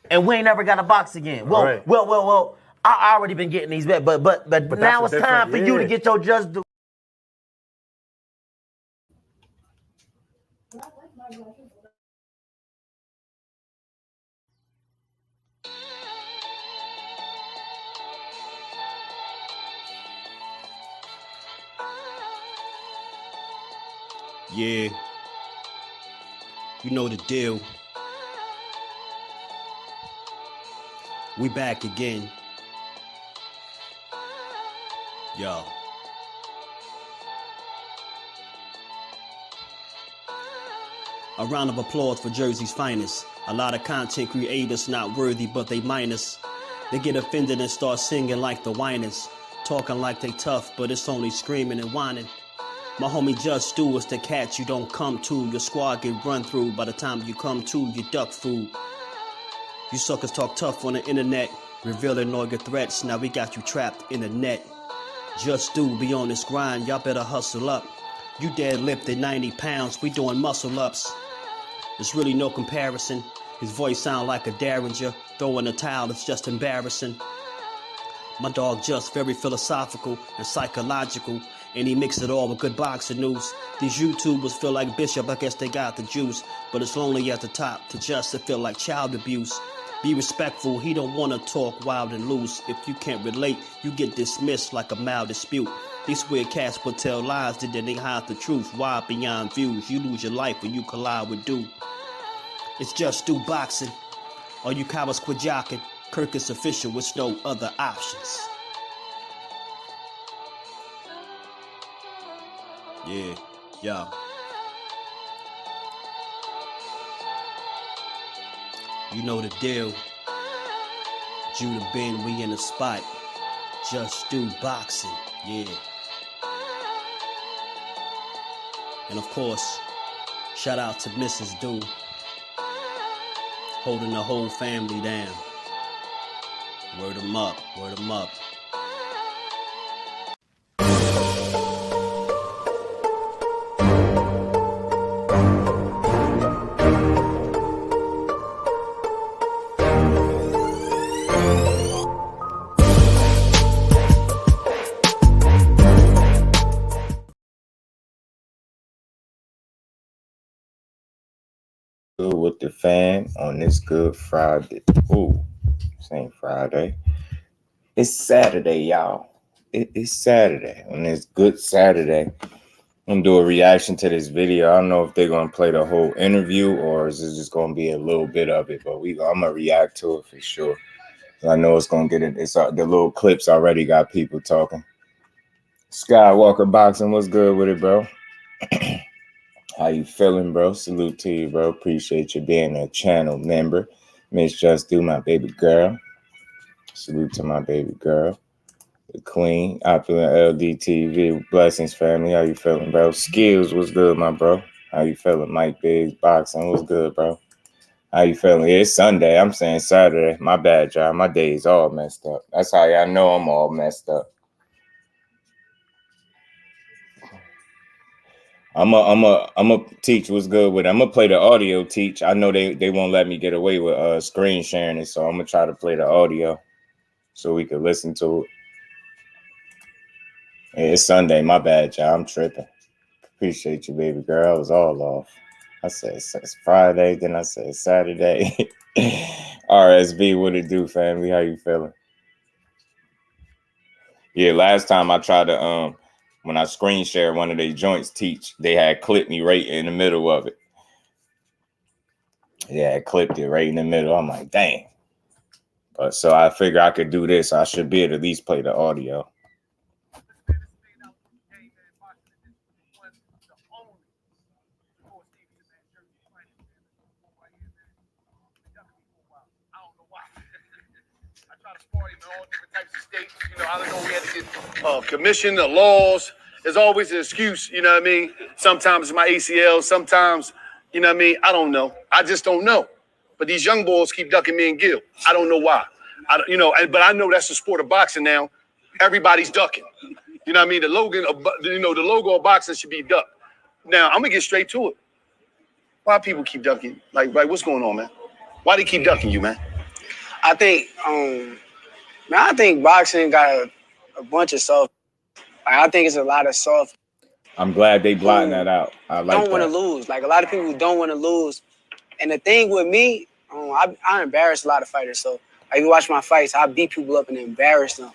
and we ain't never got to box again. Well, well, I already been getting these back, but now it's time for you to get your just due. Yeah, you know the deal. We back again. Yo. A round of applause for Jersey's finest. A lot of content creators not worthy, but they minus. They get offended and start singing like the whiners. Talking like they tough, but it's only screaming and whining. My homie JusDueBoxing is the cat you don't come to. Your squad get run through. By the time you come to, you duck food. You suckers talk tough on the internet, revealing all your threats. Now we got you trapped in the net. JusDueBoxing be on this grind, y'all better hustle up. You deadlifted 90 pounds, we doing muscle ups. There's really no comparison. His voice sound like a derringer. Throwing a towel, it's just embarrassing. My dog Just very philosophical and psychological, and he mixed it all with good boxing news. These YouTubers feel like Bishop, I guess they got the juice, but it's lonely at the top to Just to feel like child abuse. Be respectful, he don't want to talk wild and loose. If you can't relate, you get dismissed like a mild dispute. These weird cats will tell lies that they hide the truth. Why beyond views? You lose your life when you collide with dude. It's JusDueBoxing. All you cowards quit jocking. Kirk is official with no other options. Yeah, yo. You know the deal. Judah Ben, we in the spot. JusDueBoxing, yeah. And of course, shout out to Mrs. Do, holding the whole family down. Word 'em up, word 'em up. With the fan on this good Friday. Ooh, this ain't Friday. It's Saturday, y'all. It's Saturday. On this good Saturday, I'm gonna do a reaction to this video. I don't know if they're gonna play the whole interview or is it just gonna be a little bit of it, but I'm gonna react to it for sure. I know it's gonna get it. It's the little clips already got people talking. Skywalker Boxing, what's good with it, bro? How you feeling, bro? Salute to you, bro. Appreciate you being a channel member. Miss JusDueBoxing, my baby girl. Salute to my baby girl. The queen. Opulent LDTV. Blessings, family. How you feeling, bro? Skills, what's good, my bro? How you feeling? Mike Biggs, Boxing, what's good, bro? How you feeling? Yeah, it's Sunday. I'm saying Saturday. My bad, y'all. My day is all messed up. That's how y'all know I'm all messed up. I'm a teach what's good with it. I'm gonna play the audio teach. I know they won't let me get away with screen sharing it, so I'm gonna try to play the audio so we can listen to it. Yeah, it's Sunday, my bad, y'all. I'm tripping. Appreciate you, baby girl. I was all off. I said it's Friday, then I said Saturday. RSB, what it do, family? How you feeling? Yeah, last time I tried to when I screen share one of their joints teach, they had clipped me right in the middle of it. Yeah, I clipped it right in the middle. I'm like, dang. But so I figure I could do this. I should be able to at least play the audio. All different types of states, you know, I don't know, we had to get commission, the laws. There's always an excuse, you know what I mean? Sometimes it's my ACL, sometimes, you know what I mean? I don't know. I just don't know. But these young boys keep ducking me and Gil. I don't know why. But I know that's the sport of boxing now. Everybody's ducking. You know what I mean? The logo of boxing should be ducked. Now, I'm gonna get straight to it. Why people keep ducking? Like what's going on, man? Why they keep ducking you, man? I think, man, I think boxing got a bunch of soft. I think it's a lot of soft. I'm glad they blotting that out. I like don't want to lose. Like a lot of people don't want to lose. And the thing with me, I embarrass a lot of fighters. So if you watch my fights, I beat people up and embarrass them.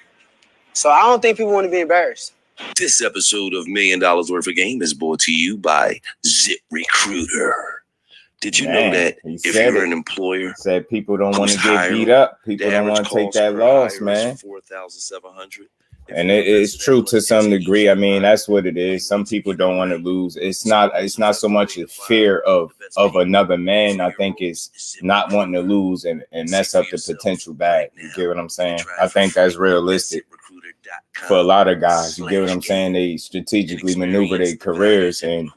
So I don't think people want to be embarrassed. This episode of $1 Million Worth of Game is brought to you by ZipRecruiter. Did you know that if you're an employer, said people don't want to get beat up, people don't want to take that loss, man. $4,700. And it's true to some degree. I mean, that's what it is. Some people don't want to lose. It's not so much a fear of another man. I think it's not wanting to lose and mess up the potential bag. You get what I'm saying? I think that's realistic for a lot of guys. You get what I'm saying? They strategically maneuver their careers and,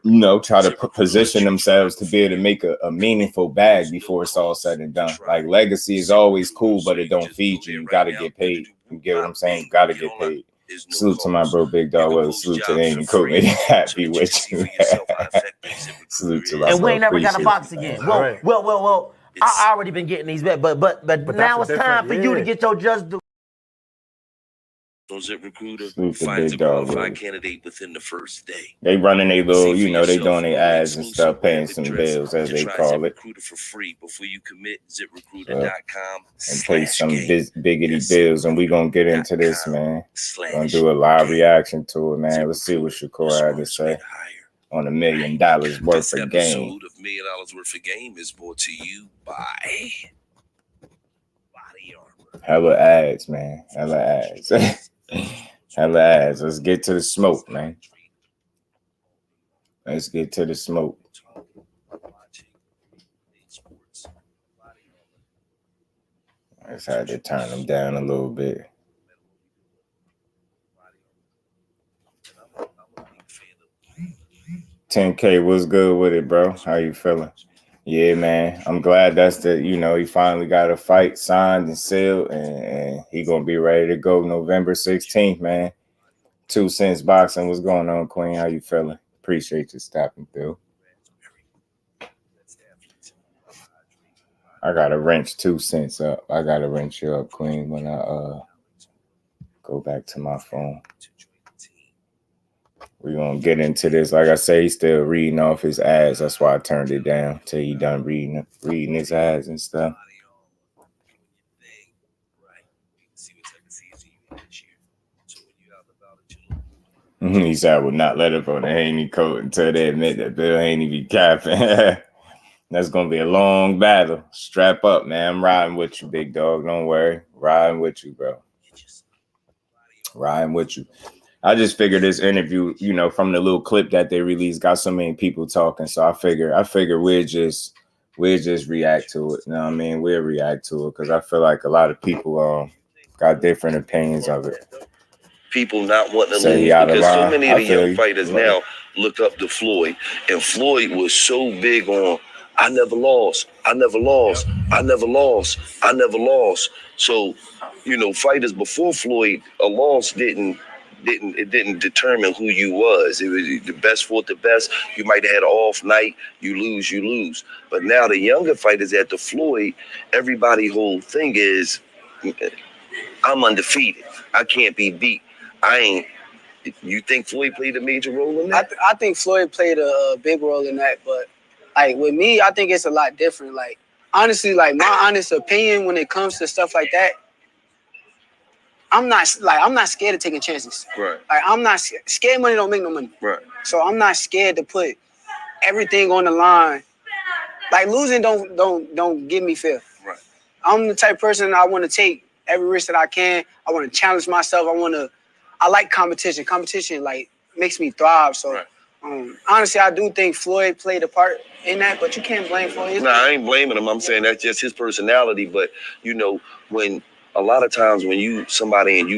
you know, try to position themselves to be able to make a meaningful bag before it's all said and done. Like legacy is always cool, but it don't feed you. You got to get paid. You get what I'm saying? You got to get paid. Salute to my bro, Big Dog. Well, salute to them. You cool, man. Happy with you. Salute to my and bro. we ain't never got to box again. Well. I already been getting these bets, but now it's time for you to get your just do. On ZipRecruiter, finds a qualified candidate within the first day. They running a little, you know, they doing their ads and stuff, paying some bills, as they call it. ZipRecruiter for free before you commit. ZipRecruiter.com and pay some biggety bills, and we gonna get into this, man. Gonna do a live reaction to it, man. Let's see what Shakur had to say on $1 million worth of game. This episode of $1 Million Worth of Game is brought to you by Body Armor. Hella ads, man. Hella ads. Hella ads. Let's get to the smoke, man. Let's get to the smoke. I just had to turn them down a little bit. $10K, what's good with it, bro? How you feeling? Yeah, man. I'm glad that's he finally got a fight signed and sealed, and he gonna be ready to go November 16th, man. 2 Cents Boxing. What's going on, Queen? How you feeling? Appreciate you stopping through. I gotta wrench 2 Cents up. I gotta wrench you up, Queen, when I go back to my phone. We're gonna get into this. Like I say, he's still reading off his ads. That's why I turned it down till he done reading his ads and stuff. He said I would not let up on the Haney coat until they admit that Bill Haney be capping. That's gonna be a long battle. Strap up, man. I'm riding with you, big dog. Don't worry. Riding with you, bro. Riding with you. I just figured this interview, from the little clip that they released, got so many people talking. So I figure we'll just react to it. You know what I mean? We'll react to it because I feel like a lot of people got different opinions of it. People not wanting to lose because so many of the young fighters now look up to Floyd, and Floyd was so big on I never lost. So, fighters before Floyd, a loss didn't determine who you was. It was the best fought the best. You might have had an off night. You lose. But now the younger fighters at the Floyd, everybody whole thing is I'm undefeated. I can't be beat. You think Floyd played a major role in that? I think Floyd played a big role in that, but like with me, I think it's a lot different. Like honestly, like my honest opinion when it comes to stuff like that, I'm not scared of taking chances. Right. Like I'm not scared. Money don't make no money. Right. So I'm not scared to put everything on the line. Like losing don't give me fear. Right. I'm the type of person I want to take every risk that I can. I want to challenge myself. I like competition. Competition like makes me thrive. So honestly, I do think Floyd played a part in that, but you can't blame Floyd. No, I ain't blaming him. I'm saying that's just his personality. But when a lot of times when you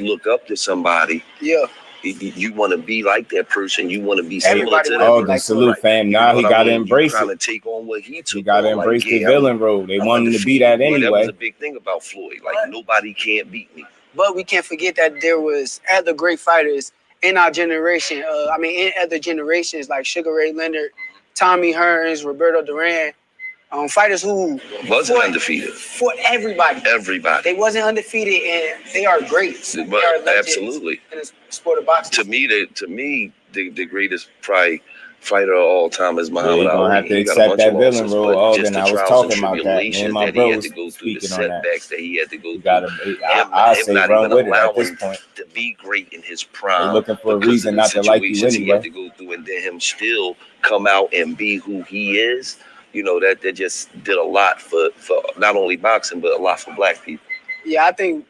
look up to somebody, you want to be like that person. You want to be similar to them. Like salute, fam. Now he got to embrace it. Trying to take on what he took. He got to embrace the villain role. They want him to be that anyway. That was a big thing about Floyd. Like nobody can't beat me. But we can't forget that there was other great fighters in our generation. In other generations like Sugar Ray Leonard, Tommy Hearns, Roberto Duran. Fighters who wasn't undefeated. For everybody. Everybody. They wasn't undefeated, and they are great. But they are absolutely. In the sport of boxing. To me, the greatest probably fighter of all time is Muhammad Ali. You're gonna have to accept that villain role. Oh, then I was talking about that. Me and my bro was speaking on that. That he had to go through. I say run with it at this point. To be great in his prime. They're looking for a reason not to like you anyway. He had to go through, and then him still come out and be who he is. You know, that just did a lot for not only boxing, but a lot for black people. Yeah, I think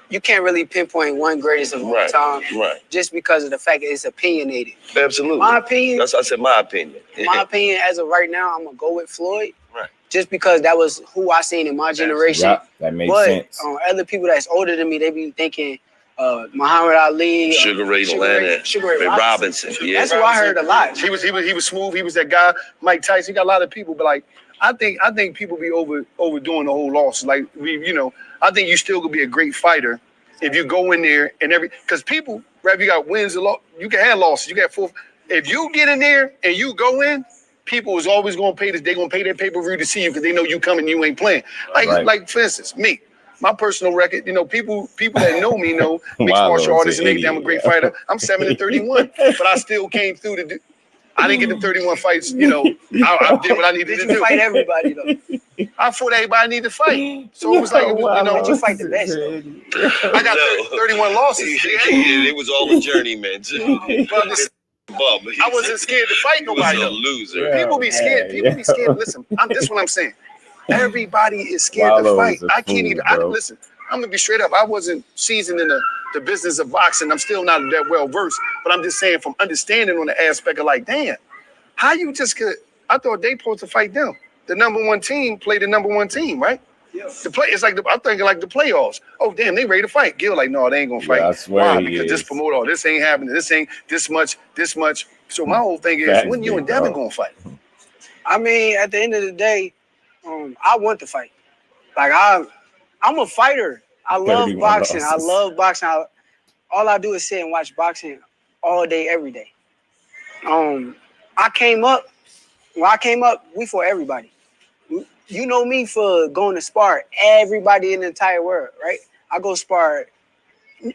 you can't really pinpoint one greatest of all time, just because of the fact that it's opinionated. Absolutely. My opinion. That's what I said. My opinion. My opinion, as of right now, I'm gonna go with Floyd. Right. Just because that was who I seen in my generation. Yeah, that makes sense. Other people that's older than me, they be thinking Muhammad Ali, Sugar Ray Robinson. Yeah, that's who I heard a lot. He was smooth. He was that guy. Mike Tyson. He got a lot of people, but like I think people be overdoing the whole loss. Like I think you still could be a great fighter if you go in there and because people, right? You got wins a lot. You can have losses. You got four. If you get in there and you go in, people is always gonna pay this. They gonna pay their pay-per-view to see you because they know you coming. You ain't playing. Like for instance, me. My personal record, people that know me know mixed martial artist and they think I'm a great fighter. I'm 7-31, but I still came through to do. I didn't get the 31 fights. I did what I needed to do. Fight everybody though. I fought everybody I needed to fight. So it was like, did you fight the best though? I got 31 losses. It was all a journey, man. I wasn't scared to fight nobody. A loser. People be scared. People be scared. Listen, this is what I'm saying. Everybody is scared to fight. I can't even. Listen, I'm gonna be straight up. I wasn't seasoned in the business of boxing. I'm still not that well versed. But I'm just saying, from understanding on the aspect of like, damn, how you just could? I thought they supposed to fight them. The number one team play the number one team, right? Yeah. It's like I'm thinking like the playoffs. Oh damn, they ready to fight. Gil like, no, they ain't gonna fight. Yeah, I swear. Why? Because this promoter, this ain't happening. This ain't this much. So my whole thing is, when you and Devin gonna fight? I mean, at the end of the day. I want to fight. Like I'm a fighter. I love boxing. I love boxing. All I do is sit and watch boxing all day, every day. When I came up, we fought everybody. You know me for going to spar everybody in the entire world, right? I go spar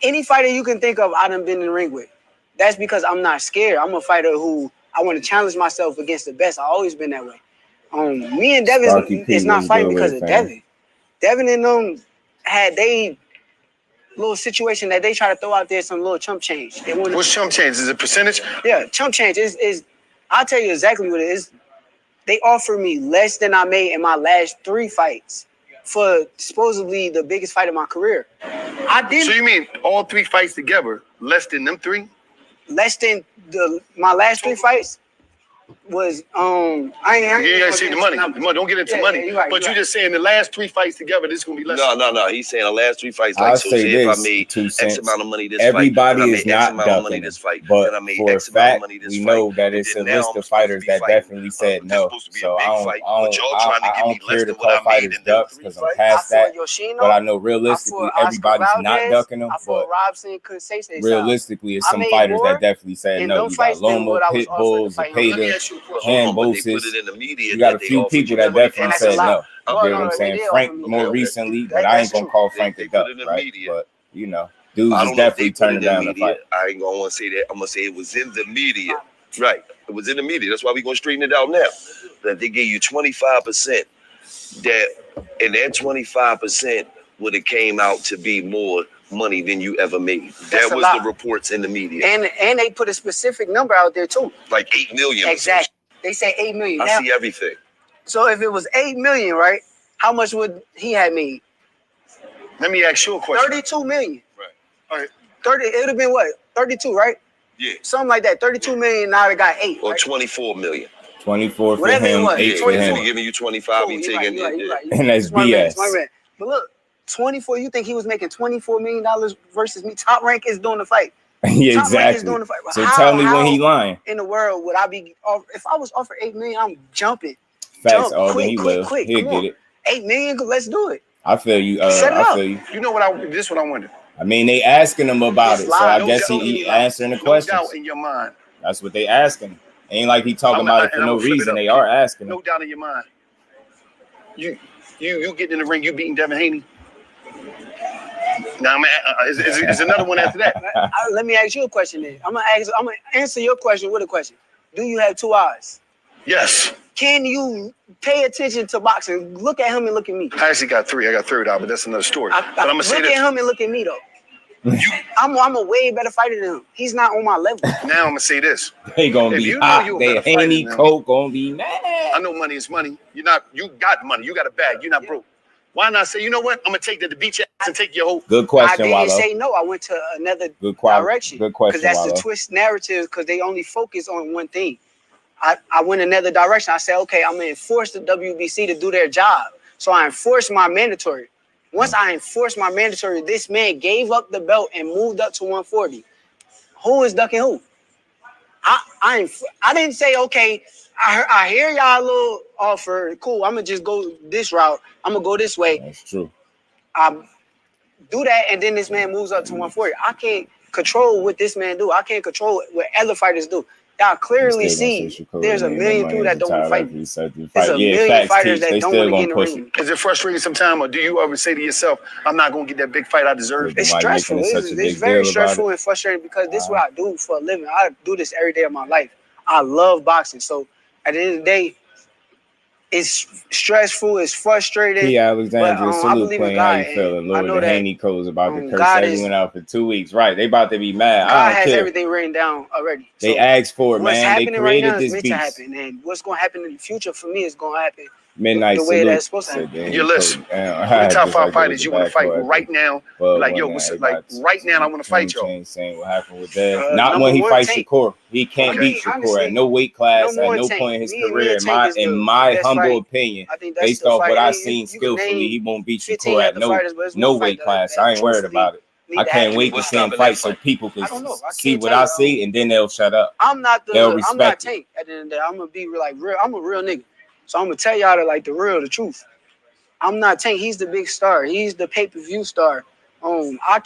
any fighter you can think of. I done been in the ring with. That's because I'm not scared. I'm a fighter who I want to challenge myself against the best. I've always been that way. Me and Devin is not fighting because of Devin. Devin and them had they little situation that they try to throw out there, some little chump change. What's chump change? Is it percentage? Yeah, chump change is I'll tell you exactly what it is. They offered me less than I made in my last 3 fights for supposedly the biggest fight of my career. I didn't. So you mean all 3 fights together, less than them 3? Less than my last 3 fights? Was I ain't see the money. Don't get into money. Right, but you're just saying the last 3 fights together, this is gonna be less. No. He's saying the last 3 fights. Like, so say if I made X amount of money this everybody fight, is not ducking, but for a fact, we know that it's a list of fighters that definitely said no. So I don't care to call fighters ducks because I'm past that. But I know realistically, everybody's not ducking them. But realistically, it's some fighters that definitely said no. You got Loma, Pit Bulls, Peter. You got a few people that definitely said no. You get what I'm saying? Frank more recently, but I ain't gonna call Frank a duck, right? But dudes is definitely turning down the fight. I ain't gonna say that. I'm gonna say it was in the media, right? It was in the media. That's why we're gonna straighten it out now. That they gave you 25%. And that 25% would have came out to be more money than you ever made. That was the reports in the media. And they put a specific number out there too. Like 8 million. Exactly. They say 8 million. I see everything. So if it was 8 million, right? How much would he have made? Let me ask you a question. 32 million. Right. All right. 30, it would have been what? 32, right? Yeah. Something like that. 32 million, now they got 8. Or right? 24 million. 24 for him, 8 for him. He's giving you 25, he's taking right. And that's BS. But look, 24, you think he was making $24 million versus me? Top Rank is doing the fight. Yeah, exactly. Doing the fight. So tell me when he lying. In the world would I be, if I was offered 8 million, I'm jumping. Facts. Then he will. He'll get it. 8 million, let's do it. I feel you. I feel you. You know what this is what I wonder. I mean, they asking him about it, so I guess he answering the question. No doubt in your mind. That's what they asking. Ain't like he talking about it for no reason. They are asking him. No doubt in your mind. You getting in the ring, you beating Devin Haney. Now, is another one after that. Let me ask you a question then. I'm gonna answer your question with a question. Do you have two eyes? Yes. Can you pay attention to boxing? Look at him and look at me. I actually got three. I got third eye, but that's another story. But I'm gonna say look at him and look at me though. I'm a way better fighter than him. He's not on my level. Now I'm gonna say this. They gonna be hot. They Haney Coke gonna be mad. I know money is money. You got money. You got a bag. You're not broke. Why not say, you know what? I'm gonna take that to beat your ass and take your whole. Good question, I didn't say no. I went to another direction. Good question, because that's the twist narrative. Because they only focus on one thing. I went another direction. I said, okay, I'm gonna enforce the WBC to do their job. So I enforced my mandatory. Once I enforced my mandatory, this man gave up the belt and moved up to 140. Who is ducking who? I didn't say, okay, I hear y'all little offer. Cool, I'm gonna just go this route. I'm gonna go this way. That's true. I do that, and then this man moves up to 140. I can't control what this man do. I can't control what other fighters do. Y'all clearly see there's a million people that don't want to fight. There's a million fighters that don't want to get in the ring. Is it frustrating sometimes, or do you ever say to yourself, I'm not going to get that big fight I deserve? It's stressful. It's very stressful and frustrating because this is what I do for a living. I do this every day of my life. I love boxing. So at the end of the day, it's stressful, it's frustrating. Yeah, Alexandria, salute playing. How you feeling? Lord, the Haney Codes about to curse everyone out for 2 weeks. Right, they about to be mad. God has everything written down already. They asked for it, man. They created this beast. And what's going to happen in the future for me is going to happen midnight the way that's supposed to happen. Your list. The top 5 fighters you want to fight right now. Like, yo, right now I want to fight y'all. Saying what happened with that. Not when he fights Shakur. He can't beat Shakur at no weight class, at no point in his career. In my humble opinion, based off what I've seen skillfully, he won't beat Shakur at no weight class. I ain't worried about it. I can't wait to see him fight so people can see what I see, and then they'll shut up. I'm not Tank at the end of the day. I'm gonna be like real. I'm a real nigga. So I'm gonna tell y'all the truth. I'm not Tank. He's the big star. He's the pay-per-view star. I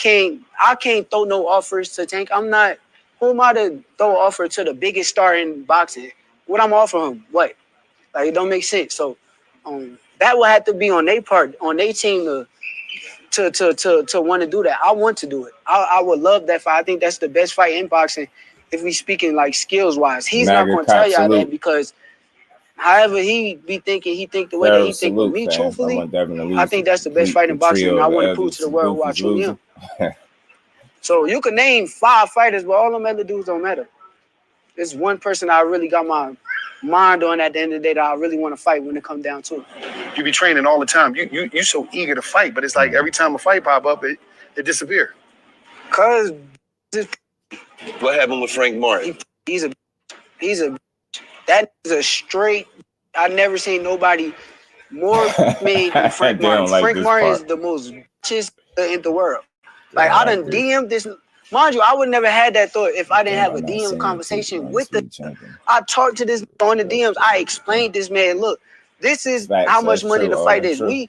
can't throw no offers to Tank. I'm not. Who am I to throw an offer to the biggest star in boxing? What I'm offering him? What? Like, it don't make sense. So that will have to be on their part, on their team to want to do that. I want to do it. I would love that fight. I think that's the best fight in boxing if we speaking like skills wise. He's not gonna tell y'all that because however he be thinking, he think the way that he think with me, truthfully, I think that's the best fight in boxing, and I want to prove to the world who I truly am. So you can name 5 fighters, but all them other dudes don't matter. There's one person I really got my mind on at the end of the day that I really want to fight when it comes down to it. You be training all the time. You so eager to fight, but it's like every time a fight pop up, it disappears. Cause what happened with Frank Martin? He's a that is a straight. I never seen nobody more made than Frank Martin. Frank Martin is the most bitches in the world. Like, I done DM this. Mind you, I would never had that thought if I didn't have a DM conversation with the. I talked to this on the DMs. I explained this man. Look, this is how much money the fight is. Me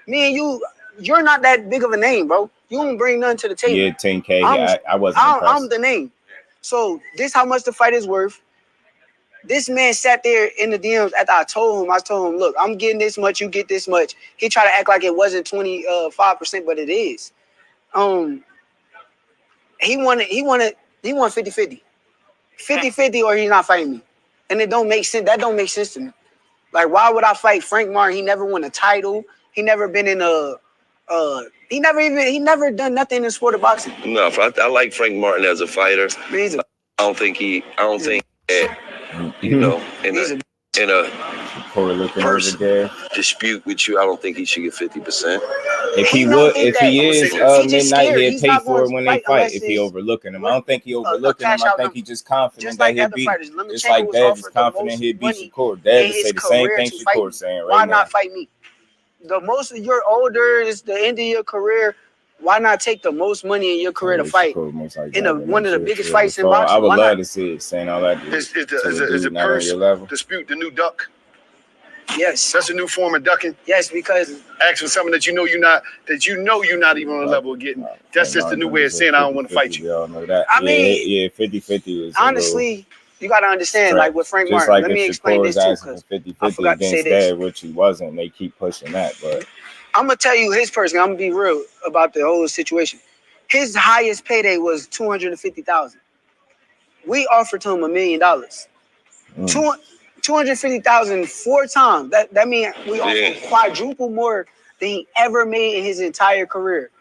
and you, you're not that big of a name, bro. You don't bring nothing to the table. Yeah, 10K. I wasn't. I'm the name. So this how much the fight is worth. This man sat there in the DMs after I told him, look, I'm getting this much, you get this much. He tried to act like it wasn't 25%, but it is. He won 50-50. 50-50 or he's not fighting me. And it don't make sense. That don't make sense to me. Like, why would I fight Frank Martin? He never won a title. He never been in he never done nothing in the sport of boxing. No, I like Frank Martin as a fighter. I don't think that, you know, in a person dispute with you, I don't think he should get 50%. If he is midnight, he'll pay for it when they fight. If he overlooking him, I don't think he overlooking him. I think he just confident that he'll beat him. Just like Dad is confident he'll beat Shakur. Dad say the same thing Shakur saying right now. Why not fight me? The most you're older, is the end of your career. Why not take the most money in your career to fight in one of the biggest fights in boxing? I would love to see it. Saying all that. Is the purse dispute the new duck? Yes. That's a new form of ducking. Yes, because asking something that you're not even on the level of getting. That's just the new way of saying I don't want to fight you. We all know that. I mean, 50-50 is honestly, you gotta understand, like with Frank just Martin. like Let me if explain Shakur this was too, asking because for 50-50 I forgot to say against this. Dad, which he wasn't. They keep pushing that, but I'm gonna tell you his person. I'm gonna be real about the whole situation. His highest payday was $250,000. We offered him $1 million. 250,000 4 times. That means we offered quadruple more than he ever made in his entire career.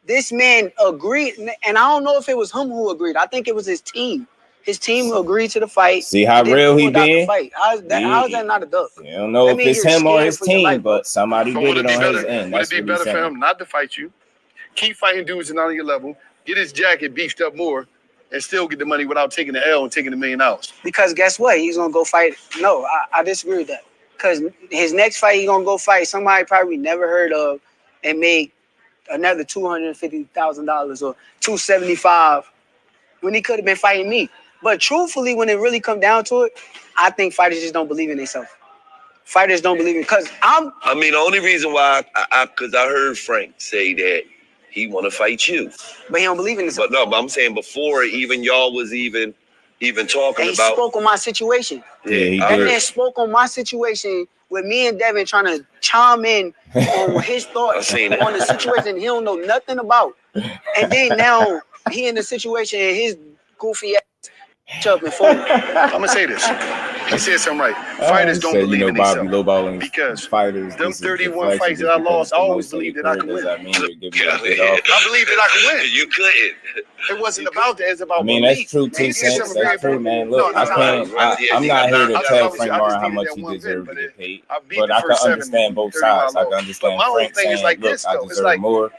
This man agreed, and I don't know if it was him who agreed. I think it was his team. His team agreed to the fight. See how real he been? How is that not a duck? You don't know if it's him or his team, but somebody did it on his end. Would it be better for him not to fight you? Keep fighting dudes not on your level. Get his jacket beefed up more, and still get the money without taking the L and taking $1 million. Because guess what? He's gonna go fight. No, I disagree with that. Because his next fight, he's gonna go fight somebody probably never heard of and make another $250,000 or $275,000 when he could have been fighting me. But truthfully, when it really come down to it, I think fighters just don't believe in themselves. Fighters don't believe in, because I mean, the only reason why because I heard Frank say that he want to fight you, but he don't believe in himself. But I'm saying before even y'all was even talking and he about. spoke on my situation. Yeah, he that did. man spoke on my situation with me and Devin trying to chime in on his thoughts on the situation he don't know nothing about. And then now he in the situation and his goofy ass jumping forward. I'm gonna say this. He said something right. Fighters don't believe in themselves. Because fighters, them 31 fights that I lost, I always believed that I could win. I believe that I could win. You couldn't. It wasn't about that. It's about I mean, that's true, 2 cents. That's true, man. Look, I'm not here to tell Frank Martin how much he deserves to get paid, but I can understand both sides. I can understand Frank saying, look, I deserve more.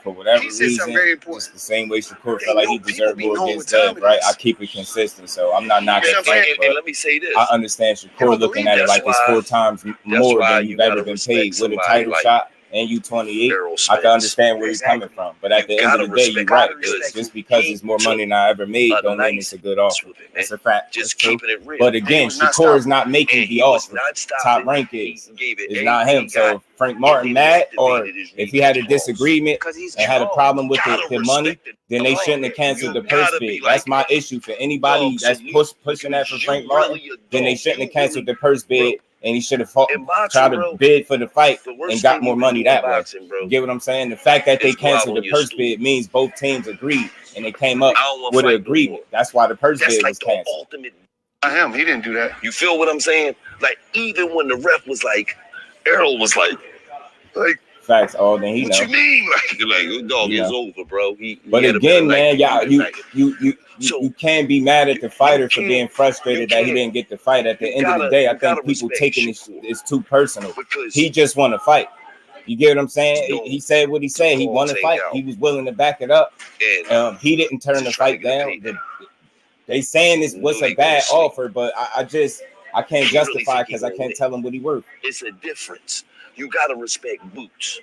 For whatever reason, it's the same way Shakur felt like he deserved more against Dev, right? I keep it consistent, so I'm not knocking Frank, but let me say this. I understand Shakur looking at it like it's 4 times more than you've ever been paid with a title shot and you 28. I can understand where he's coming from, but at the end of the day, you're right. Just because it's more money than I ever made, don't mean it's a good offer. It's a fact. Just keeping it real. But again, Shakur is not making the offer. Top rank is. It's not him. So Frank Martin mad, or if he had a disagreement and had a problem with the money, then they shouldn't have canceled the purse bid. That's my issue for anybody that's pushing that for Frank Martin. Then they shouldn't have canceled the purse bid, and he should have tried to bid for the fight and got more money that way. You get what I'm saying? The fact that they canceled the purse bid means both teams agreed, and they came up with an agreement. That's why the purse bid was canceled. He didn't do that. You feel what I'm saying? Like, even when the ref was like, Errol was like facts. Oh, then he what know. You mean? Like dog, it's over, bro. But again, man, you can't be mad at the fighter for being frustrated that he didn't get the fight. At the end of the day, I think people taking this too personal. He just want to fight. You get what I'm saying? He said what he said. He want to fight. He was willing to back it up. He didn't turn the fight down. They saying this was a bad offer, but I can't justify it because I can't tell him what he worth. It's a difference. You gotta respect Boots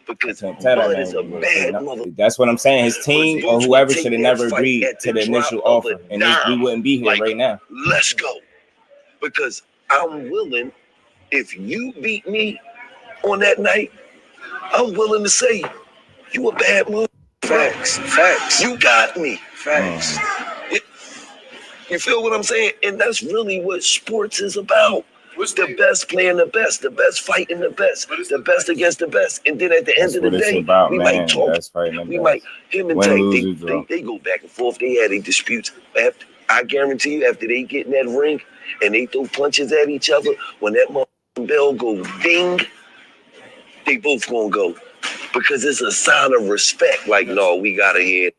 because Bud is a bad mother. That's what I'm saying. His team or whoever should have never agreed to the initial offer, and we wouldn't be here right now. Let's go, because I'm willing. If you beat me on that night, I'm willing to say you a bad mother. Facts. You got me. Facts. You feel what I'm saying? And that's really what sports is about. The best playing the best fighting the best against the best. And then at the end of the day, we might talk. Him and Tank, they go back and forth. They had a disputes. I guarantee you, after they get in that ring and they throw punches at each other, when that motherfucking bell go ding, they both gonna go. Because it's a sign of respect. Like, no, we gotta hear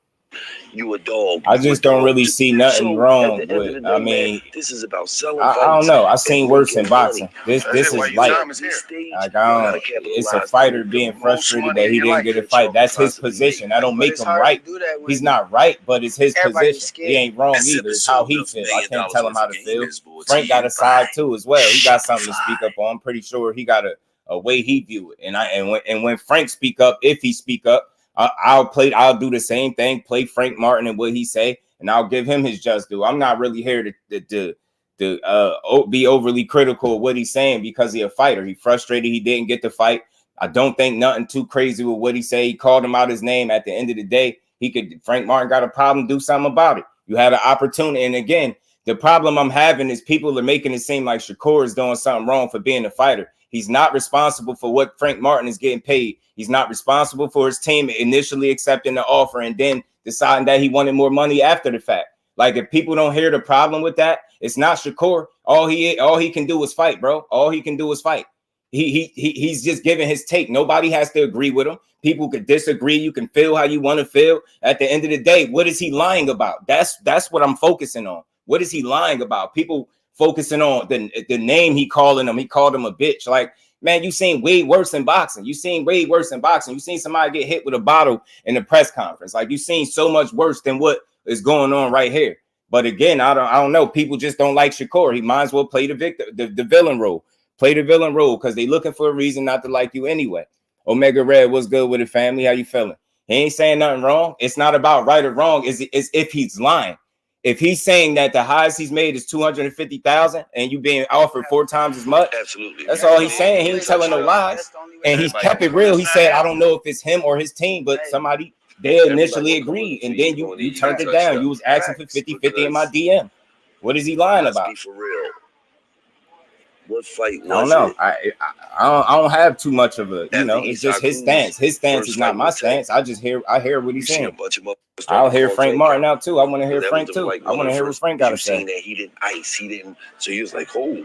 you a dog. I just don't really see nothing wrong with. I mean, man, this is about selling. I don't know. I've seen worse in boxing. This is light. Like, it's a fighter being frustrated that he didn't get a fight. That's his position. I don't make him right. He's not right, but it's his position. He ain't wrong either. It's how he feels. I can't tell him how to feel. Frank got a side too as well. He got something to speak up on. I'm pretty sure he got a way he view it. And when Frank speak up, if he speak up, I'll do the same thing, play Frank Martin and what he say, and I'll give him his just due. I'm not really here to be overly critical of what he's saying because he's a fighter. He frustrated he didn't get the fight. I don't think nothing too crazy with what he said. He called him out his name. At the end of the day, Frank Martin got a problem, do something about it. You had an opportunity. And again, The problem I'm having is people are making it seem like Shakur is doing something wrong for being a fighter. He's not responsible for what Frank Martin is getting paid. He's not responsible for his team initially accepting the offer and then deciding that he wanted more money after the fact. Like, if people don't hear the problem with that, it's not Shakur. All he can do is fight, bro. All he can do is fight. He's just giving his take. Nobody has to agree with him. People could disagree. You can feel how you want to feel. At the end of the day, what is he lying about? That's what I'm focusing on. What is he lying about? People focusing on the name he calling him. He called him a bitch. Like, man, you seen way worse in boxing. You seen way worse in boxing. You seen somebody get hit with a bottle in the press conference. Like, you seen so much worse than what is going on right here. But again, I don't know. People just don't like Shakur. He might as well play the villain role. Play the villain role because they looking for a reason not to like you anyway. Omega Red, what's good with the family? How you feeling? He ain't saying nothing wrong. It's not about right or wrong. It's if he's lying. If he's saying that the highest he's made is 250,000 and you being offered 4 times as much, absolutely, that's all he's saying. He ain't telling no lies, and he's kept it real. He said, "I don't know if it's him or his team, but somebody they initially agreed, and then you turned it down. You was asking for 50-50 in my DM. What is he lying about?" For real. What fight was I don't know. it? I don't have too much of a, you know, it's just his stance. His stance is not my stance. I hear what he's saying. I'll hear Frank Martin out too. I want to hear Frank too. I want to hear what Frank got to say. That he didn't ice. He didn't. So he was like, "Holy."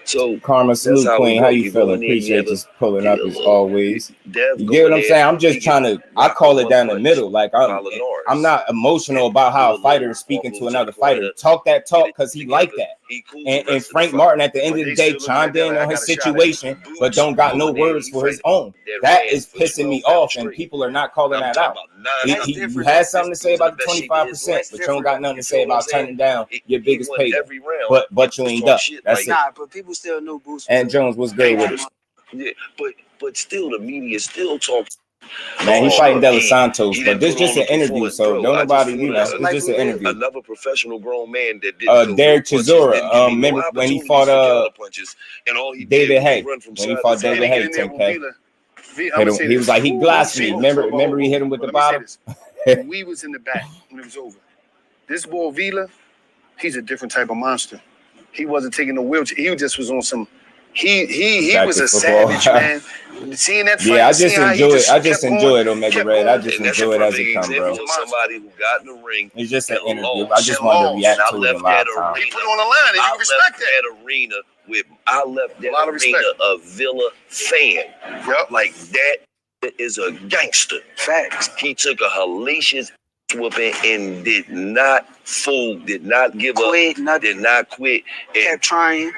So Karma, salute, Queen. How you feeling? Appreciate just pulling up as always. You get what I'm saying? I'm just trying to. I call it down the middle. Like, I'm not emotional about how a fighter is speaking to another fighter. Talk that talk because he like that. And Frank Martin at the end of the day chimed in on his situation, but don't got no words for his own. That is pissing me off, and people are not calling that out. You had something to say about the 25%, but you don't got nothing to say about turning down your biggest pay. But you ain't up. That's it. Nah, but people still know Boost. And Jones, what's good with it? Yeah, but still, the media still talks. Man, he's fighting De Los Santos, but this is just an interview, so don't nobody, you know, it's just an interview. Another professional grown man that did Derek Chisora, remember when he fought David Hay, when he fought David Hay 10K. He was like, he glassed me. Remember he hit him with the bottom? We was in the back when it was over. This boy Vila, he's a different type of monster. He wasn't taking no wheelchair. He just was on some. He was a savage, man. Seeing that fight, yeah, I just enjoy it. I just enjoy it, Omega Red. I just enjoy it as it comes, bro. Somebody who got in the ring. It's just an interview. I just wanted to react to it in live time. He put it on the line, and you respect that. I left that arena a Villa fan. Yep. Like, that is a gangster. Facts. He took a hellacious whooping and did not fold, did not give up, did not quit. Kept trying.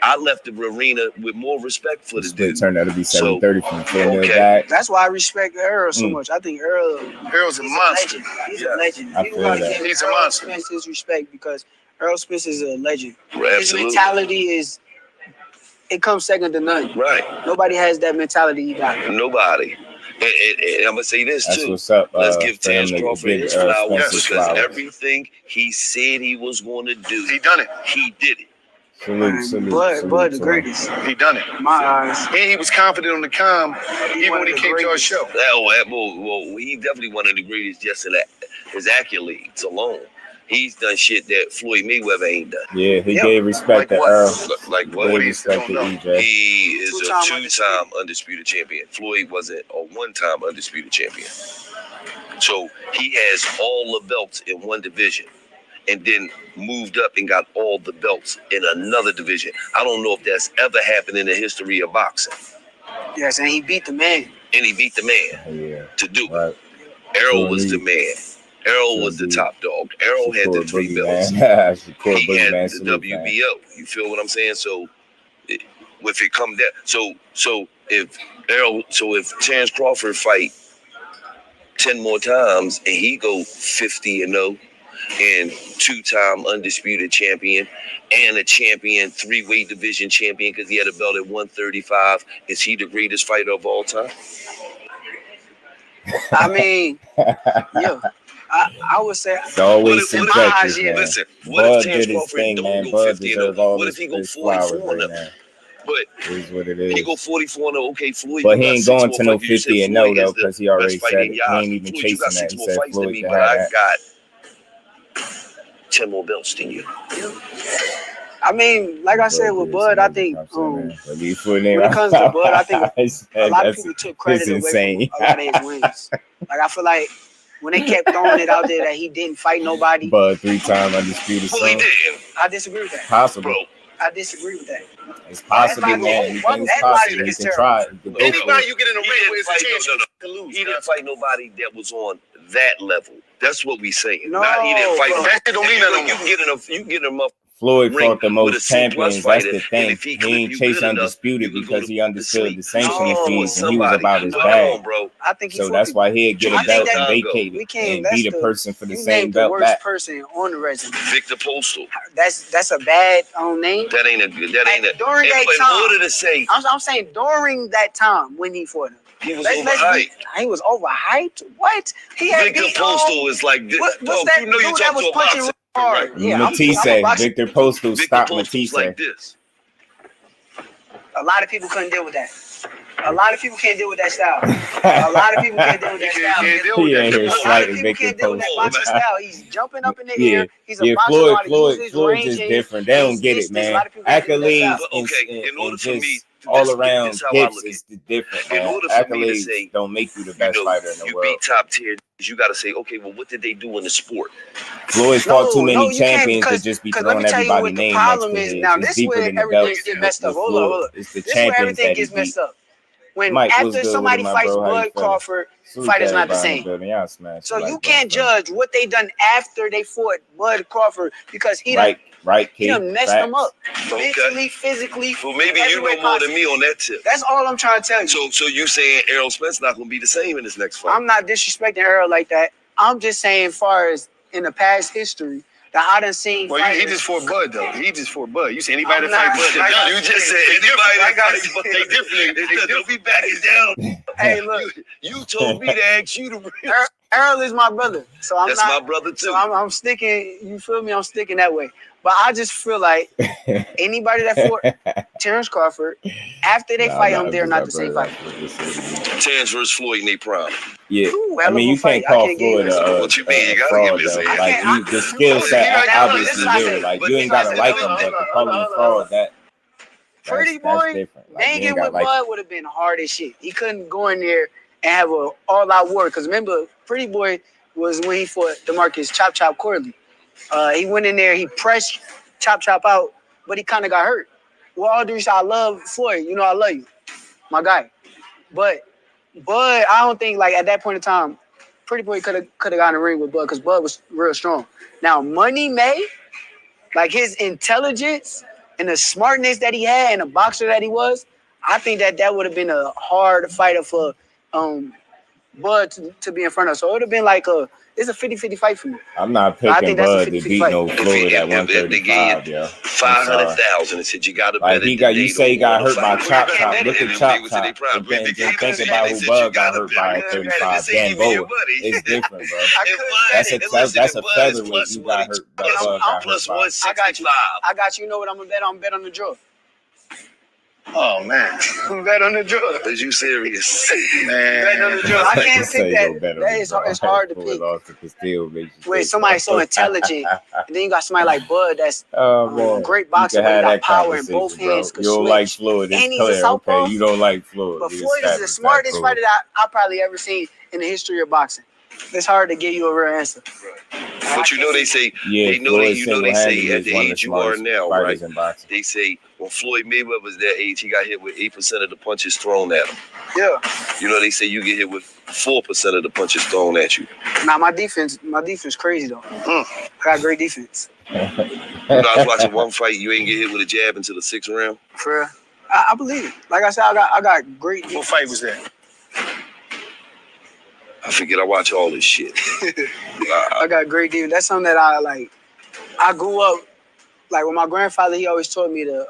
I left the arena with more respect for this dude. Turned out to be 7:30 from the 4-0 back. That's why I respect Earl so much. I think Earl's a monster. He's a legend. I feel that. He's a monster. Spence his respect because Earl Spence is a legend. Right, his mentality is, it comes second to none. Right. Nobody has that mentality he got. Nobody. And I'm gonna say this That's too. What's up, let's give Terrence Crawford his flowers because flowers. everything he said he was going to do, he done it. He did it. Bud the greatest. He done it. My eyes. And he was confident on the comm even when he came to our show. Well, he definitely one of the greatest just in his accolades alone. He's done shit that Floyd Mayweather ain't done. Yeah, he gave respect to Earl. Like what? Gave respect to EJ. He is a two-time undisputed champion. Floyd wasn't a one-time undisputed champion. So he has all the belts in one division and then moved up and got all the belts in another division. I don't know if that's ever happened in the history of boxing. Yes, and he beat the man. And he beat the man to do it. Errol was the man. Errol was the top dog. Errol had the 3 belts. He had the WBO. You feel what I'm saying? So if it come down, so if Terrence Crawford fight 10 more times and he go 50-0 and 2-time undisputed champion and a champion 3-weight division champion because he had a belt at 135, is he the greatest fighter of all time? I mean, yeah. I would say it's always subjective, man. Listen, Bud did his thing, man. Bud deserves all what if he go his flowers 44 right now. But it is what it is. He go 44-0. Okay, Floyd. But he ain't going to no 50-0 though, because he already said it. He ain't even chasing that. He said Floyd to have that. I got 10 more belts than you. I mean, like I said with Bud, I think when it comes to Bud, I think a lot of people took credit away from a lot of his wins. Like I feel like when they kept throwing it out there that he didn't fight nobody. Bud 3-time undisputed. Well, he didn't. I disagree with that. Possible. Bro. I disagree with that. It's possible, man. Anything's possible. You can try it. Anybody you get in a ring with is a chance to lose. He didn't fight nobody that was on that level. That's what we saying. No, Not he didn't fight. That shit don't mean nothing. You can get him up. Floyd fought the most champions. That's the thing. If He he ain't chase undisputed because he understood the sanctioning fees and he was about his Come bag. on, bro. I think he So that's why he'd get a belt and we vacate can't. and beat a person for the You same named the belt worst back. person on the resume. Victor Postal. That's a bad name. That ain't a good. That ain't a. During that in time, order to say I'm saying during that time when he fought him, he was overhyped. He was overhyped. What? He had Victor beat Postal is like this. what's Dog, that you know you dude that talk was to a punching boxer. hard? Right. Yeah, Matisse, Victor Postal Victor stopped Postal's Matisse. like this. A lot of people couldn't deal with that. A lot of people can't deal with that style. A lot of people can't deal with that style. He ain't here A lot of slighting people Victor can't deal with that Postal. boxing style. He's jumping up in the air. He's a Yeah, boxer. Know how to use his Floyd range just and different. They don't get it, distance. A man. lot of people can't deal with that Accolades style. In order and for me, just all around this how I hits look is different, In man. order for me to Accolades say, don't make you the best fighter in the you world. beat top tier. You got to say, okay, well, what did they do in the sport? Floyd's fought too many you can't, champions to just be let throwing me tell you everybody's what the name next problem to is. his. Now, It's this is deeper where than the everything belts. gets messed up. with Hold on. Floyd. It's the This is where champions everything that he gets messed beat. up. When Mike, what's after good somebody with it, my fights bro? How you Bud feeling? Crawford, Salute fight is to not the everybody in same. building. Y'all smash So the you like can't button. judge what they done after they fought Bud Crawford because he done messed them up mentally, physically. Well, maybe you know more than me on that tip. That's all I'm trying to tell you. So you saying Errol Spence not going to be the same in his next fight? I'm not disrespecting Errol like that. I'm just saying, as far as in the past history, that I done seen. Well, he just fought Bud though. He just fought Bud. You see anybody I'm that fight not- Bud? You just said anybody that fights Bud. They different. Don't be backing down. Hey, look, You told me to ask you to. Errol is my brother, so I'm That's not. my brother too. So I'm sticking. You feel me? I'm sticking that way. But I just feel like anybody that fought Terrence Crawford after they fight him, they're not the same fighter. Terrence versus Floyd in their prime. Yeah, Ooh, I mean, you can't call Floyd What you mean? You gotta fraud, give me though. some. Like, the skill set obviously there. Like, you ain't gotta like him, but to call him a fraud, that's Pretty boy, different. Like, dang you it ain't with gotta like Bud would have been hard as shit. He couldn't go in there and have a all-out war. Because remember, Pretty Boy was when he fought DeMarcus Chop Chop Corley. He went in there, he pressed Chop Chop out, but he kind of got hurt. Well, all due respect, I love Floyd. You know I love you, my guy. But Bud, I don't think, like, at that point in time, Pretty Boy could have gotten in the ring with Bud because Bud was real strong. Now, Money May, like his intelligence and the smartness that he had and the boxer that he was, I think that would have been a hard fighter for Bud to be in front of. So it would have been like it's a 50-50 fight for me. I'm not picking Bud to beat no Floyd at 135, yo. 500,000 and said you got to bet it. You say he got hurt by Chop Chop. Look at Chop Chop. And then think about who Bud got hurt by at 35. Gamboa. It's different, bro. That's a featherweight you got hurt by. Bud got hurt by. I got you. You know what I'm gonna bet on? Bet on the draw. Oh man, Bet on the draw. Is you serious? Bet on the draw. I can't pick that. That is it's hard to pick. Wait, somebody so intelligent, and then you got somebody like Bud that's great boxer, but got power in both hands. You don't like Floyd. And he's It's a southpaw. clear. Okay, you don't like Floyd. But Floyd is the smartest fighter that I probably ever seen in the history of boxing. It's hard to give you a real answer. But you know they say they say at the age you are now, right? They say when Floyd Mayweather was that age, he got hit with 8% of the punches thrown at him. Yeah. You know they say you get hit with 4% of the punches thrown at you. Now my defense crazy though. I got great defense. You know, I was watching one fight, you ain't get hit with a jab until the 6th round. For real. I believe it. Like I said, I got great defense. what fight was that? I forget. I watch all this shit. I got great defense. That's something that I like. I grew up like with my grandfather. He always taught me the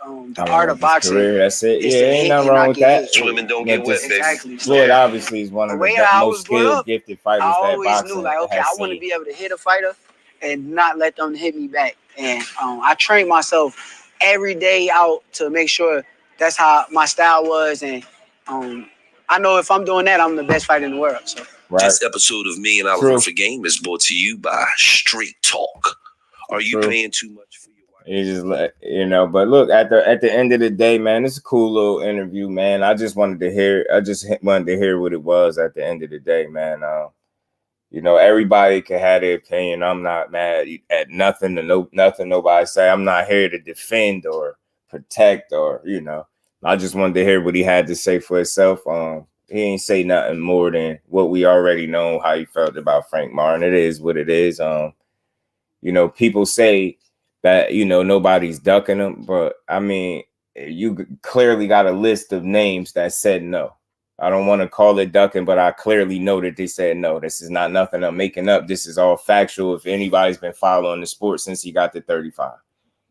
art of boxing. That's it. Yeah, ain't nothing wrong with that. Swimming don't get wet, baby. Exactly. Floyd obviously is one of the most skilled, gifted fighters I that always boxing knew, like, okay, I want to be able to hit a fighter and not let them hit me back. And I trained myself every day out to make sure that's how my style was. And I know if I'm doing that, I'm the best fighter in the world. So. Right. This episode of Me and Oliver for Game is brought to you by Straight Talk. Are you paying too much for your wife? You just like, you know, but look, at the end of the day, man, it's a cool little interview, man. I just wanted to hear what it was at the end of the day, man. You know, everybody can have their opinion. I'm not mad at nothing nothing nobody say. I'm not here to defend or protect or, you know. I just wanted to hear what he had to say for himself. He ain't say nothing more than what we already know, how he felt about Frank Martin. It is what it is. You know, people say that, you know, nobody's ducking him, but I mean, you clearly got a list of names that said no. I don't want to call it ducking, but I clearly know that they said no. This is not nothing I'm making up. This is all factual. If anybody's been following the sport since he got to 35.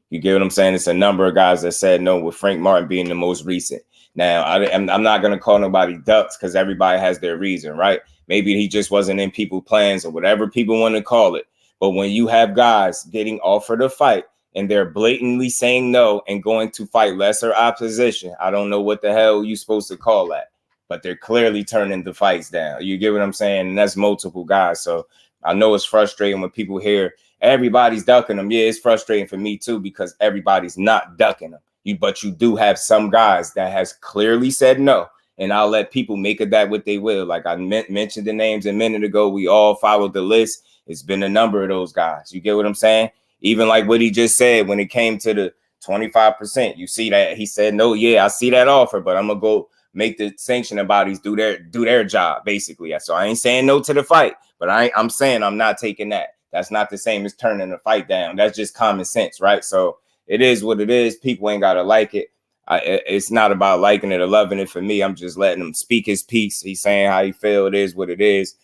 You get what I'm saying? It's a number of guys that said no, with Frank Martin being the most recent. Now, I'm not going to call nobody ducks because everybody has their reason, right? Maybe he just wasn't in people's plans or whatever people want to call it. But when you have guys getting offered a fight and they're blatantly saying no and going to fight lesser opposition, I don't know what the hell you're supposed to call that. But they're clearly turning the fights down. You get what I'm saying? And that's multiple guys. So I know it's frustrating when people hear everybody's ducking them. Yeah, it's frustrating for me too, because everybody's not ducking them. But you do have some guys that has clearly said no. And I'll let people make of that what they will. Like I mentioned the names a minute ago. We all followed the list. It's been a number of those guys. You get what I'm saying? Even like what he just said when it came to the 25%. You see that he said, no, yeah, I see that offer, but I'm going to go make the sanctioning bodies do their job, basically. So I ain't saying no to the fight, but I'm saying I'm not taking that. That's not the same as turning the fight down. That's just common sense, right? So it is what it is. People ain't got to like it. It's not about liking it or loving it for me. I'm just letting him speak his piece. He's saying how he feel. It is what it is.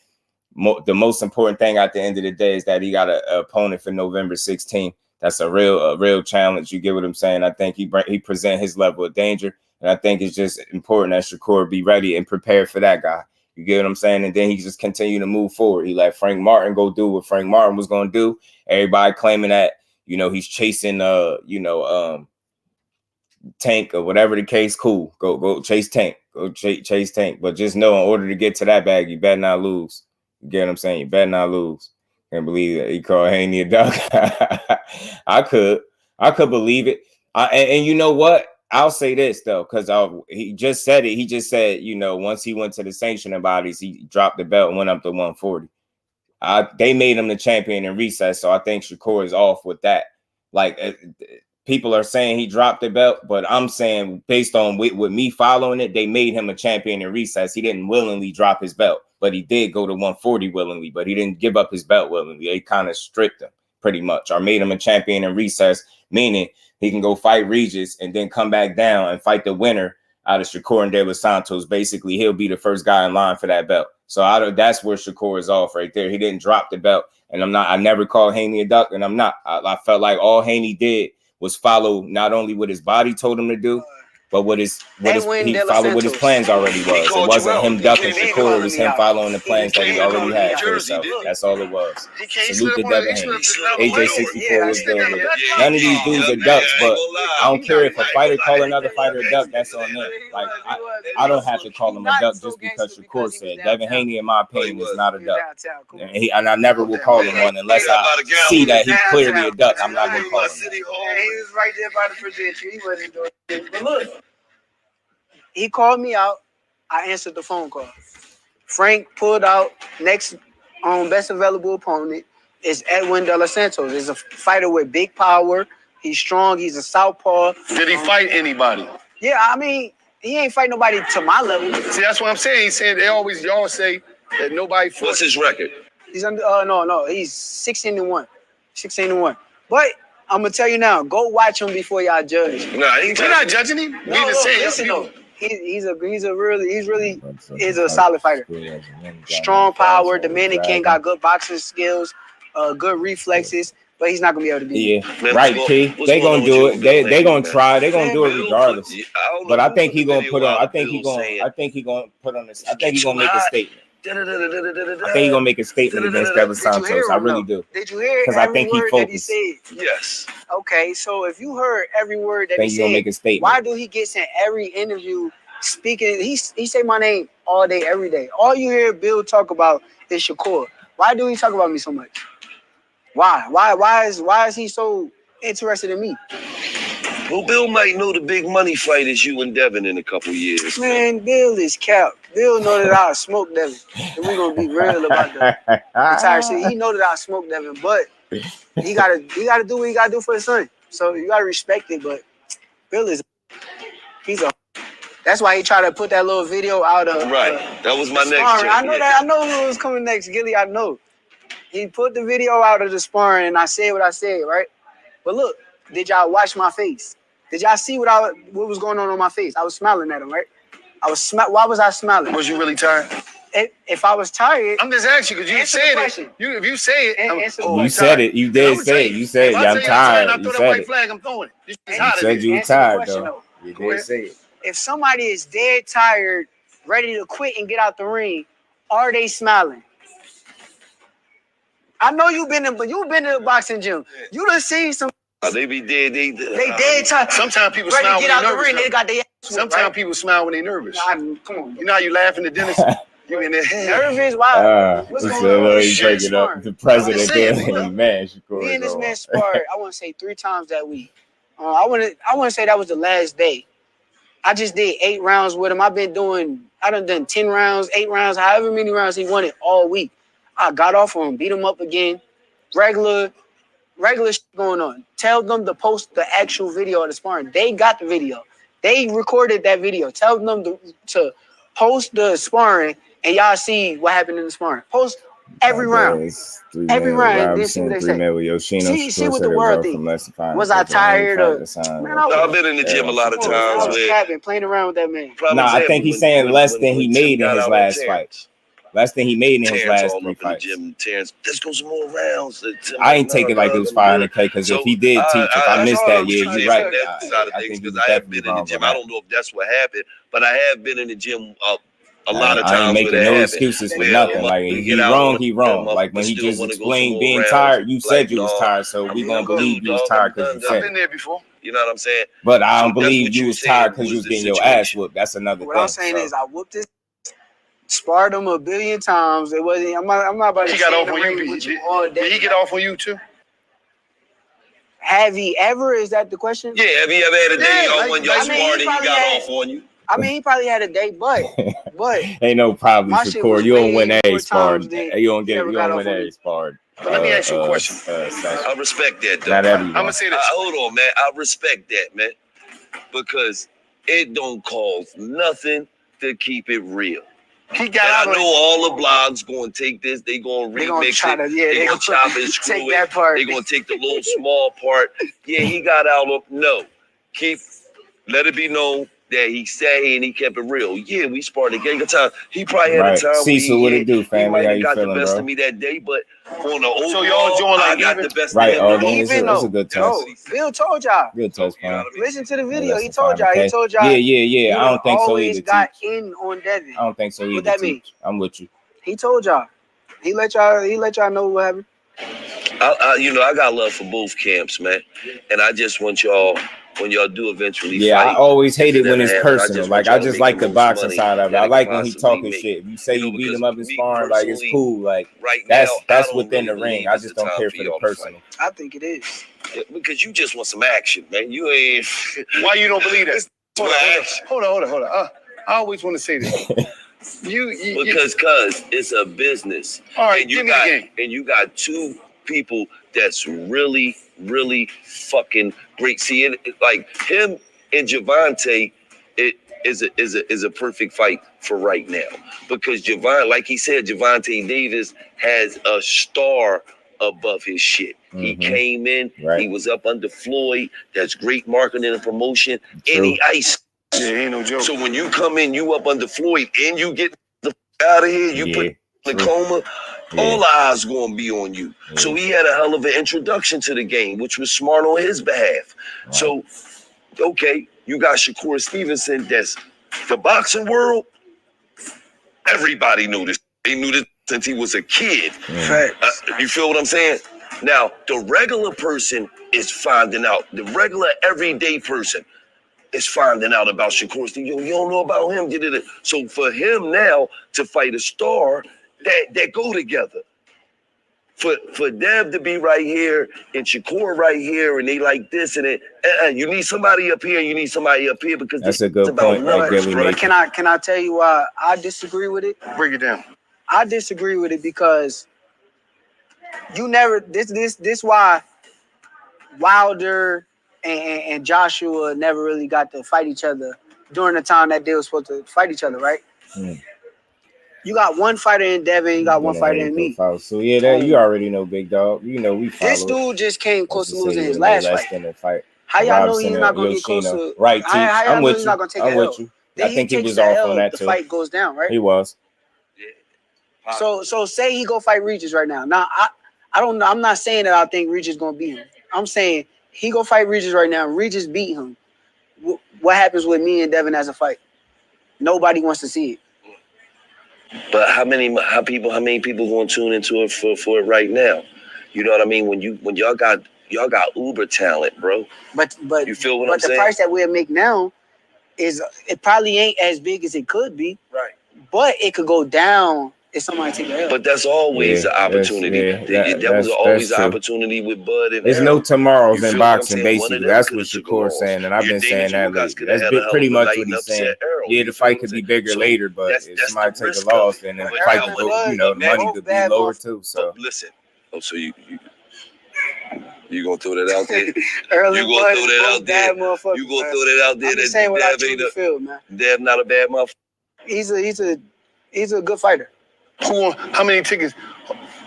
The most important thing at the end of the day is that he got an opponent for November 16th. That's a real challenge. You get what I'm saying? I think he present his level of danger. And I think it's just important that Shakur be ready and prepared for that guy. You get what I'm saying? And then he just continue to move forward. He let Frank Martin go do what Frank Martin was going to do. Everybody claiming that, you know, he's chasing, Tank or whatever the case. Cool. Go chase Tank. Go chase Tank. But just know, in order to get to that bag, you better not lose. You get what I'm saying? You better not lose. Can't believe that he called Haney a duck. I could believe it. And you know what? I'll say this though, because he just said it. He just said, you know, once he went to the sanctioning bodies, he dropped the belt and went up to 140. They made him the champion in recess, so I think Shakur is off with that. Like people are saying he dropped the belt, but I'm saying based on with me following it, they made him a champion in recess. He didn't willingly drop his belt, but he did go to 140 willingly. But he didn't give up his belt willingly. They kind of stripped him pretty much, or made him a champion in recess, meaning he can go fight Regis and then come back down and fight the winner out of Shakur and De Los Santos. Basically, he'll be the first guy in line for that belt. So that's where Shakur is off right there. He didn't drop the belt. And I never called Haney a duck, and I'm not. I felt like all Haney did was follow not only what his body told him to do, but he followed what his plans already was. It wasn't him ducking Shakur. It was him following the plans that he already had for himself. That's all it was. Salute to Devin Haney. AJ64 was good. None of these dudes are ducks, but I don't care if a fighter call another fighter a duck. That's on them. Like I don't have to call him a duck just because Shakur said. Devin Haney, in my opinion, is not a duck, and I never will call him one unless I see that he's clearly a duck. I'm not gonna call him. He was right there by the projector. He wasn't doing it. But look. He called me out. I answered the phone call. Frank pulled out. Next best available opponent is Edwin De Los Santos. He's a fighter with big power. He's strong. He's a southpaw. Did he fight anybody? Yeah, I mean, he ain't fight nobody to my level. See, that's what I'm saying. He's saying y'all say that nobody fought. What's his record? He's under no. He's 16-1. 16-1. But I'm gonna tell you now, go watch him before y'all judge. No, we're not judging him. No, listen though. He's really a solid fighter. Strong power. Dominican got good boxing skills, good reflexes, but he's not gonna be able to beat. Yeah, right, P. They gonna do it. They gonna try. They gonna do it regardless. But I think he gonna put on. I think he gonna put on this. I think he gonna make a statement. I think he's gonna make a statement against De Los Santos. I really do. Did you hear? Because I think he focused. Yes. Okay, so if you heard every word that he said, gonna make a statement. Why do he get in every interview speaking? He say my name all day, every day. All you hear Bill talk about is Shakur. Why do he talk about me so much? Why? Why is he so interested in me? Well, Bill might know the big money fight is you and Devin in a couple years. Man, Bill is cap. Bill know that I smoke Devin. And we're gonna be real about the entire shit. He know that I smoke Devin, but he gotta do what he gotta do for his son. So you gotta respect it. But Bill is that's why he tried to put that little video out of that was my next sparring. check. I know that. I know who was coming next, Gilly. I know. He put the video out of the sparring, and I said what I said, right? But look, did y'all watch my face? Did y'all see what was going on my face? I was smiling at him, right? Why was I smiling? Was you really tired? If I was tired, I'm just asking because you said it. If you say it, you said it. You did say it. You said, "Yeah, I'm tired." You said it. Flag, I'm throwing it. You said you were tired, though. You did say it. If somebody is dead tired, ready to quit and get out the ring, are they smiling? I know you've been in the boxing gym. You done seen some. They be dead. They dead tired. Sometimes people smile when they're nervous. The ring, they got their Sometimes people smile when they're nervous. Come on. You know how you laughing at Dennis? You in there nervous? Why? What's going on? You break it up. The president there, man. Me and this man sparred. I want to say 3 times that week. I want to say that was the last day. I just did 8 rounds with him. I done 10 rounds, 8 rounds, however many rounds he wanted all week. I got off on him, beat him up again. Regular shit going on. Tell them to post the actual video of the sparring. They got the video. They recorded that video. Tell them to post the sparring, and y'all see what happened in the sparring. Post every round. Every round. See what they say. See what the world thinks. Was I tired of? Man, I've been in the gym a lot of times. I was playing around with that man. No, I think he's saying less than he made in his last fight. Less than he made in his last 3 fights. Terrence, let's go some more rounds. I ain't take it like it was 500K because if he did teach, if I missed that, yeah, you're right. I think I have been in the gym. I don't know if that's what happened, but I have been in the gym a lot of times. I ain't making no excuses for nothing. Like if he wrong, he wrong. Like when he just explained being tired, you said you was tired, so we gonna believe you was tired because you said. I've been there before. You know what I'm saying? But I don't believe you was tired because you was getting your ass whooped. That's another thing. What I'm saying is I whooped this. Sparred him a billion times. It wasn't. I'm not about to. He got off on you. Did he get off on you too? Have he ever? Is that the question? Yeah. Have he ever had a day when y'all sparred and he got off on you? I mean, he probably had a day, but ain't no problem, Shakur. You don't win every sparred. You don't win every sparred. But let me ask you a question. I respect that, though. Not everyone. I'm gonna say this. Hold on, man. I respect that, man, because it don't cost nothing to keep it real. I know all the blogs going to take this. They going to remix it. They going to chop and screw it. That part. They going to take the little small part. Yeah, he got out of no. Let it be known that he said and he kept it real. Yeah, we sparred a gang of time. He probably had a time. See, so what it do, family? How you feeling, bro? He might have got the best of me that day, but on the overall, so y'all doing like I got the best of him. It's a good test. Bill told y'all. Good test, man. Listen to the video. He told y'all. He told y'all. Yeah. I don't think so either. Always got in on Devin. I don't think so either. What that mean? I'm with you. He told y'all. He let y'all know what happened. I got love for both camps, man, and I just want y'all. When y'all do eventually fight, I always hate it when it's personal. I just like the boxing side of it. I like when he talking shit. If you say you beat him up in sparring, like it's cool. Like that's within the ring. I just don't care for the personal. I think it is. Yeah, because you just want some action, man. You ain't. Why you don't believe that? Hold on. I always want to say this. Because it's a business. All right, give me the game. And you got 2 people that's really, really fucking great. See, like him and Javante, it is a perfect fight for right now because like he said, Javante Davis has a star above his shit. Mm-hmm. He came in, he was up under Floyd. That's great marketing and promotion. And he iced. Yeah, ain't no joke. So when you come in, you up under Floyd, and you get the out of here, you put the coma. All eyes gonna be on you. So he had a hell of an introduction to the game, which was smart on his behalf. Wow. So, okay, you got Shakur Stevenson. That's the boxing world. Everybody knew this. They knew this since he was a kid. You feel what I'm saying? Now, the regular person is finding out. The regular everyday person is finding out about Shakur Stevenson. You don't know about him. So for him now to fight a star, that go together. For Dev to be right here and Shakur right here, and they like this and it, you need somebody up here. You need somebody up here because that's a good point. But can I tell you why I disagree with it? Break it down. I disagree with it because you never this why Wilder and Joshua never really got to fight each other during the time that they were supposed to fight each other, right? You got one fighter in Devin, you got one fighter in me. So yeah, that you already know, big dog. You know we follow. This dude just came close to losing his last fight. How y'all know he's not going to get close to? Right, Teach. I'm with you. I'm with you. I think he was off on that too. The fight goes down, right? He was. So say he go fight Regis right now. Now I don't know. I'm not saying that I think Regis gonna beat him. I'm saying he go fight Regis right now. Regis beat him. What happens with me and Devin as a fight? Nobody wants to see it. But how many people going to tune into it for it right now? You know what I mean? When y'all got uber talent, bro. But you feel what I'm saying? But the price that we'll make now is it probably ain't as big as it could be. Right. But it could go down if somebody take a L. But that's always an opportunity. That was always an opportunity with Bud and there's no tomorrows in boxing, basically. That's what Shakur's saying, and I've been saying that lately. That's pretty much what he's saying. Yeah, the fight could be bigger later, but if somebody takes a loss, then the fight could go, the money could be lower too. So listen. Oh, so you gonna throw that out there? You gonna throw that out there? You gonna throw that out there? I'm just saying what I truly feel, man. Dev not a bad motherfucker. He's a good fighter. How many tickets?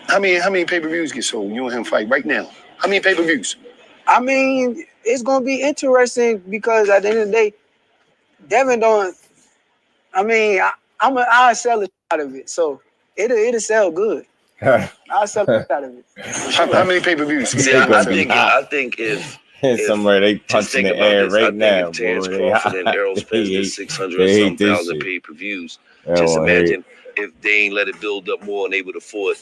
How many pay-per-views get sold? You and him fight right now. How many pay-per-views? I mean, it's gonna be interesting because at the end of the day, Devin don't. I mean, I'll sell the out of it, so it'll sell good. I'll sell the out of it. How many pay-per-views? See, I think if somewhere they punching the air right now, if Terrence Crawford and Errol Spence did 600,000 pay-per-views, just imagine if they ain't let it build up more and they would have fought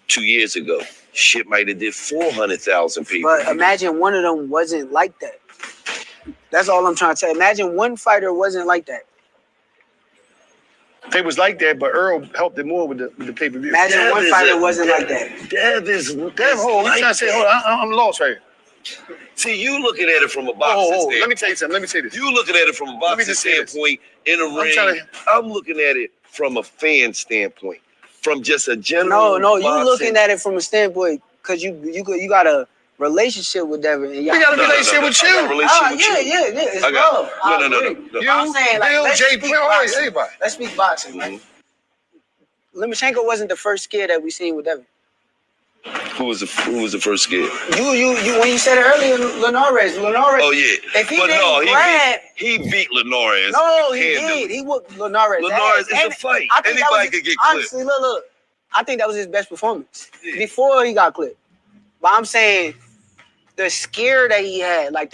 2 years ago. Shit might have did 400,000 people. But imagine one of them wasn't like that. That's all I'm trying to tell you. Imagine one fighter wasn't like that. They was like that, but Earl helped it more with the pay-per-view. Imagine one fighter wasn't like that. Hold on, I'm lost right here. See, you looking at it from a boxing standpoint. Let me tell you something. Let me say this. You looking at it from a boxing standpoint in a ring. I'm looking at it from a fan standpoint, from just a general. No, you looking at it from a standpoint because you got a relationship with Devin. And we got a relationship with you. Yeah. It's love. No. I'm saying like let's speak boxing. Mm-hmm. Right? Lomachenko wasn't the first scare that we seen with Devin. Who was the first scare? You when you said it earlier, Linares. Oh yeah. If he he beat Linares. No, he did. He whooped Linares. Linares is a fight. Anybody could get clipped. Honestly, look. I think that was his best performance before he got clipped. But I'm saying the scare that he had, like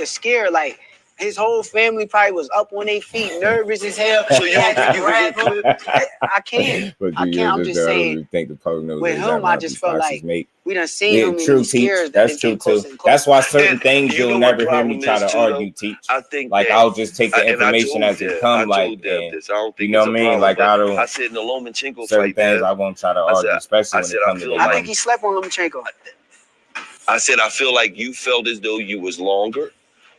his whole family probably was up on their feet, nervous as hell. So you don't think you can get clipped? I can't. I'm just saying. Think the prognosis with him, I just felt like we done seen him in true, these scares. That's true too. That's why certain things you'll never hear me try to argue, Teach. I think like I'll just take the information as it comes. Like, you know what I mean? Like I don't. I said in the Lomachenko certain fight, things I won't try to argue, especially when it comes to. I think he slept on Lomachenko. I said I feel like you felt as though you was longer,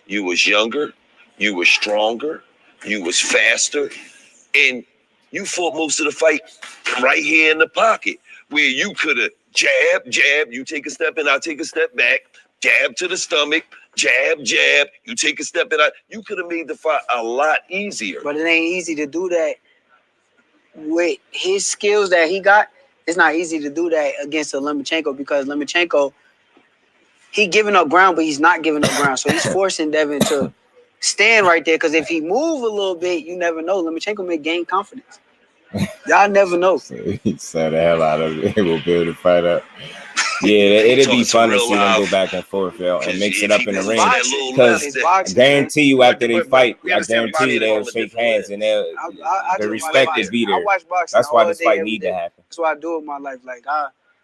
you was younger, you was stronger, you was faster, and you fought most of the fight right here in the pocket, where you could have jab, you take a step and I take a step back, jab to the stomach, jab, you take a step and you could have made the fight a lot easier. But it ain't easy to do that with his skills that he got. It's not easy to do that against a Lomachenko because Lomachenko, he giving up ground, but he's not giving up ground. So he's forcing Devin to stand right there because if he move a little bit, you never know. Lomachenko may gain confidence. Y'all never know. He said the hell out of it. We'll build the fight up. Yeah, it'd be fun to see them go back and forth, yo, and mix it up in the ring. Because I guarantee you, after they fight, I guarantee you they'll shake hands and the respect will be there. That's why this fight need to happen. That's what I do with my life. Like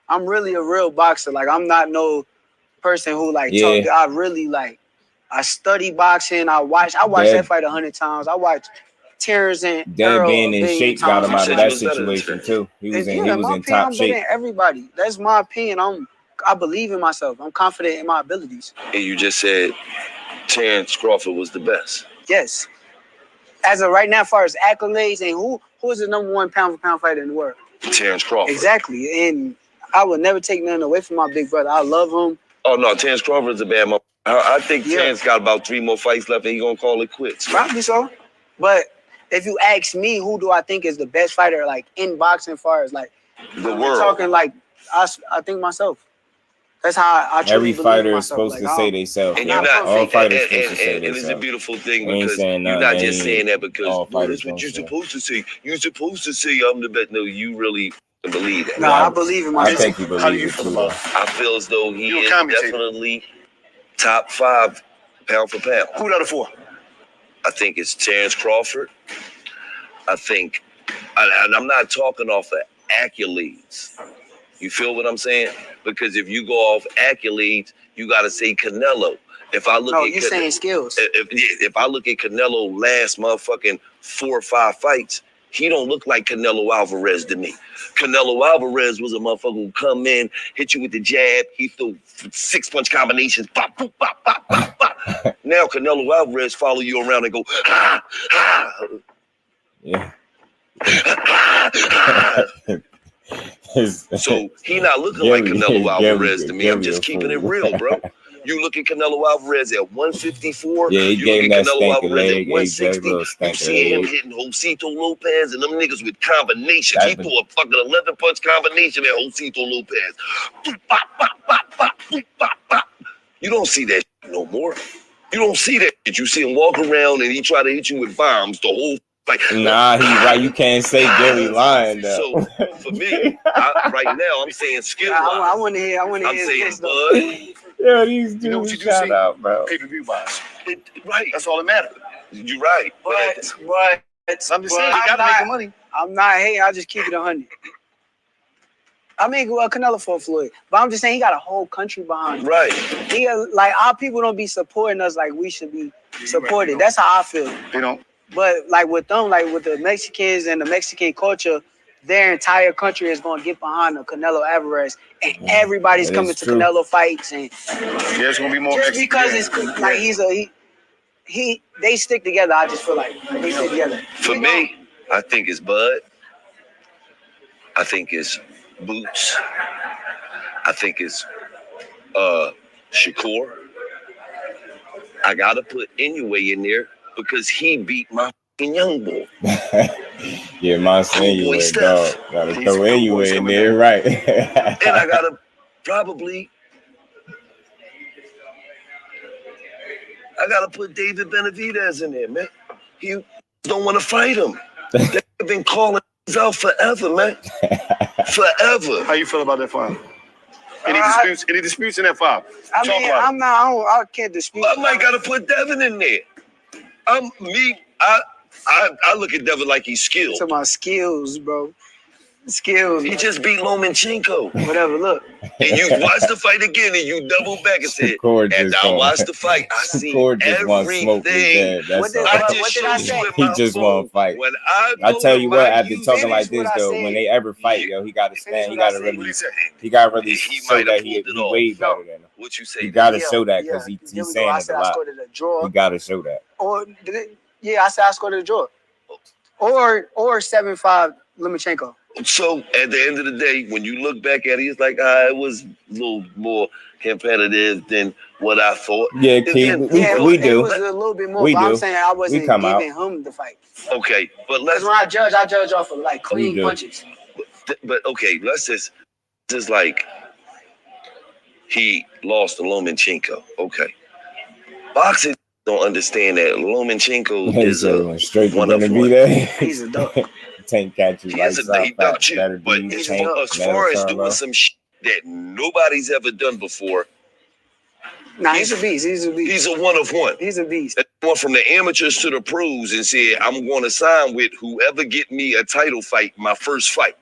I'm really a real boxer. Like I'm not no person who like talk. I really like. I study boxing. I watched that fight 100 times. I watched Terrence and Dad Earl being in shape got him out of that situation too. He was in top shape. Than everybody. That's my opinion. I believe in myself. I'm confident in my abilities. And you just said Terrence Crawford was the best. Yes. As of right now, as far as accolades and who is the #1 pound-for-pound fighter in the world? Terrence Crawford. Exactly. And I would never take nothing away from my big brother. I love him. Oh, no, Terrence Crawford is a bad motherfucker. I think Terrence got about 3 more fights left and he's going to call it quits. Probably so. But if you ask me, who do I think is the best fighter, like, in boxing as far as, like, the world? Talking, like, I think myself. That's how I truly every fighter is supposed to say themselves. And you're not all fighters supposed to say and it's a themselves. beautiful thing because you're not just saying that because that's what you're supposed to say. You're supposed to say I'm the best. No, you really believe that. No, I believe in myself. I think you believe How do you it feel too. about I feel as though he is definitely top 5 pound for pound. who the other 4? I think it's Terrence Crawford. I think, and I'm not talking off of accolades. You feel what I'm saying? Because if you go off accolades, you got to say Canelo. If I look at you're saying skills. If I look at Canelo last motherfucking 4 or 5 fights, he don't look like Canelo Alvarez to me. Canelo Alvarez was a motherfucker who come in, hit you with the jab. He threw 6-punch combinations. Bop, boop, bop, bop, bop, bop. Now Canelo Alvarez follow you around and go, ha, ha. Yeah. So he not looking like Canelo Alvarez to me. I'm just keeping it real, bro. You look at Canelo Alvarez at 154. Yeah, he you gave look at that Canelo stinker Alvarez leg, at 160. You see him leg. hitting Josito Lopez and them niggas with combinations. He threw a fucking 11-punch combination at Josito Lopez. Boop, bop, bop, bop, bop, boop, bop, bop. You don't see that no more. You don't see that. You see him walk around and he try to hit you with bombs the whole fight. Nah, he right. You can't say Gary lying though. So for me, right now I'm saying skill. I want to hear. I'm saying bud. Yo, these dudes, You know what you do shout see? out, bro. Pay-per-view buys. Right. That's all that matters. You're right. But I'm just saying, you got to make the money. I'm not hating. I just keep it 100. I mean, Canelo fought Floyd, but I'm just saying he got a whole country behind him. Right. He like our people don't be supporting us like we should be supported. That's how I feel. They don't. But like with them, like with the Mexicans and the Mexican culture, their entire country is going to get behind the Canelo Alvarez, and everybody's coming to Canelo fights, and There's gonna be more. just because it's like they stick together. I just feel like they stick together. For me, I think it's Bud. I think it's Boots. I think it's Shakur. I gotta put Inoue in there because he beat my fucking young boy. Yeah, Monster Inoue, dog. Gotta throw Inoue in there, right? And I gotta probably put David Benavidez in there, man. He don't want to fight him. They've been calling out forever, man. Forever. How you feel about that fight? Any disputes? Any disputes in that fight? I mean, I can't dispute. I might gotta put Devin in there. I look at Devin like he's skilled. Talking about skills, bro. Skills. He just beat Lomachenko. Whatever, look. And you watch the fight again and you double back and said, and I watched the fight. I see everything. What did I say? He just want to fight. When I tell you what, after talking like this though, when they ever fight, yo, he got to stand. He got to really show that he way better than him. What you say? He got to show that because he's saying it a lot. He got to show that. I said I scored a draw. Or 7-5 Lomachenko. So at the end of the day, when you look back at it, it's like it was a little more competitive than what I thought. Yeah, we do. It was a little bit more. We do. I'm saying I wasn't giving him the fight. Okay, but when I judge off of like clean punches. But okay, let's just like he lost to Lomachenko. Okay, boxing don't understand that Lomachenko is one of one. He's a dog. Tank catch you but as far as doing some shit that nobody's ever done before, nah, he's a beast. He's a one of one. He's a beast. Went from the amateurs to the pros and said, I'm going to sign with whoever get me a title fight, my first fight.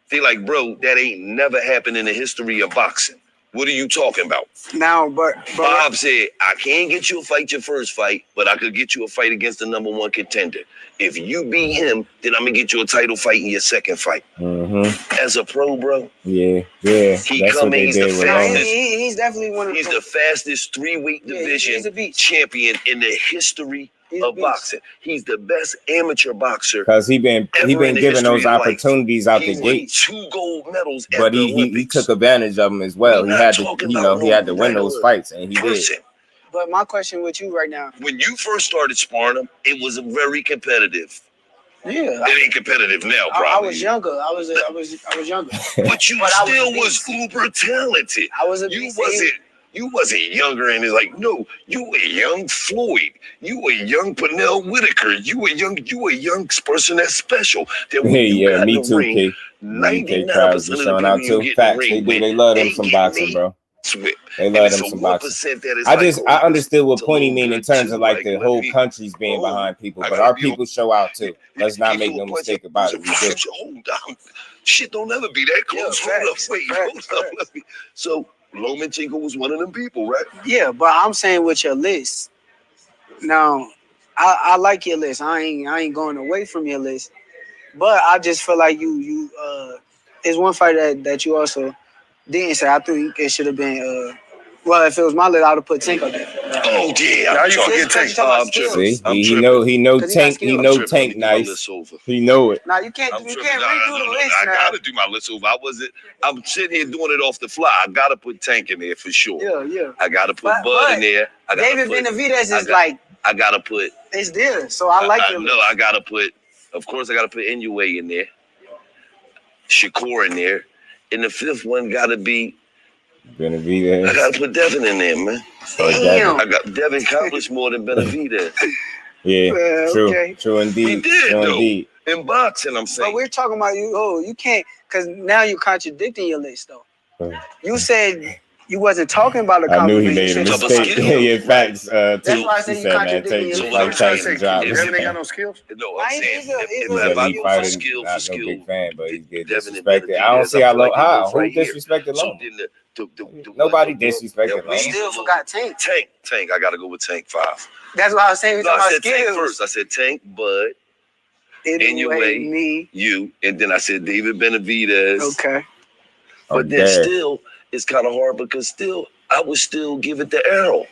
They like, bro, that ain't never happened in the history of boxing. What are you talking about? Now, but Bob said, I can't get you a fight your first fight, but I could get you a fight against the #1 contender. If you beat him, then I'm going to get you a title fight in your second fight. As a pro, bro. Yeah. He come in, he's the fastest. He's definitely one of He's the fastest 3-weight division champion in the history of boxing. He's the best amateur boxer because he been given those opportunities out the gate. 2 gold medals, but he took advantage of them as well. He had to, he had to win those fights, and he did. But my question with you right now: when you first started sparring him, it was very competitive. Yeah, it ain't competitive now. Probably. I was younger. I was younger. But you still was uber talented. You wasn't younger, and it's like, no, you were young Floyd. You were young Pernell Whitaker. You were young person that's special. That me too, K. 99% crowds are showing out too. Facts, they love them some boxing, bro. They love them some boxing. I understood what Pointy mean in terms of like the whole country's being behind people, but our people show out too. Let's not make no mistake about it. We do. Hold on, shit don't ever be that close. Hold up. So Lomachenko was one of them people, right? Yeah, but I'm saying with your list. Now, I like your list. I ain't going away from your list, but I just feel like you there's one fight that you also didn't say. I think it should have been well, if it was my list, I would have put Tank up there. Oh yeah, now you forget Tank. See, he know Tank. He know Tank nice. He know it. Now you can't redo the list. I gotta do my list over. I'm sitting here doing it off the fly. I gotta put Tank in there for sure. Yeah. I gotta put Bud in there. David Benavidez is like. I gotta put. It's there, so I like it. No, I gotta put. Of course, I gotta put Inoue in there. Shakur in there, and the 5th one gotta be. Benavidez. I gotta put Devin in there, man. Damn. I got Devin accomplished more than Benavidez. Yeah, true. Okay. True indeed. He did, indeed. In boxing, I'm saying. But we're talking about you. Oh, you can't, because now you're contradicting your list, though. You said you wasn't talking about a I knew he compliment. made a mistake. Yeah, facts. That's why I said you contradicting your list. Devin ain't got no skills? No, I'm saying if I go for skill for skill. I'm not no big fan, but he's getting disrespected. I don't see how who disrespected Loma? Nobody disrespected Loma. We still forgot Tank. Tank. I gotta go with Tank 5. That's why I was saying we talking about skills. Tank first. I said Tank, Bud, Inoue, me, you, and then I said David Benavidez. Okay. But then still, it's kind of hard because I would still give it to Errol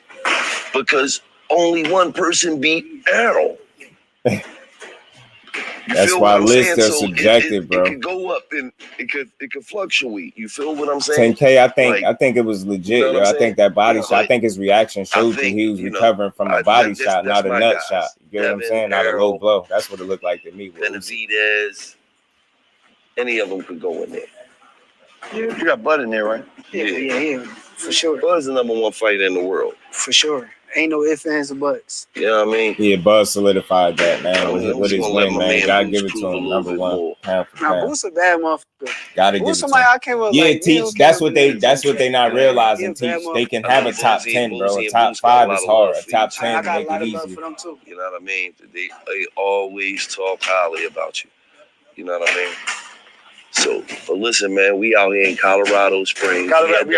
because only one person beat Errol. That's why lists are subjective, bro. It could go up and it could fluctuate. You feel what I'm saying? 10K, I think it was legit. You know I think that body shot. I think his reaction showed you he was recovering from a body shot, not a nut shot. You get what I'm saying? Not a low blow. That's what it looked like to me. Benavidez, any of them could go in there. Yeah. You got Bud in there, right? Yeah, for sure. Bud's the #1 fighter in the world. For sure. Ain't no ifs, ands, or buts. You know what I mean? Yeah, Bud solidified that, man. With his win, man. Gotta give it to him. #1 pound for pound. Now, Boo's a bad motherfucker. Gotta give it to him. I came with, yeah, Teach. That's what they not realizing. Teach. They can have a top 10, bro. A top 5 is hard. A top 10 make it easy. You know what I mean? They always talk highly about you. You know what I mean? So, but listen, man, we out here in Colorado Springs.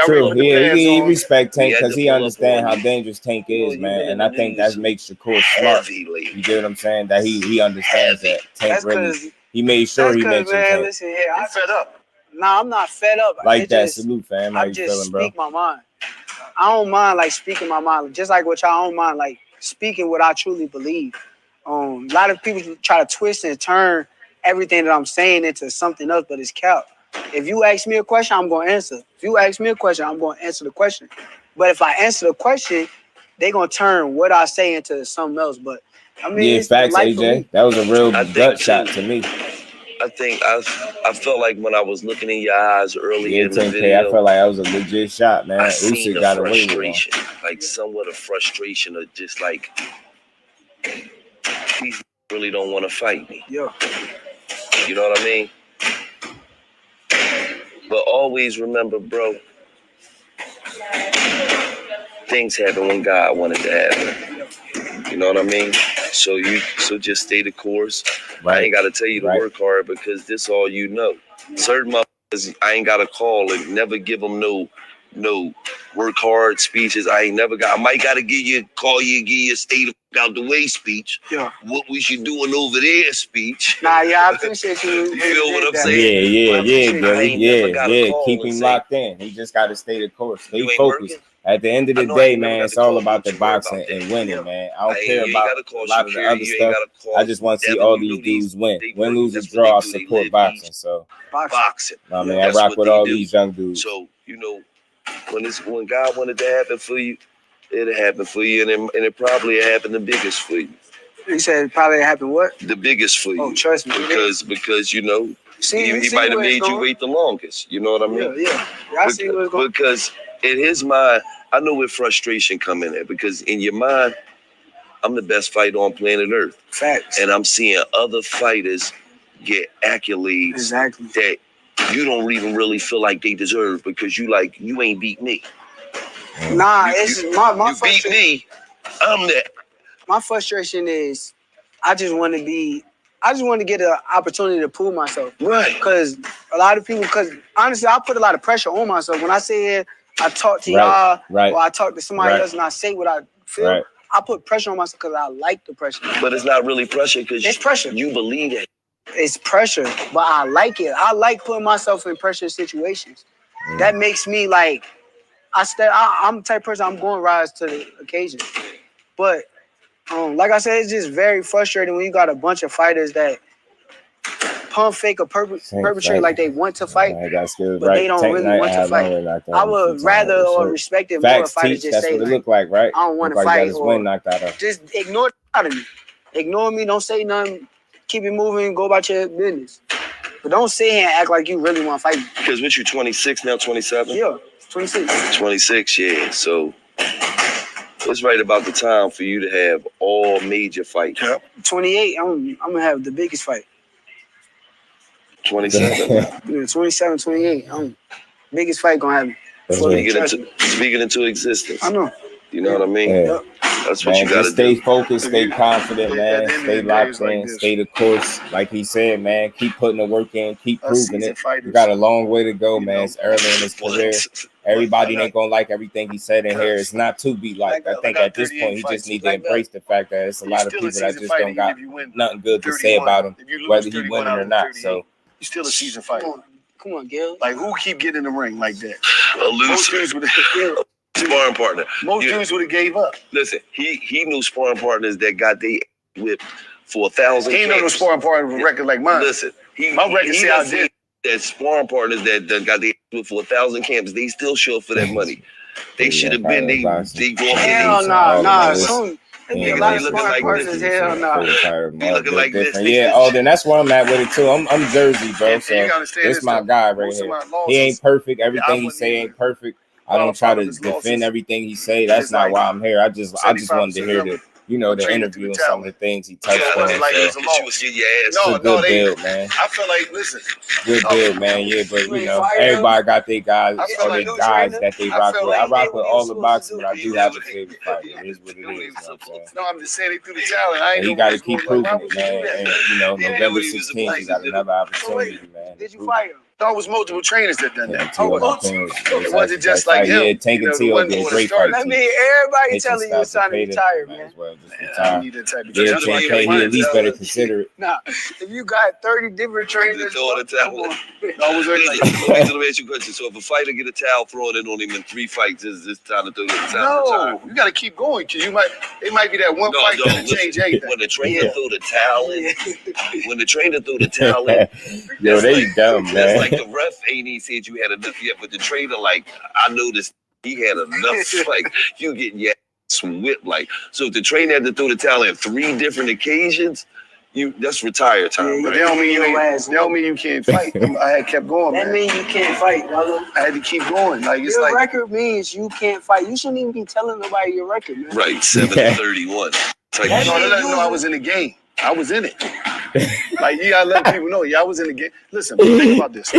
True, he respect Tank because he understand how dangerous Tank is, man. And I think that makes Shakur smart. You get what I'm saying? That he understands that Tank really. He made sure he mentioned Tank. Listen here, I'm fed up. Nah, I'm not fed up. Like that, salute, fam. How you feeling, bro? I just speak my mind. I don't mind like speaking my mind, just like what y'all don't mind like speaking what I truly believe. A lot of people try to twist and turn everything that I'm saying into something else, but it's cap. If you ask me a question, I'm going to answer. If you ask me a question, I'm going to answer the question. But if I answer the question, they're going to turn what I say into something else. But I mean, yeah, facts, AJ. That was a real gut shot to me. I think I felt like when I was looking in your eyes earlier in the video, I felt like that was a legit shot, man. I seen got away with it. Like somewhat of frustration or just like these really don't want to fight me. Yeah. You know what I mean? But always remember, bro, things happen when God wanted to happen. You know what I mean? So just stay the course. Right. I ain't got to tell you to work hard because this all you know. Certain motherfuckers, I ain't got to call and never give them no no work hard speeches. I might gotta call you, give you a state of out the way speech. Yeah. What was you doing over there speech? Nah, yeah, I appreciate you. You feel what I'm saying? Yeah, Gilly. Yeah. Keep him locked in. He just got to stay the course. Stay focused. Working? At the end of the day, man, it's all about the boxing and winning, Yeah. man. I don't care about a lot of the other stuff. I I just want to see all these dudes win. Win, lose, or draw, I support boxing. So, boxing. I mean, I rock with all these young dudes. So, you know, when God wanted to happen for you, it'll happen for you, and it probably happened the biggest for you. You said probably happened what? The biggest for you. Oh, trust me. Because you know, he see might have made you wait the longest. You know what I mean? Yeah. I see what's going on. Because in his mind, I know where frustration come in at, because in your mind, I'm the best fighter on planet Earth. Facts. And I'm seeing other fighters get accolades that you don't even really feel like they deserve, because you ain't beat me. Nah, my you beat me. I'm that. My frustration is I just want to get an opportunity to prove myself. Right. Because a lot of people, honestly, I put a lot of pressure on myself. When I say it, I talk to y'all, or I talk to somebody else and I say what I feel, I put pressure on myself because I like the pressure. But it's not really pressure, because it's pressure. You believe it. It's pressure, but I like it. I like putting myself in pressure situations. That makes me like, I'm the type of person, I'm going to rise to the occasion. But like I said, it's just very frustrating when you got a bunch of fighters that pump fake or perpetrate like they want to fight, but they don't really want to fight. I would rather or respect it more if fighters just say, what it look like, right? I don't want to fight, or knocked out of. Just ignore it out of me. Ignore me, don't say nothing, keep it moving, go about your business. But don't sit here and act like you really want to fight. Because what, you 26 now, 27? Yeah, 26. 26, yeah. So it's right about the time for you to have all major fights. 28, I'm going to have the biggest fight. 27? Yeah, 27, 28. Biggest fight going to happen. Speaking into existence. I know. You know what I mean? Yeah. That's what you got to do. Stay focused, stay confident, man. Stay locked in, stay the course. Like he said, man, keep putting the work in, keep proving it. You got a long way to go, man. It's early in his career. Everybody ain't gonna like everything he said in here. It's not to be liked. I think at this point, he just need to embrace the fact that it's a lot of people that just don't got nothing good to say about him, whether he winning or not. So you're still a seasoned fighter. Come on, Gil. Like, who keep getting in the ring like that? A loser. Sparring partner. Most dudes would have gave up. Listen, he knew sparring partners that got they whipped for 1,000. He ain't no sparring partner with a record like mine. Listen, my record say I did. That sparring partners that got they whipped for 1,000 camps, they still show up for that money. They should have been. They go hell no. He looking like this. Hell no. He looking like this. Yeah. Then that's where I'm at with it too. I'm Jersey, bro. So this my guy right here. He ain't perfect. Everything he say ain't perfect. I don't try to defend everything he say. That's not why I'm here. I just wanted to hear the interview and some of the things he touched on. It's a good build, man. I feel like, listen. Good build, man. Yeah, but everybody got their guys or their guys that they rock with. I rock with all the boxing, but I do have a favorite fighter. It is what it is. No, I'm just saying they threw the talent. He got to keep proving it, man. And November 16th, he got another opportunity, man. Did you fight him? There was multiple trainers that done that. It wasn't just like him. Yeah, Tank and Teal did a great fight. I mean, everybody telling you it's time to retire, man. Yeah, he at least better consider it. Nah, if you got 30 different trainers, throw the towel. Let me ask you a question. So if a fighter get a towel thrown in on him in 3 fights, is this time to throw the towel? No, you got to keep going, because it might be that one fight that change everything. When the trainer threw the towel in, yo, they dumb, man. Like the ref ain't even said you had enough yet, but the trainer, like, I noticed he had enough. Like, you getting your ass whipped. Like, so if the trainer had to throw the towel in 3 different occasions, that's retire time, right? They don't mean you can't fight. I had kept going, man. That means you can't fight, brother. I had to keep going. Like, it's your record means you can't fight. You shouldn't even be telling nobody your record, man. Right, 7-31. No, I was in the game. I was in it. Like, you gotta let people know. I was in the game. Listen, think about this.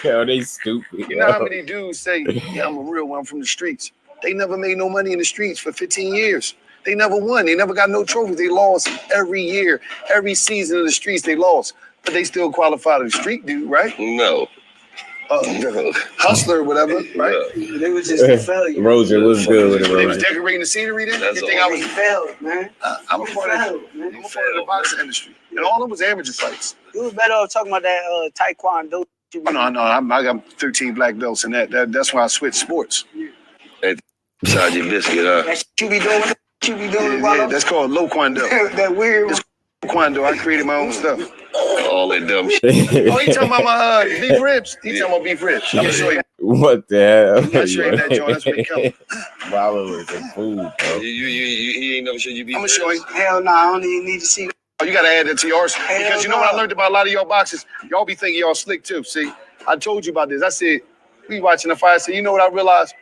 Yo, they stupid. You know how many dudes say, I'm a real one, I'm from the streets. They never made no money in the streets for 15 years. They never won. They never got no trophies. They lost every year. Every season in the streets, they lost. But they still qualify to the street dude, right? No. hustler or whatever, right? They was just a failure. Roger was good with it. They was decorating the scenery then. You think I was failed, man? I'm a part of the boxing industry, and all of them was amateur fights. You was better off talking about that taekwondo. Oh, no, I got 13 black belts, and that's why I switched sports. Inside your biscuit, huh? That you be doing. You be doing. Yeah, that's called low kwando. That weird. That's kwando. I created my own stuff. All that dumb shit. Oh, he talking about my beef ribs. He talking about beef ribs. I'm gonna show you. What the hell? I'll show you that joint. That's what he come. Wallow is a food, bro. You ain't never showed you beef I'm gonna show you. Hell no, I don't even need to see. Oh, you gotta add that to yours. Because you know what I learned about a lot of y'all boxers? Y'all be thinking y'all slick too. See, I told you about this. I said, we watching the fight. I said, you know what I realized?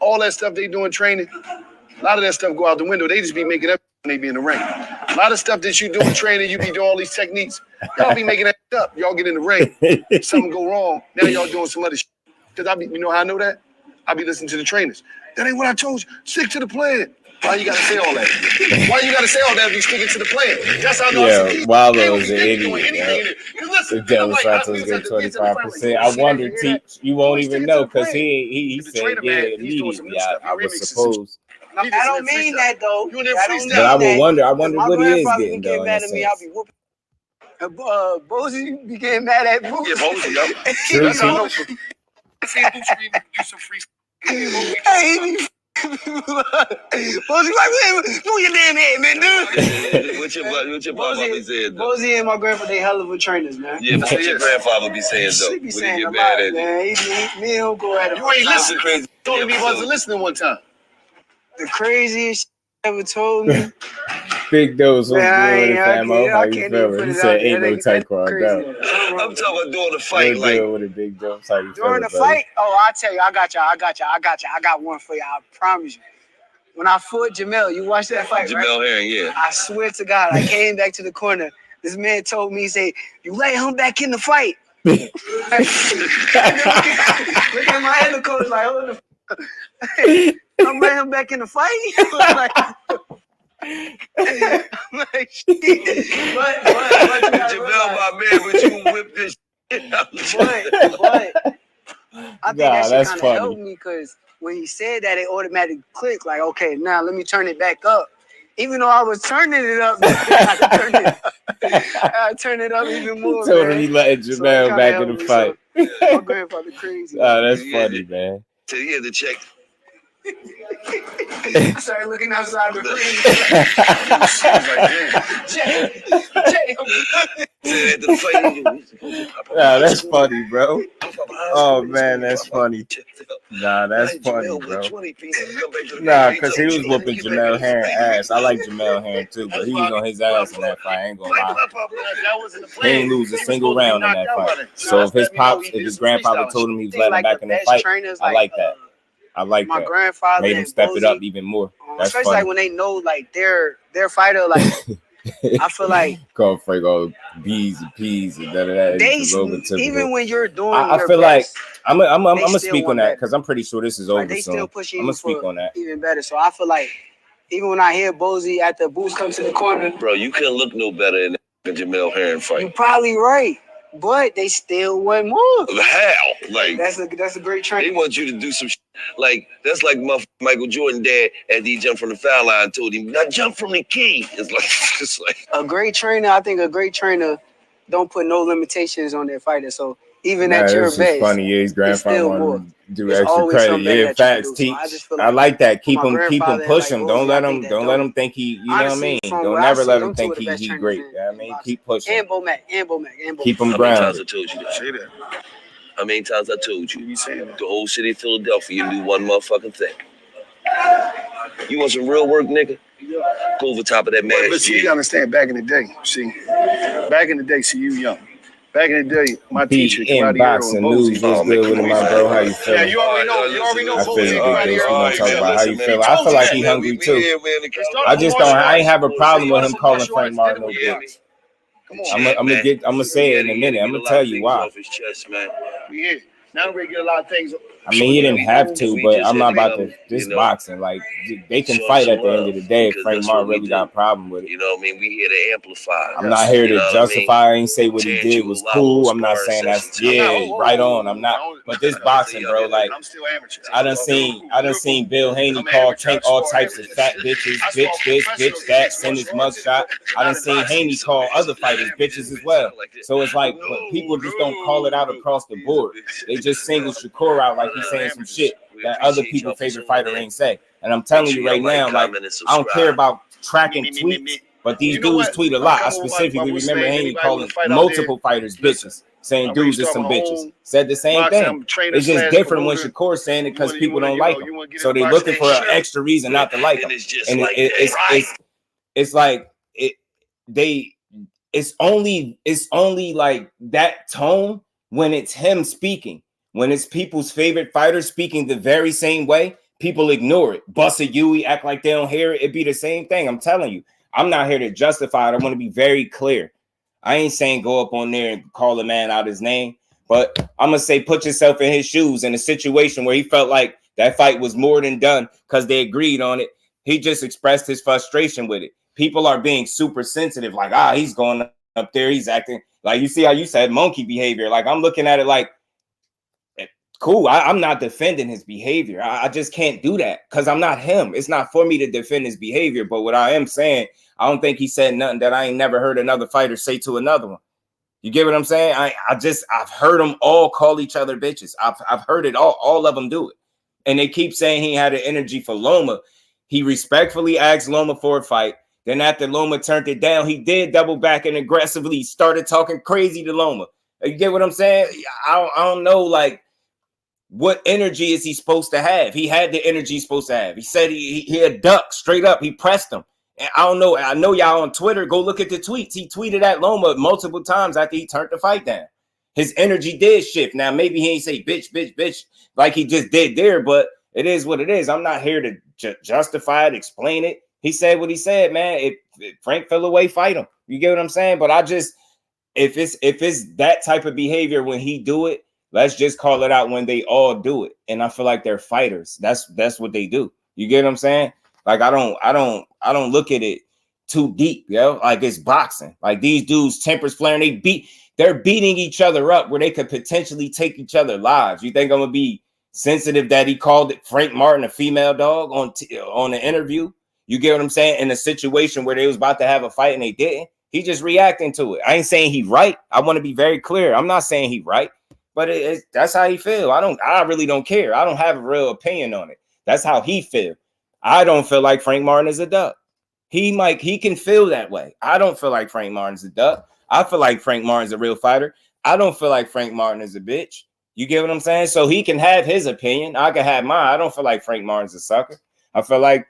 All that stuff they do in training, a lot of that stuff go out the window. They just be making up when they be in the ring. A lot of stuff that you do in training, you be doing all these techniques. Y'all be making that up. Y'all get in the ring, something go wrong. Now y'all doing some other shit. Because you know how I know that? I be listening to the trainers. That ain't what I told you. Stick to the plan. Why you gotta say all that? Why you gotta say all that if you sticking to the plan? That's how I know. Yeah, Wallow is an idiot. The Devil Santos get 25%. I wonder, Teach, you won't even know because he said, yeah, immediately. I was supposed. I don't mean that though. But I will wonder. I wonder what he is getting though. Mad at me, I'll be whooping. Bozy became mad at Boosie. Yeah, Bozy, yo. True, Hey, Bozy, like, do your damn head, man, dude. What your grandfather be saying, though? Bozy and my grandfather, they hell of a trainers, man. Yeah, but what your grandfather be saying, though? He be saying a lot, man. Me and him go at it. You ain't listening. Crazy. Told me he wasn't listening one time. The craziest shit ever told me. Big Dose was good with it, fam. I He said, ain't no taekwondo. I'm talking about during the fight, like with a Big Dose. During the fight? Oh, I tell you, I got one for you. I promise you. When I fought Jamel, you watched that fight, right? Jamel Herring, yeah. I swear to God, I came back to the corner. This man told me, he said, you let him back in the fight. Look at my head, the coach like, hold the fuck. I'm letting him back in the fight. I'm like, shit. But Jamel, my man, but you whipped this shit out. But I think that shit kind of helped me because when he said that, it automatically clicked. Like, okay, now let me turn it back up. Even though I was turning it up, I turned it up even more. Told him he letting Jamel back in the fight. My grandfather crazy. Oh, that's funny, man. So he had to check. I started looking outside the ring. Nah, that's funny, bro. Oh man, that's funny. Nah, that's funny, bro. Nah, because he was whooping Jamel Herring ass. I like Jamel Herring too, but he was on his ass in that fight. I ain't gonna lie. He ain't lose a single round in that fight. So if his grandfather told him he was letting him back in the fight, I like that. I like my that. Grandfather made him step it up even more. That's especially funny. like when they know like their fighter, like I feel like call Frank all B's and P's and that. Even when you're doing, I feel like I'm gonna speak on that because I'm pretty sure this is over. They still pushing. I'm gonna speak on that even better. So I feel like even when I hear Bozy at the boost come to the corner, bro, you couldn't look no better in the Jamel Herring fight. You're probably right. But they still want more. How? Like that's a great train. They want you to do some like that's like Michael Jordan dad after he jumped from the foul line told him not jump from the key. It's like just like a great trainer. I think a great trainer don't put no limitations on their fighter. So even at your best, funny. Yeah, his grandfather wanted to do extra credit. Yeah, facts. I like that. Keep him pushing. Don't let him think he. You know what I mean? Don't never let him think he great. You know what I mean? Keep pushing. And Bomac. Keep him grounded. How many times I told you that? Say that. How many times I told you? You saying the whole city of Philadelphia, you do one motherfucking thing. You want some real work, nigga? Go over top of that man. But see, you gotta understand. Back in the day, see, you young. Back in the day, my teacher, in boxing news was good with my bro. How you feel? Yeah, you already know. I feel talk about how you feel. I feel like he hungry too. I just don't. I ain't have a problem with him calling Frank Martin no bitch. I'm gonna say it in a minute. I'm gonna tell you why. Now we get a lot of things. I mean, he didn't have to, but I'm not about to this boxing. Like they can fight at the end of the day. If Frank Martin really got a problem with it. You know what I mean? We here to amplify. I'm not here to justify. I ain't say what he did was cool. I'm not saying that's right on. I'm not. But this boxing, bro, like I'm still amateur. I done seen Bill Haney call Tank all types of fat bitches, bitch this, bitch that, send his mugshot. I done seen Haney call other fighters bitches as well. So it's like people just don't call it out across the board. They just single Shakur out like he's saying some shit that other people's favorite fighter ain't say. And I'm telling you right now, like I don't care about tracking tweets, but these dudes tweet a lot. I specifically remember Haney calling multiple fighters bitches, saying dudes are some bitches. Said the same thing. It's just different when Shakur's saying it because people don't like him. So they're looking for an extra reason not to like him. And it's like it's only like that tone when it's him speaking. When it's people's favorite fighters speaking the very same way, people ignore it. Bust a Yui, act like they don't hear it. It'd be the same thing. I'm telling you. I'm not here to justify it. I want to be very clear. I ain't saying go up on there and call a man out his name, but I'm going to say put yourself in his shoes in a situation where he felt like that fight was more than done because they agreed on it. He just expressed his frustration with it. People are being super sensitive, like, he's going up there. He's acting like, you see how you said monkey behavior. Like, I'm looking at it like, cool. I'm not defending his behavior. I just can't do that because I'm not him. It's not for me to defend his behavior. But what I am saying, I don't think he said nothing that I ain't never heard another fighter say to another one. You get what I'm saying? I've heard them all call each other bitches. I've heard it all of them do it. And they keep saying he had an energy for Loma. He respectfully asked Loma for a fight. Then after Loma turned it down, he did double back and aggressively started talking crazy to Loma. You get what I'm saying? I don't know, like, what energy is he supposed to have? He had the energy he's supposed to have. He said he had ducked straight up. He pressed him. And I don't know. I know y'all on Twitter. Go look at the tweets. He tweeted at Loma multiple times after he turned the fight down. His energy did shift. Now, maybe he ain't say bitch, bitch, bitch like he just did there, but it is what it is. I'm not here to justify it, explain it. He said what he said, man. If Frank fell away, fight him. You get what I'm saying? But I just, if it's that type of behavior when he do it, let's just call it out when they all do it. And I feel like they're fighters. That's what they do. You get what I'm saying? Like I don't look at it too deep, yo. Like it's boxing. Like these dudes tempers flaring, they're beating each other up where they could potentially take each other lives. You think I'm gonna be sensitive that he called Frank Martin a female dog on the interview? You get what I'm saying? In a situation where they was about to have a fight and they didn't, he just reacting to it. I ain't saying he right. I want to be very clear. I'm not saying he right. But that's how he feel. I really don't care. I don't have a real opinion on it. That's how he feel. I don't feel like Frank Martin is a duck. He can feel that way. I don't feel like Frank Martin's a duck. I feel like Frank Martin's a real fighter. I don't feel like Frank Martin is a bitch. You get what I'm saying? So he can have his opinion. I can have mine. I don't feel like Frank Martin's a sucker. I feel like,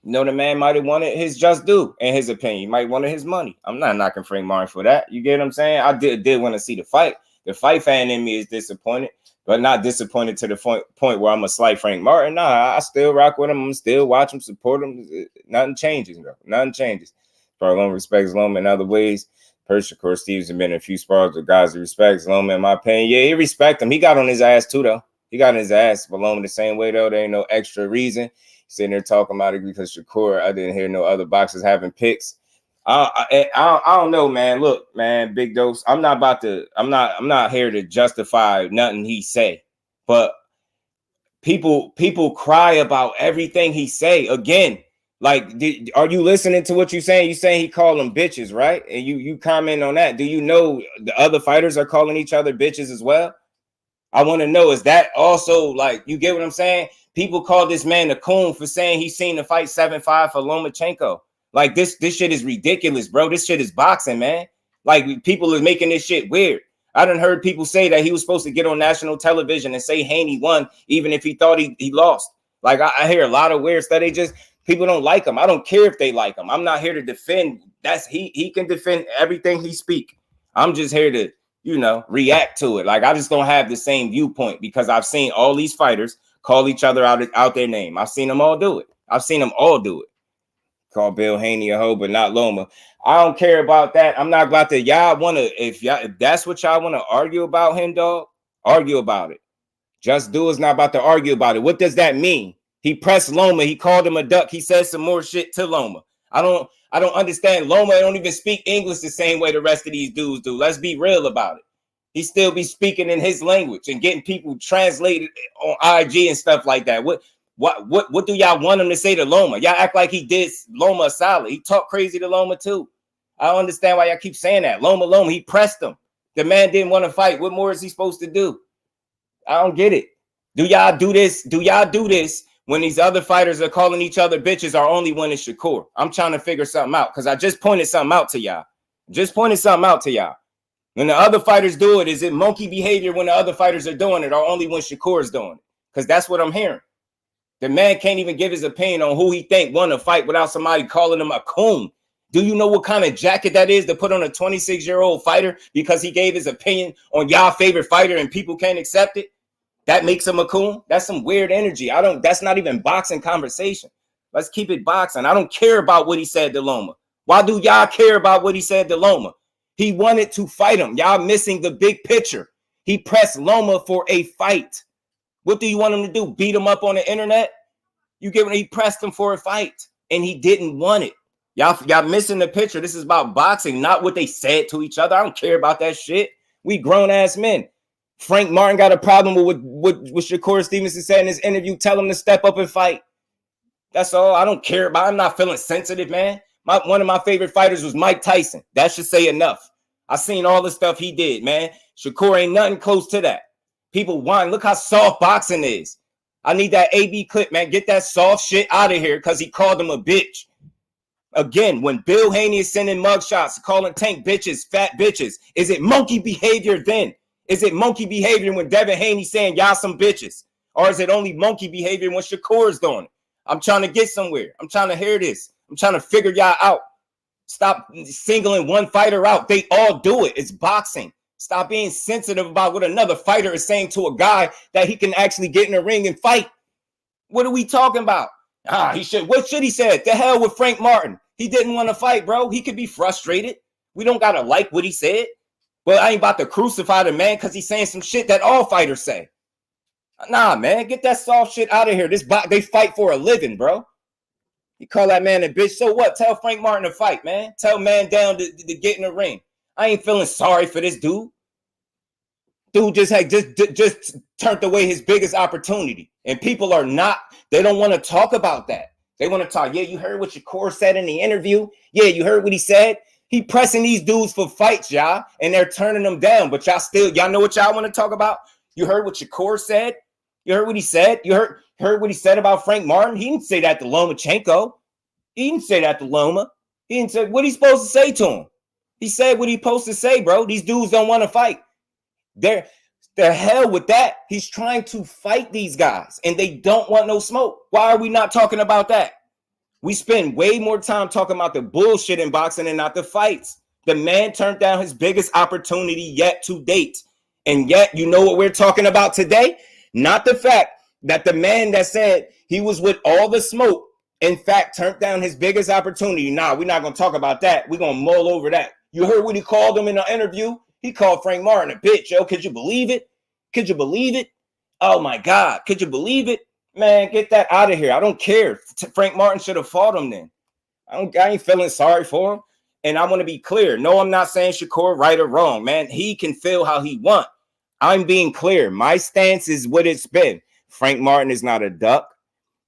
the man might have wanted his just due in his opinion. He might wanted his money. I'm not knocking Frank Martin for that. You get what I'm saying? I did want to see the fight. The fight fan in me is disappointed, but not disappointed to the point where I'm a slight Frank Martin. Nah, I still rock with him. I'm still watch him, support him. Nothing changes, bro. Nothing changes. Loma respects Loma in other ways. Shakur Stevenson been in a few spars with guys he respects Loma, in my opinion. Yeah, he respect him. He got on his ass too, though. He got on his ass for Loma the same way, though. There ain't no extra reason. Sitting there talking about it because Shakur, I didn't hear no other boxers having picks. I don't know, man. Look, man, Big Dose. I'm not here to justify nothing he say, but people cry about everything he say. Again, like, are you listening to what you're saying? You saying he called them bitches, right? And you comment on that. Do you know the other fighters are calling each other bitches as well? I want to know, is that also, like, you get what I'm saying? People call this man a coon for saying he's seen the fight 7-5 for Lomachenko. Like, this shit is ridiculous, bro. This shit is boxing, man. Like, people are making this shit weird. I done heard people say that he was supposed to get on national television and say Haney won, even if he thought he lost. Like, I hear a lot of weird stuff. People don't like him. I don't care if they like him. I'm not here to defend. He can defend everything he speak. I'm just here to, react to it. Like, I just don't have the same viewpoint because I've seen all these fighters call each other out their name. I've seen them all do it. Call Bill Haney a hoe, but not Loma. I don't care about that. I'm not about to. If that's what y'all want to argue about him, dog, Argue about it. Just Do is not about to argue about it. What does that mean? He pressed Loma. He called him a duck. He said some more shit to Loma. I don't understand. Loma don't even speak English the same way the rest of these dudes do. Let's be real about it. He still be speaking in his language and getting people translated on IG and stuff like that. What do y'all want him to say to Loma? Y'all act like he did Loma a solid. He talked crazy to Loma too. I don't understand why y'all keep saying that. Loma, he pressed him. The man didn't want to fight. What more is he supposed to do? I don't get it. Do y'all do this? Do y'all do this when these other fighters are calling each other bitches? Our only one is Shakur. I'm trying to figure something out because I just pointed something out to y'all. When the other fighters do it, is it monkey behavior when the other fighters are doing it, or only when Shakur is doing it? Because that's what I'm hearing. The man can't even give his opinion on who he think won a fight without somebody calling him a coon. Do you know what kind of jacket that is to put on a 26-year-old fighter because he gave his opinion on y'all favorite fighter and people can't accept it? That makes him a coon? That's some weird energy. That's not even boxing conversation. Let's keep it boxing. I don't care about what he said to Loma. Why do y'all care about what he said to Loma? He wanted to fight him. Y'all missing the big picture. He pressed Loma for a fight. What do you want him to do? Beat him up on the internet? He pressed him for a fight and he didn't want it. Y'all missing the picture. This is about boxing, not what they said to each other. I don't care about that shit. We grown ass men. Frank Martin got a problem with what Shakur Stevenson said in his interview. Tell him to step up and fight. That's all. I don't care about. I'm not feeling sensitive, man. One of my favorite fighters was Mike Tyson. That should say enough. I seen all the stuff he did, man. Shakur ain't nothing close to that. People whine. Look how soft boxing is. I need that AB clip, man. Get that soft shit out of here because he called him a bitch. Again, when Bill Haney is sending mugshots, calling Tank bitches, fat bitches, is it monkey behavior then? Is it monkey behavior when Devin Haney saying y'all some bitches? Or is it only monkey behavior when Shakur's doing it? I'm trying to get somewhere. I'm trying to hear this. I'm trying to figure y'all out. Stop singling one fighter out. They all do it. It's boxing. Stop being sensitive about what another fighter is saying to a guy that he can actually get in the ring and fight. What are we talking about? What should he say? The hell with Frank Martin. He didn't want to fight, bro. He could be frustrated. We don't got to like what he said. But I ain't about to crucify the man because he's saying some shit that all fighters say. Nah, man, get that soft shit out of here. They fight for a living, bro. You call that man a bitch. So what? Tell Frank Martin to fight, man. Tell man down to get in the ring. I ain't feeling sorry for this dude. Dude just turned away his biggest opportunity. And people they don't want to talk about that. They want to talk. Yeah, you heard what Shakur said in the interview. Yeah, you heard what he said. He pressing these dudes for fights, y'all, and they're turning them down. But y'all know what y'all want to talk about? You heard what Shakur said? You heard what he said? You heard what he said about Frank Martin? He didn't say that to Lomachenko. He didn't say that to Loma. He didn't say what he's supposed to say to him. He said what he's supposed to say, bro. These dudes don't want to fight. They're hell with that. He's trying to fight these guys, and they don't want no smoke. Why are we not talking about that? We spend way more time talking about the bullshit in boxing and not the fights. The man turned down his biggest opportunity yet to date. And yet, you know what we're talking about today? Not the fact that the man that said he was with all the smoke, in fact, turned down his biggest opportunity. Nah, we're not going to talk about that. We're going to mull over that. You heard what he called him in the interview? He called Frank Martin a bitch, yo. Could you believe it? Could you believe it? Oh, my God. Could you believe it? Man, get that out of here. I don't care. Frank Martin should have fought him then. I ain't feeling sorry for him. And I want to be clear. No, I'm not saying Shakur right or wrong, man. He can feel how he wants. I'm being clear. My stance is what it's been. Frank Martin is not a duck.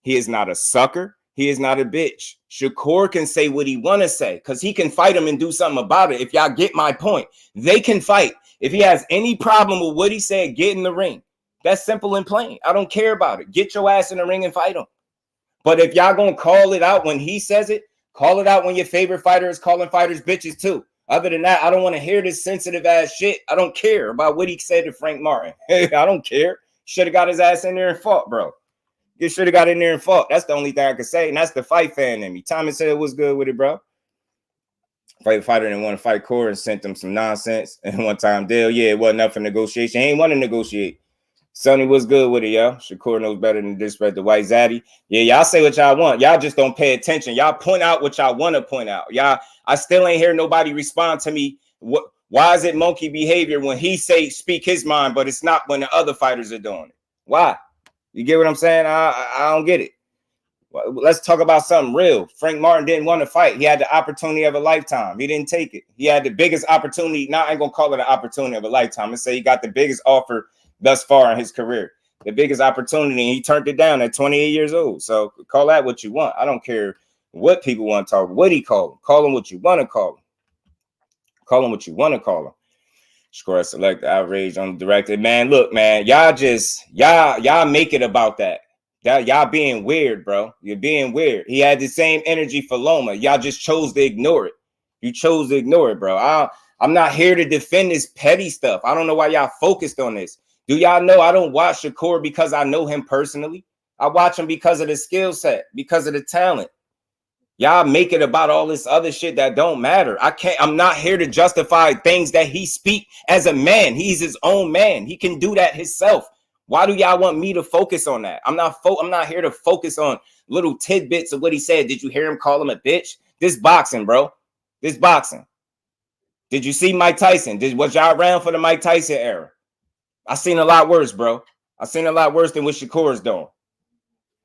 He is not a sucker. He is not a bitch. Shakur can say what he want to say because he can fight him and do something about it. If y'all get my point, they can fight. If he has any problem with what he said, get in the ring. That's simple and plain. I don't care about it. Get your ass in the ring and fight him. But if y'all gonna call it out when he says it, call it out when your favorite fighter is calling fighters bitches too. Other than that, I don't want to hear this sensitive ass shit. I don't care about what he said to Frank Martin. I don't care. Should have got his ass in there and fought, bro. You should have got in there and fought. That's the only thing I could say. And that's the fight fan in me. Tommy said it was good with it, bro. Fighter didn't want to fight Core and sent them some nonsense. And one time deal, yeah, it wasn't up for negotiation. He ain't want to negotiate. Sonny was good with it, yo. Shakur knows better than disrespect the white zaddy. Yeah, y'all say what y'all want. Y'all just don't pay attention. Y'all point out what y'all want to point out. Y'all, I still ain't hear nobody respond to me. Why is it monkey behavior when he speak his mind, but it's not when the other fighters are doing it? Why? You get what I'm saying? I don't get it. Let's talk about something real. Frank Martin didn't want to fight. He had the opportunity of a lifetime. He didn't take it. He had the biggest opportunity. Now I ain't gonna call it an opportunity of a lifetime. Let's say he got the biggest offer thus far in his career. The biggest opportunity, and he turned it down at 28 years old. So call that what you want. I don't care what people want to talk. What he call him. Call him what you want to call him. Call him what you want to call him. Score select outrage on the directed. Man, look, man, y'all make it about that. Y'all being weird, bro. You're being weird. He had the same energy for Loma. Y'all just chose to ignore it. You chose to ignore it, bro. I'm not here to defend this petty stuff. I don't know why y'all focused on this. Do y'all know I don't watch Shakur because I know him personally? I watch him because of the skill set, because of the talent. Y'all make it about all this other shit that don't matter. I'm not here to justify things that he speak as a man. He's his own man. He can do that himself. Why do y'all want me to focus on that? I'm not here to focus on little tidbits of what he said. Did you hear him call him a bitch? This boxing, bro. This boxing. Did you see Mike Tyson? Was y'all around for the Mike Tyson era? I seen a lot worse, bro. I seen a lot worse than what Shakur's doing.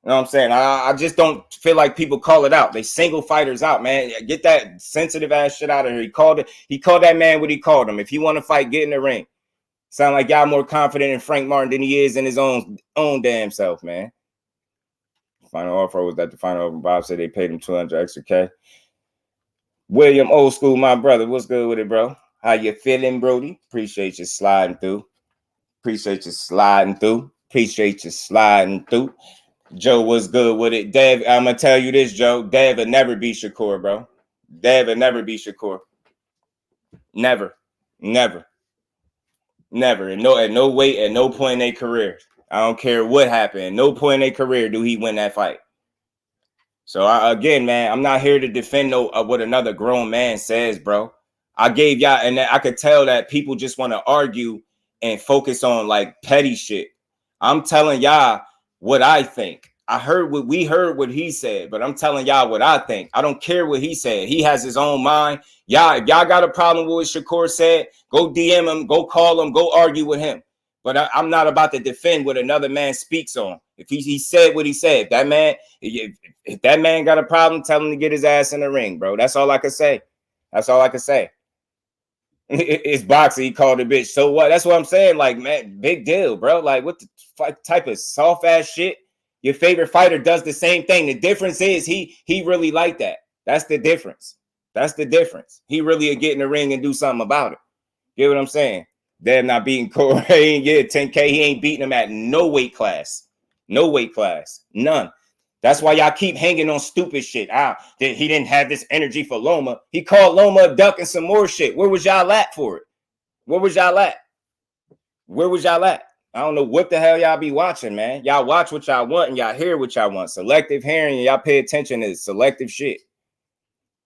You know what I'm saying? I just don't feel like people call it out. They single fighters out, man. Get that sensitive ass shit out of here. He called that man what he called him. If you want to fight, get in the ring. Sound like y'all more confident in Frank Martin than he is in his own damn self, man. Final offer was that the final offer. Bob said they paid him 200 extra K. William, old school, my brother. What's good with it, bro? How you feeling, Brody? Appreciate you sliding through. Appreciate you sliding through. Appreciate you sliding through. Joe, what's good with it? Dev, I'm going to tell you this, Joe. Dev will never be Shakur, bro. Dev will never be Shakur. Never. Never. Never. At no weight, at no point in their career. I don't care what happened. At no point in their career do he win that fight. So, again, man, I'm not here to defend what another grown man says, bro. I gave y'all, and I could tell that people just want to argue and focus on, like, petty shit. I'm telling y'all what I think. We heard what he said, but I'm telling y'all what I think. I don't care what he said. He has his own mind. Y'all, if y'all got a problem with what Shakur said, go DM him, go call him, go argue with him. But I'm not about to defend what another man speaks on. If he said what he said, if that man got a problem, tell him to get his ass in the ring, bro. That's all I can say. That's all I can say. It's boxing. He called a bitch. So what? That's what I'm saying. Like, man, big deal, bro. Like, what the type of soft ass shit? Your favorite fighter does the same thing. The difference is he really like that. That's the difference. That's the difference. He really get in the ring and do something about it. Get what I'm saying? They're not beating Corey. Yeah, 10K. He ain't beating him at no weight class. No weight class. None. That's why y'all keep hanging on stupid shit. He didn't have this energy for Loma. He called Loma a duck and some more shit. Where was y'all at for it? Where was y'all at? Where was y'all at? I don't know what the hell y'all be watching, man. Y'all watch what y'all want and y'all hear what y'all want. Selective hearing, and y'all pay attention to selective shit.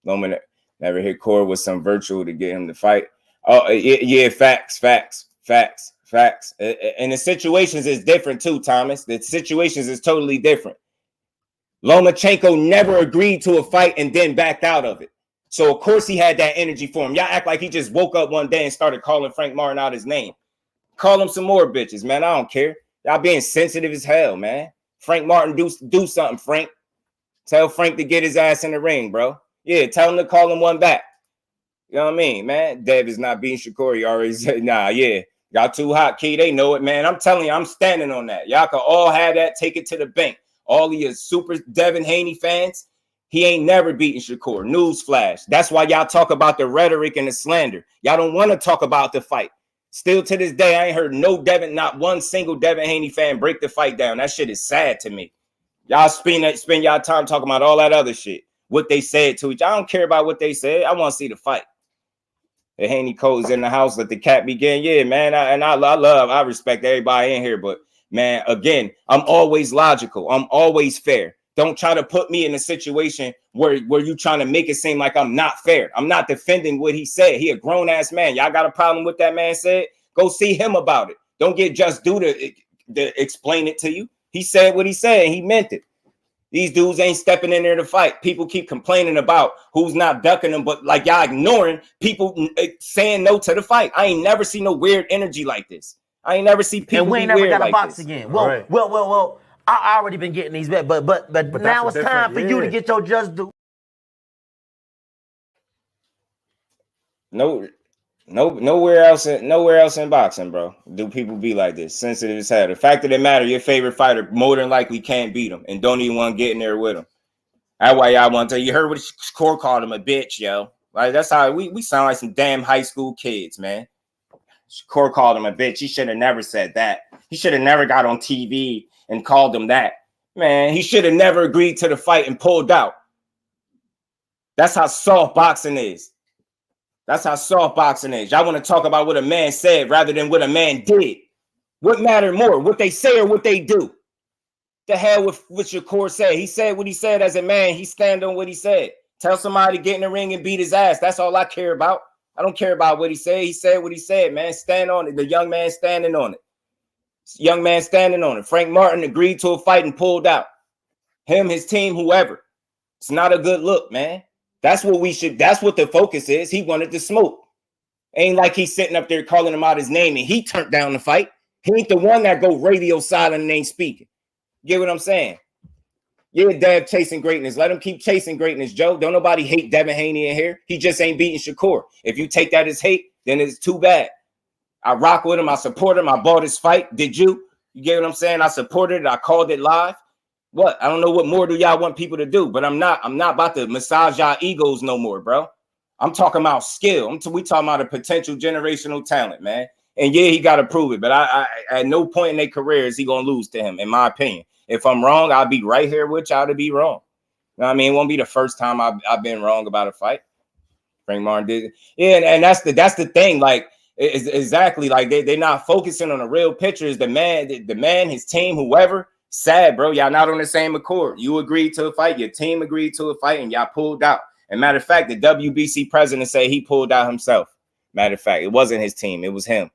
Loma never hit Corey with some virtual to get him to fight. Oh, yeah, facts. And the situations is different too, Thomas. The situations is totally different. Lomachenko never agreed to a fight and then backed out of it. So, of course, he had that energy for him. Y'all act like he just woke up one day and started calling Frank Martin out his name. Call him some more bitches, man. I don't care. Y'all being sensitive as hell, man. Frank Martin, do something, Frank. Tell Frank to get his ass in the ring, bro. Yeah, tell him to call him one back. You know what I mean, man? Dev is not beating Shakur. He already said, nah, yeah. Y'all too hot, Key. They know it, man. I'm telling you, I'm standing on that. Y'all can all have that. Take it to the bank. All of your super Devin Haney fans, he ain't never beaten Shakur. Newsflash. That's why y'all talk about the rhetoric and the slander. Y'all don't want to talk about the fight. Still to this day, I ain't heard not one single Devin Haney fan break the fight down. That shit is sad to me. Y'all spend y'all time talking about all that other shit. What they said to each other. I don't care about what they said. I want to see the fight. The Haney Cole's in the house. Let the cat begin. Yeah, man. I respect everybody in here. But, man, again, I'm always logical. I'm always fair. Don't try to put me in a situation where you trying to make it seem like I'm not fair. I'm not defending what he said. He a grown-ass man. Y'all got a problem with that man said? Go see him about it. Don't get just due to explain it to you. He said what he said, and he meant it. These dudes ain't stepping in there to fight. People keep complaining about who's not ducking them, but like y'all ignoring people saying no to the fight. I ain't never seen no weird energy like this. I ain't never see people. And we ain't never got to box again. Well. I already been getting these bet, but now it's time for you to get your just due. Nowhere else in boxing, bro, do people be like this, sensitive as hell. The fact of the matter, your favorite fighter more than likely can't beat him and don't even want to get in there with him. That's why y'all want to. You heard what Shakur called him, a bitch, yo. Like that's how we sound like some damn high school kids, man. Shakur called him a bitch. He should have never said that. He should have never got on TV and called him that. Man, he should have never agreed to the fight and pulled out. That's how soft boxing is. That's how soft boxing is. Y'all want to talk about what a man said rather than what a man did. What mattered more, what they say or what they do? The hell with what Shakur said. He said what he said as a man. He stand on what he said. Tell somebody to get in the ring and beat his ass. That's all I care about. I don't care about what he said. He said what he said, man. Stand on it. The young man standing on it. Young man standing on it. Frank Martin agreed to a fight and pulled out. Him, his team, whoever. It's not a good look, man. That's what the focus is. He wanted to smoke. Ain't like he's sitting up there calling him out his name and he turned down the fight. He ain't the one that go radio silent and ain't speaking. Get what I'm saying? Yeah, Dev chasing greatness. Let him keep chasing greatness, Joe. Don't nobody hate Devin Haney in here. He just ain't beating Shakur. If you take that as hate, then it's too bad. I rock with him. I support him. I bought his fight. Did you? You get what I'm saying? I supported it. I called it live. What? I don't know what more do y'all want people to do, but I'm not about to massage y'all egos no more, bro. I'm talking about skill. We talking about a potential generational talent, man. And yeah, he got to prove it, but I at no point in their career is he going to lose to him, in my opinion. If I'm wrong, I'll be right here with y'all to be wrong. You know what I mean? It won't be the first time I've been wrong about a fight. Frank Martin did it. Yeah, and that's the thing. Like, it's exactly like they're not focusing on the real picture. Is the man, his team, whoever. Sad, bro. Y'all not on the same accord. You agreed to a fight. Your team agreed to a fight, and y'all pulled out. And matter of fact, the WBC president said he pulled out himself. Matter of fact, it wasn't his team. It was him.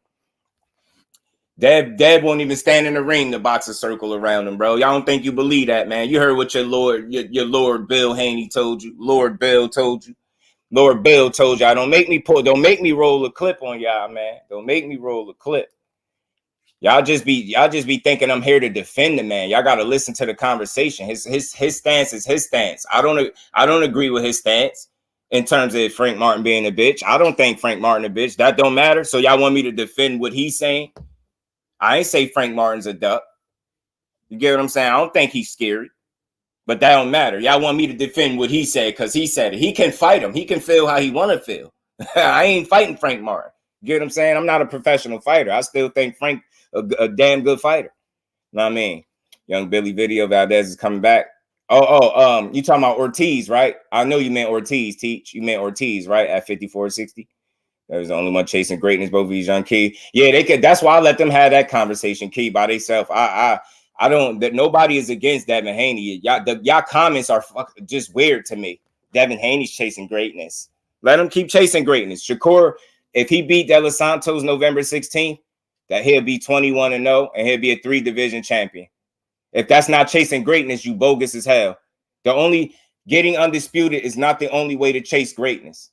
Dad won't even stand in the ring to box a circle around him, bro. Y'all don't think you believe that, man. You heard what your Lord Bill Haney told you. Lord Bill told you. Lord Bill told y'all, don't make me roll a clip on y'all, man. Don't make me roll a clip. Y'all just be thinking I'm here to defend the man. Y'all got to listen to the conversation. His stance is his stance. I don't agree with his stance in terms of Frank Martin being a bitch. I don't think Frank Martin a bitch. That don't matter. So y'all want me to defend what he's saying? I ain't say Frank Martin's a duck. You get what I'm saying? I don't think he's scary. But that don't matter. Y'all want me to defend what he said because he said it. He can fight him. He can feel how he want to feel. I ain't fighting Frank Martin. You get what I'm saying? I'm not a professional fighter. I still think Frank a damn good fighter. You know what I mean? Young Billy Video Valdez is coming back. You talking about Ortiz, right? I know you meant Ortiz, Teach. You meant Ortiz, right? At 54-60. That was the only one chasing greatness, both of these young kids. Yeah, they could. That's why I let them have that conversation, Key, by themselves. I don't. That nobody is against Devin Haney. Y'all comments are just weird to me. Devin Haney's chasing greatness. Let him keep chasing greatness. Shakur, if he beat De Los Santos November 16th, that he'll be 21-0 and he'll be a 3-division champion. If that's not chasing greatness, you bogus as hell. The only getting undisputed is not the only way to chase greatness.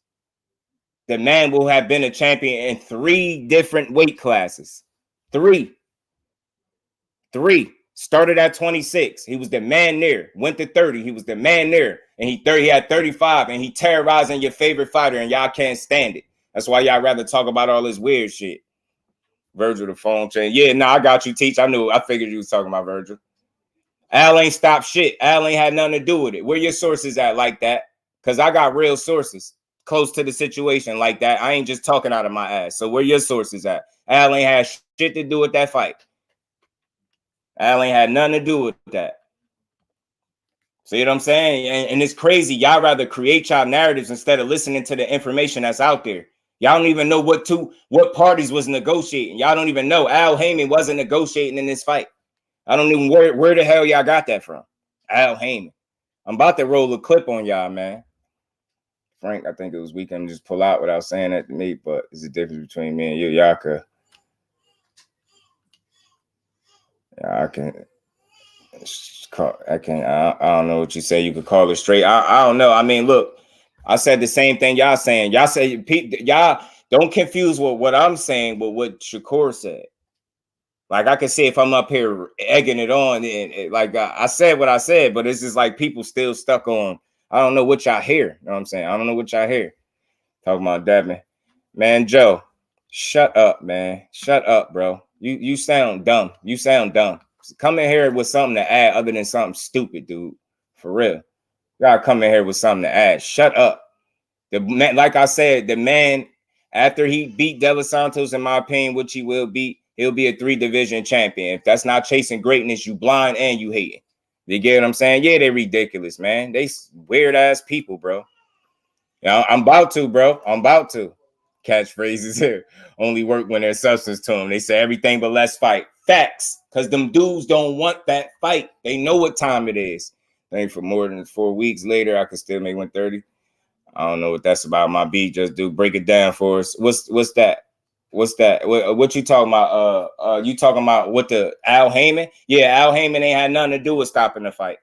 The man will have been a champion in 3 different weight classes. 3. Started at 26. He was the man there. Went to 30. He was the man there. And he had 35. And he terrorizing your favorite fighter. And y'all can't stand it. That's why y'all rather talk about all this weird shit. Virgil, the phone chain. Yeah, no, I got you, Teach. I figured you was talking about Virgil. Al ain't stopped shit. Al ain't had nothing to do with it. Where your sources at like that? Because I got real sources close to the situation like that. I ain't just talking out of my ass. So where your sources at? Al ain't had shit to do with that fight. Al ain't had nothing to do with that. See what I'm saying? And it's crazy. Y'all rather create y'all narratives instead of listening to the information that's out there. Y'all don't even know what parties was negotiating. Y'all don't even know. Al Heyman wasn't negotiating in this fight. I don't even where the hell y'all got that from. Al Heyman. I'm about to roll a clip on y'all, man. Frank, I think it was weekend just pull out without saying that to me, but it's a difference between me and you. Y'all could. Yeah, I don't know what you say. You could call it straight. I don't know. I mean, look, I said the same thing y'all saying. Y'all say y'all don't confuse what I'm saying with what Shakur said. Like, I can see if I'm up here egging it on, and like I said what I said, but it's just like people still stuck on. I don't know what y'all hear. You know what I'm saying? I don't know what y'all hear. Talking about that, man. Joe, shut up, man. Shut up, bro. You sound dumb. You sound dumb. Come in here with something to add other than something stupid, dude. For real. You gotta come in here with something to add. Shut up. The man, like I said, the man, after he beat De Los Santos, in my opinion, which he will beat, he'll be a 3-division champion. If that's not chasing greatness, you blind and you hating. You get what I'm saying? Yeah, they're ridiculous, man. They weird ass people, bro. Yeah, I'm about to, bro. I'm about to. Catchphrases here only work when there's substance to them. They say everything but let's fight. Facts, because them dudes don't want that fight. They know what time it is. I think for more than 4 weeks later, I could still make 130. I don't know what that's about. My beat, just do break it down for us. What's that? What's that? What you talking about? You talking about what the Al Heyman? Yeah, Al Heyman ain't had nothing to do with stopping the fight.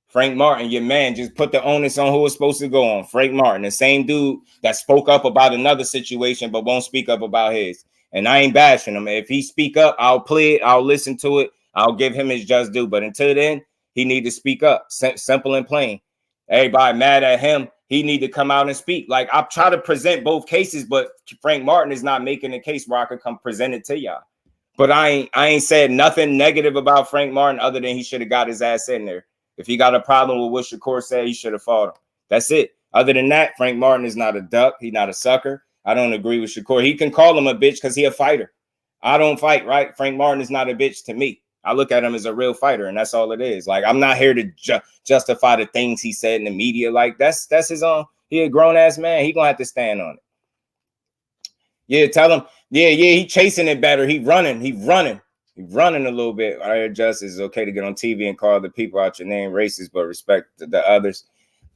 Frank Martin, your man, just put the onus on who was supposed to go on. Frank Martin, the same dude that spoke up about another situation but won't speak up about his. And I ain't bashing him. If he speak up, I'll play it. I'll listen to it. I'll give him his just due. But until then, he need to speak up. Simple and plain. Everybody mad at him. He need to come out and speak. Like, I try to present both cases, but Frank Martin is not making a case where I could come present it to y'all. But I ain't said nothing negative about Frank Martin other than he should have got his ass in there. If he got a problem with what Shakur said, he should have fought him. That's it. Other than that, Frank Martin is not a duck. He's not a sucker. I don't agree with Shakur. He can call him a bitch because he's a fighter. I don't fight, right? Frank Martin is not a bitch to me. I look at him as a real fighter, and that's all it is. Like, I'm not here to justify the things he said in the media. Like, that's his own. He a grown-ass man. He going to have to stand on it. Yeah, tell him. Yeah, he chasing it better. He running a little bit. I adjust. It's okay to get on TV and call the people out your name racist, but respect the others.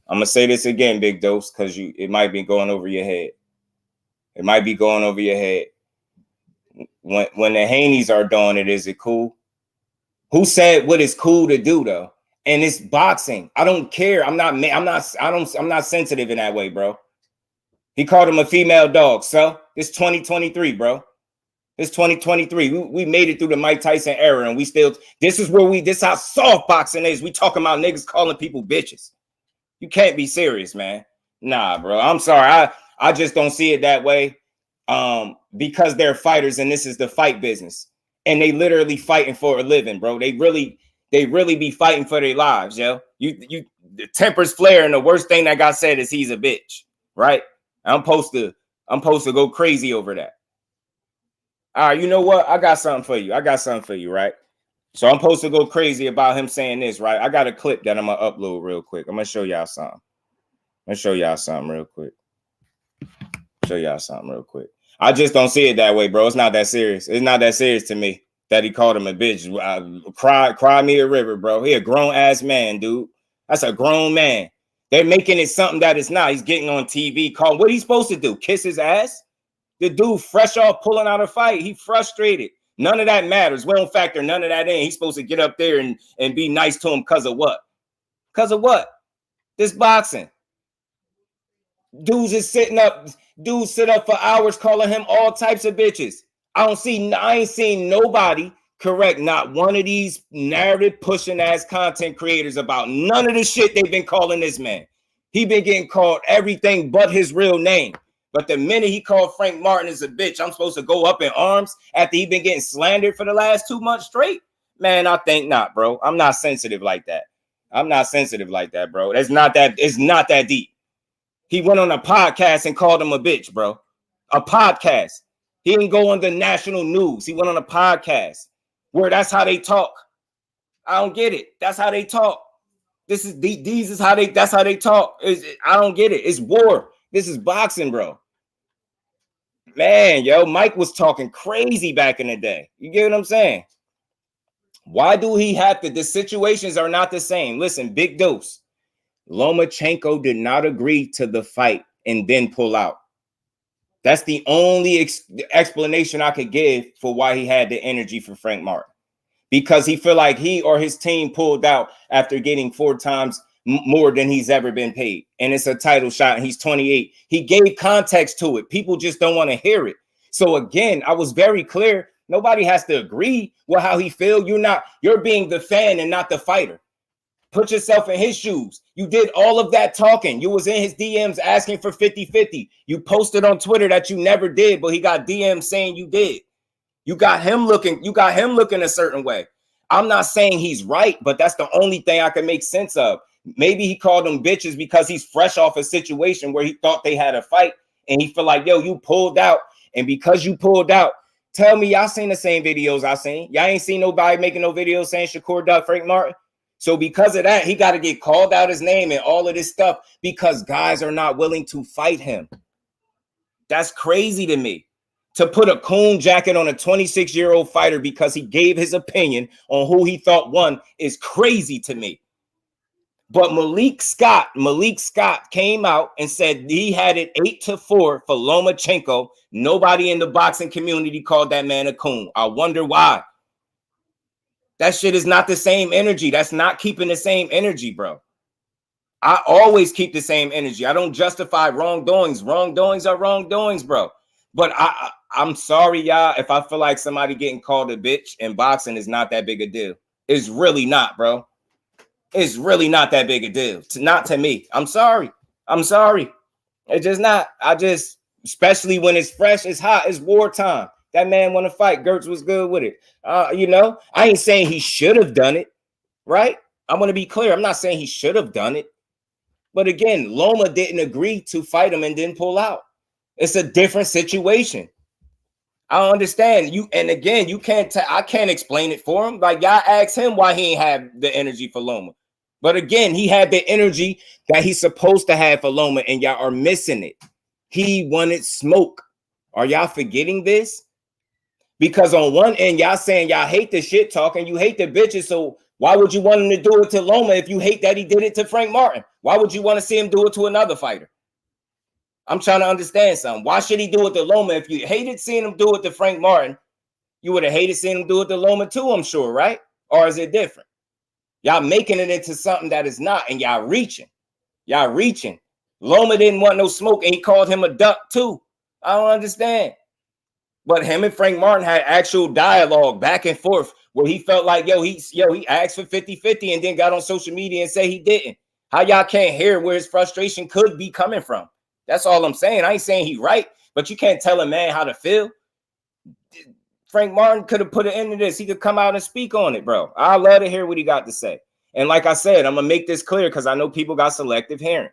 I'm gonna say this again, Big Dose, because it might be going over your head. It might be going over your head. When the Haneys are doing it, is it cool? Who said what is cool to do though? And it's boxing. I don't care. I'm not sensitive in that way, bro. He called him a female dog. So it's 2023, bro. It's 2023. We made it through the Mike Tyson era, and we still. This is how soft boxing is. We talking about niggas calling people bitches. You can't be serious, man. Nah, bro. I'm sorry. I just don't see it that way. Because they're fighters, and this is the fight business, and they literally fighting for a living, bro. They really be fighting for their lives, yo. The tempers flare, and the worst thing that got said is he's a bitch, right? I'm supposed to go crazy over that. All right, you know what? I got something for you, right? So I'm supposed to go crazy about him saying this, right? I got a clip that I'm gonna upload real quick. I'm gonna show y'all something. Real quick. I just don't see it that way, bro. It's not that serious. It's not that serious to me that he called him a bitch. Cry me a river, bro. He a grown ass man, dude. That's a grown man. They're making it something that it's not. He's getting on TV. What he's supposed to do? Kiss his ass? The dude fresh off pulling out a fight. He frustrated. None of that matters. We don't factor none of that in. He's supposed to get up there and be nice to him because of what? Because of what? This boxing. Dudes sit up for hours calling him all types of bitches. I ain't seen nobody correct not one of these narrative pushing ass content creators about none of the shit they've been calling this man. He been getting called everything but his real name. But the minute he called Frank Martin as a bitch, I'm supposed to go up in arms after he been getting slandered for the last 2 months straight? Man, I think not, bro. I'm not sensitive like that. Bro. It's not that deep. He went on a podcast and called him a bitch, bro. A podcast. He didn't go on the national news. He went on a podcast where that's how they talk. I don't get it. That's how they talk. That's how they talk. I don't get it. It's war. This is boxing, bro. Man, yo, Mike was talking crazy back in the day. You get what I'm saying? Why do he have to? The situations are not the same. Listen, Big Dose. Lomachenko did not agree to the fight and then pull out. That's the only explanation I could give for why he had the energy for Frank Martin. because he feel like he or his team pulled out after getting 4 times more than he's ever been paid. And it's a title shot and he's 28. He gave context to it. People just don't want to hear it. So again, I was very clear. Nobody has to agree with how he feel. You're being the fan and not the fighter. Put yourself in his shoes. You did all of that talking. You was in his DMs asking for 50-50. You posted on Twitter that you never did, but he got DMs saying you did. You got him looking a certain way. I'm not saying he's right, but that's the only thing I can make sense of. Maybe he called them bitches because he's fresh off a situation where he thought they had a fight and he feel like, yo, you pulled out. And because you pulled out, tell me y'all seen the same videos I seen. Y'all ain't seen nobody making no videos saying Shakur ducked Frank Martin. So because of that, he got to get called out his name and all of this stuff because guys are not willing to fight him. That's crazy to me. To put a coon jacket on a 26-year-old fighter because he gave his opinion on who he thought won is crazy to me. But Malik Scott came out and said he had it 8-4 for Lomachenko. Nobody in the boxing community called that man a coon. I wonder why. That shit is not the same energy. That's not keeping the same energy, bro. I always keep the same energy. I don't justify wrongdoings. Wrongdoings are wrongdoings, bro. But I'm sorry, y'all, if I feel like somebody getting called a bitch in boxing is not that big a deal. It's really not, bro. It's really not that big a deal. Not to me. I'm sorry. It's just not. Especially when it's fresh, it's hot, it's wartime. That man want to fight. Gertz was good with it. I ain't saying he should have done it, right? I'm going to be clear. I'm not saying he should have done it. But again, Loma didn't agree to fight him and didn't pull out. It's a different situation. I don't understand. I can't explain it for him. Like, y'all asked him why he ain't have the energy for Loma. But again, he had the energy that he's supposed to have for Loma, and y'all are missing it. He wanted smoke. Are y'all forgetting this? Because on one end, y'all saying y'all hate the shit talking, you hate the bitches. So why would you want him to do it to Loma if you hate that he did it to Frank Martin? Why would you want to see him do it to another fighter? I'm trying to understand something. Why should he do it to Loma? If you hated seeing him do it to Frank Martin, you would have hated seeing him do it to Loma too, I'm sure, right? Or is it different? Y'all making it into something that is not, and y'all reaching. Loma didn't want no smoke, and he called him a duck too. I don't understand. But him and Frank Martin had actual dialogue back and forth where he felt like, he asked for 50-50 and then got on social media and said he didn't. How y'all can't hear where his frustration could be coming from? That's all I'm saying. I ain't saying he right, but you can't tell a man how to feel. Frank Martin could have put an end to this. He could come out and speak on it, bro. I love to hear what he got to say. And like I said, I'm going to make this clear because I know people got selective hearing.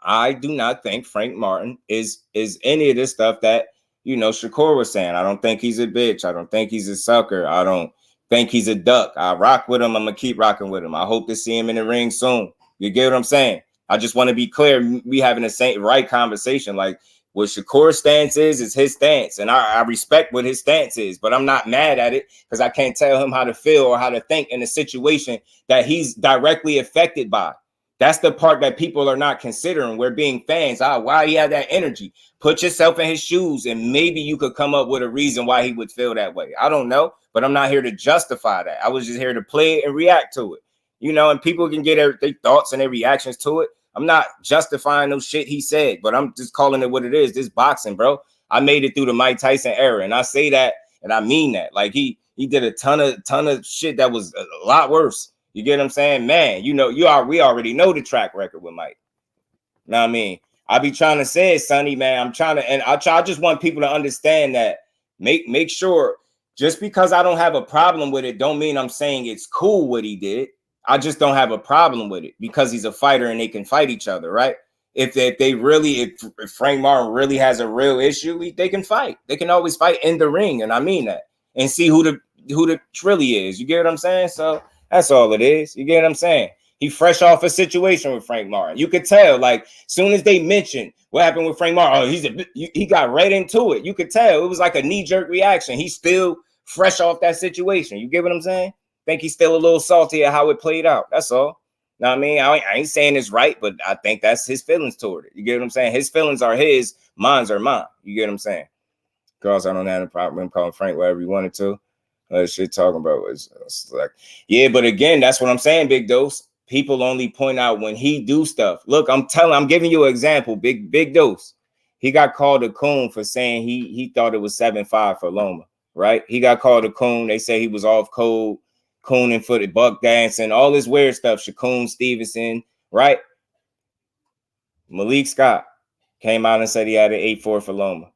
I do not think Frank Martin is any of this stuff that, Shakur was saying. I don't think he's a bitch. I don't think he's a sucker. I don't think he's a duck. I rock with him. I'm going to keep rocking with him. I hope to see him in the ring soon. You get what I'm saying? I just want to be clear. We having the same right conversation. Like, what Shakur's stance is his stance. And I respect what his stance is, but I'm not mad at it because I can't tell him how to feel or how to think in a situation that he's directly affected by. That's the part that people are not considering. We're being fans. Why he had that energy? Put yourself in his shoes and maybe you could come up with a reason why he would feel that way. I don't know, but I'm not here to justify that. I was just here to play it and react to it. And people can get their thoughts and their reactions to it. I'm not justifying no shit he said, but I'm just calling it what it is. This boxing, bro. I made it through the Mike Tyson era, and I say that, and I mean that. Like he did a ton of shit that was a lot worse. You get what I'm saying, man? We already know the track record with Mike. You know what I mean? I be trying to say it, Sonny, man. I just want people to understand that. Make sure just because I don't have a problem with it, don't mean I'm saying it's cool what he did. I just don't have a problem with it because he's a fighter and they can fight each other, right? If Frank Martin really has a real issue, they can fight. They can always fight in the ring, and I mean that. And see who the really is. You get what I'm saying? So that's all it is. You get what I'm saying? He fresh off a situation with Frank Martin. You could tell, like, soon as they mentioned what happened with Frank Martin, he got right into it. You could tell it was like a knee-jerk reaction. He's still fresh off that situation. You get what I'm saying? Think he's still a little salty at how it played out. That's all. Know what I mean? I ain't saying it's right, but I think that's his feelings toward it. You get what I'm saying? His feelings are his, mine's are mine. You get what I'm saying? Girls, I don't have a problem calling Frank whatever you wanted to. Shit talking about was like, yeah, but again, that's what I'm saying, Big Dose. People only point out when he do stuff. Look, I'm giving you an example, Big Dose. He got called a coon for saying he thought it was 7-5 for Loma, right? He got called a coon. They say he was off code, cooning footed, buck dancing, all this weird stuff. Shakur Stevenson, right? Malik Scott came out and said he had an 8-4 for Loma.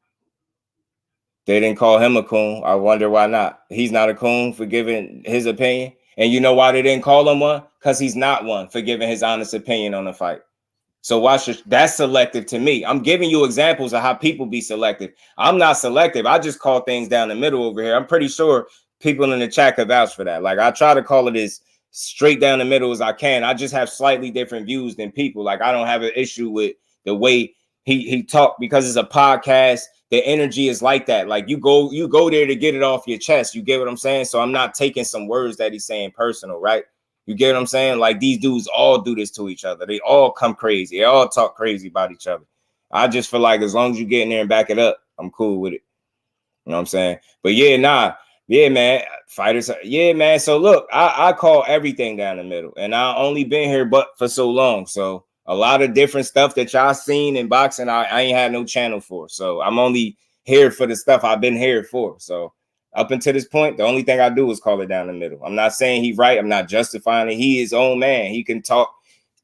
They didn't call him a coon. I wonder why not. He's not a coon for giving his opinion. And you know why they didn't call him one? Because he's not one for giving his honest opinion on the fight. So why should that's selective to me? I'm giving you examples of how people be selective. I'm not selective. I just call things down the middle over here. I'm pretty sure people in the chat could vouch for that. Like, I try to call it as straight down the middle as I can. I just have slightly different views than people. Like, I don't have an issue with the way he talked because it's a podcast. The energy is like that. Like, you go there to get it off your chest. You get what I'm saying? So I'm not taking some words that he's saying personal, right? You get what I'm saying? Like, these dudes all do this to each other. They all come crazy. They all talk crazy about each other. I just feel like as long as you get in there and back it up, I'm cool with it. You know what I'm saying? But yeah, nah. Yeah, man. Fighters. Yeah, man. So look, I call everything down the middle. And I only been here but for so long. So a lot of different stuff that y'all seen in boxing, I ain't had no channel for. So I'm only here for the stuff I've been here for. So up until this point, the only thing I do is call it down the middle. I'm not saying he's right. I'm not justifying it. He is his own man. He can talk,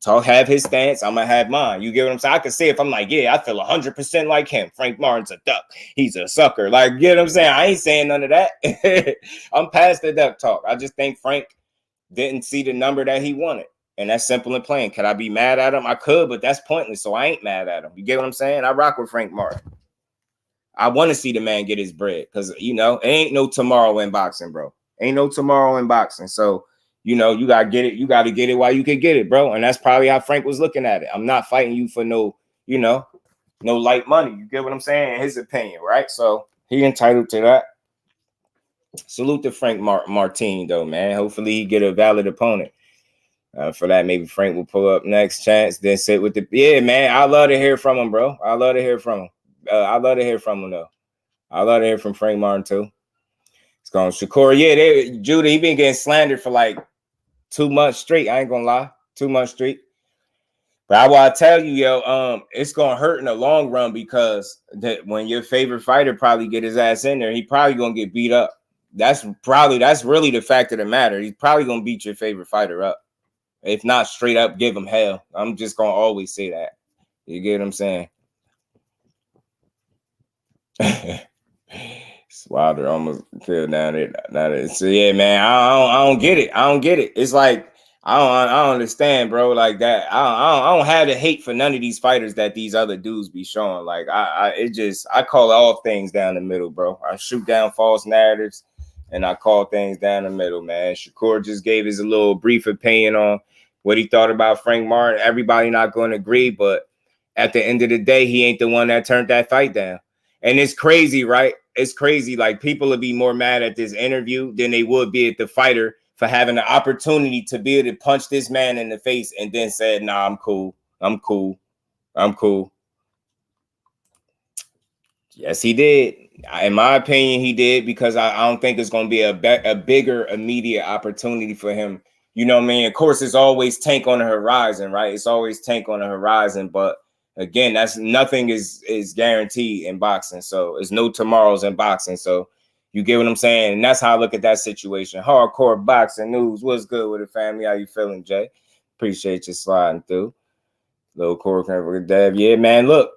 have his stance. I'm going to have mine. You get what I'm saying? I can say if I'm like, yeah, I feel 100% like him. Frank Martin's a duck. He's a sucker. Like, you get what I'm saying? I ain't saying none of that. I'm past the duck talk. I just think Frank didn't see the number that he wanted. And that's simple and plain. Could I be mad at him? I could, but that's pointless. So I ain't mad at him. You get what I'm saying? I rock with Frank Martin. I want to see the man get his bread because, you know, it ain't no tomorrow in boxing, bro. Ain't no tomorrow in boxing. So, you know, you got to get it. You got to get it while you can get it, bro. And that's probably how Frank was looking at it. I'm not fighting you for no, you know, no light money. You get what I'm saying? His opinion, right? So he entitled to that. Salute to Frank Martin, though, man. Hopefully he get a valid opponent. For that, maybe Frank will pull up next chance, then sit with the... Yeah, man, I love to hear from him, bro. I love to hear from him. I love to hear from him, though. I love to hear from Frank Martin, too. It's going Shakur. Yeah, Judah, he been getting slandered for like 2 months straight. I ain't going to lie. 2 months straight. But I want to tell you, yo, it's going to hurt in the long run because when your favorite fighter probably get his ass in there, he probably going to get beat up. That's really the fact of the matter. He's probably going to beat your favorite fighter up. If not straight up, give him hell. I'm just going to always say that. You get what I'm saying? Wilder almost fell down there. So yeah, man, I don't get it. I don't get it. It's like I don't understand, bro. Like that. I don't have the hate for none of these fighters that these other dudes be showing. Like I call all things down the middle, bro. I shoot down false narratives and I call things down the middle, man. Shakur just gave his a little brief opinion on what he thought about Frank Martin. Everybody not going to agree, but at the end of the day, he ain't the one that turned that fight down. And it's crazy, right? It's crazy. Like, people would be more mad at this interview than they would be at the fighter for having the opportunity to be able to punch this man in the face and then said, nah, I'm cool. I'm cool. I'm cool. Yes, he did. In my opinion, he did, because I don't think it's going to be a bigger immediate opportunity for him. You know what I mean? Of course, it's always tank on the horizon, right? It's always tank on the horizon. But again, nothing is guaranteed in boxing. So it's no tomorrows in boxing. So you get what I'm saying? And that's how I look at that situation. Hardcore boxing news. What's good with the family? How you feeling, Jay? Appreciate you sliding through. Little Corey Dev. Yeah, man, look.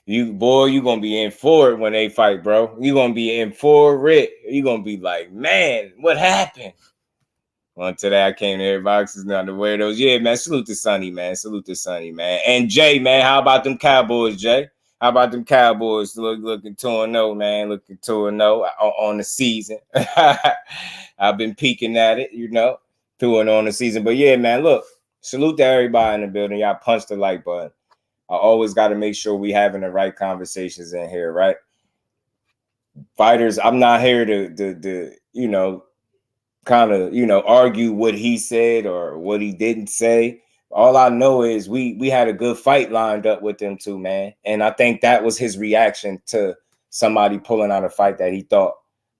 You gonna be in for it when they fight, bro. You gonna be in for it. You gonna be like, man, what happened? Well, today I came to hear boxes, not to wear those. Yeah, man. Salute to Sonny, man. Salute to Sonny, man. And Jay, man, how about them Cowboys, Jay? How about them Cowboys looking 2-0, man? Looking 2-0 on the season. I've been peeking at it, you know, 2-0 on the season. But yeah, man, look, salute to everybody in the building. Y'all punch the like button. I always got to make sure we having the right conversations in here, right? Fighters, I'm not here to you know, kind of, you know, argue what he said or what he didn't say. All I know is we had a good fight lined up with them too, man. And I think that was his reaction to somebody pulling out a fight that he thought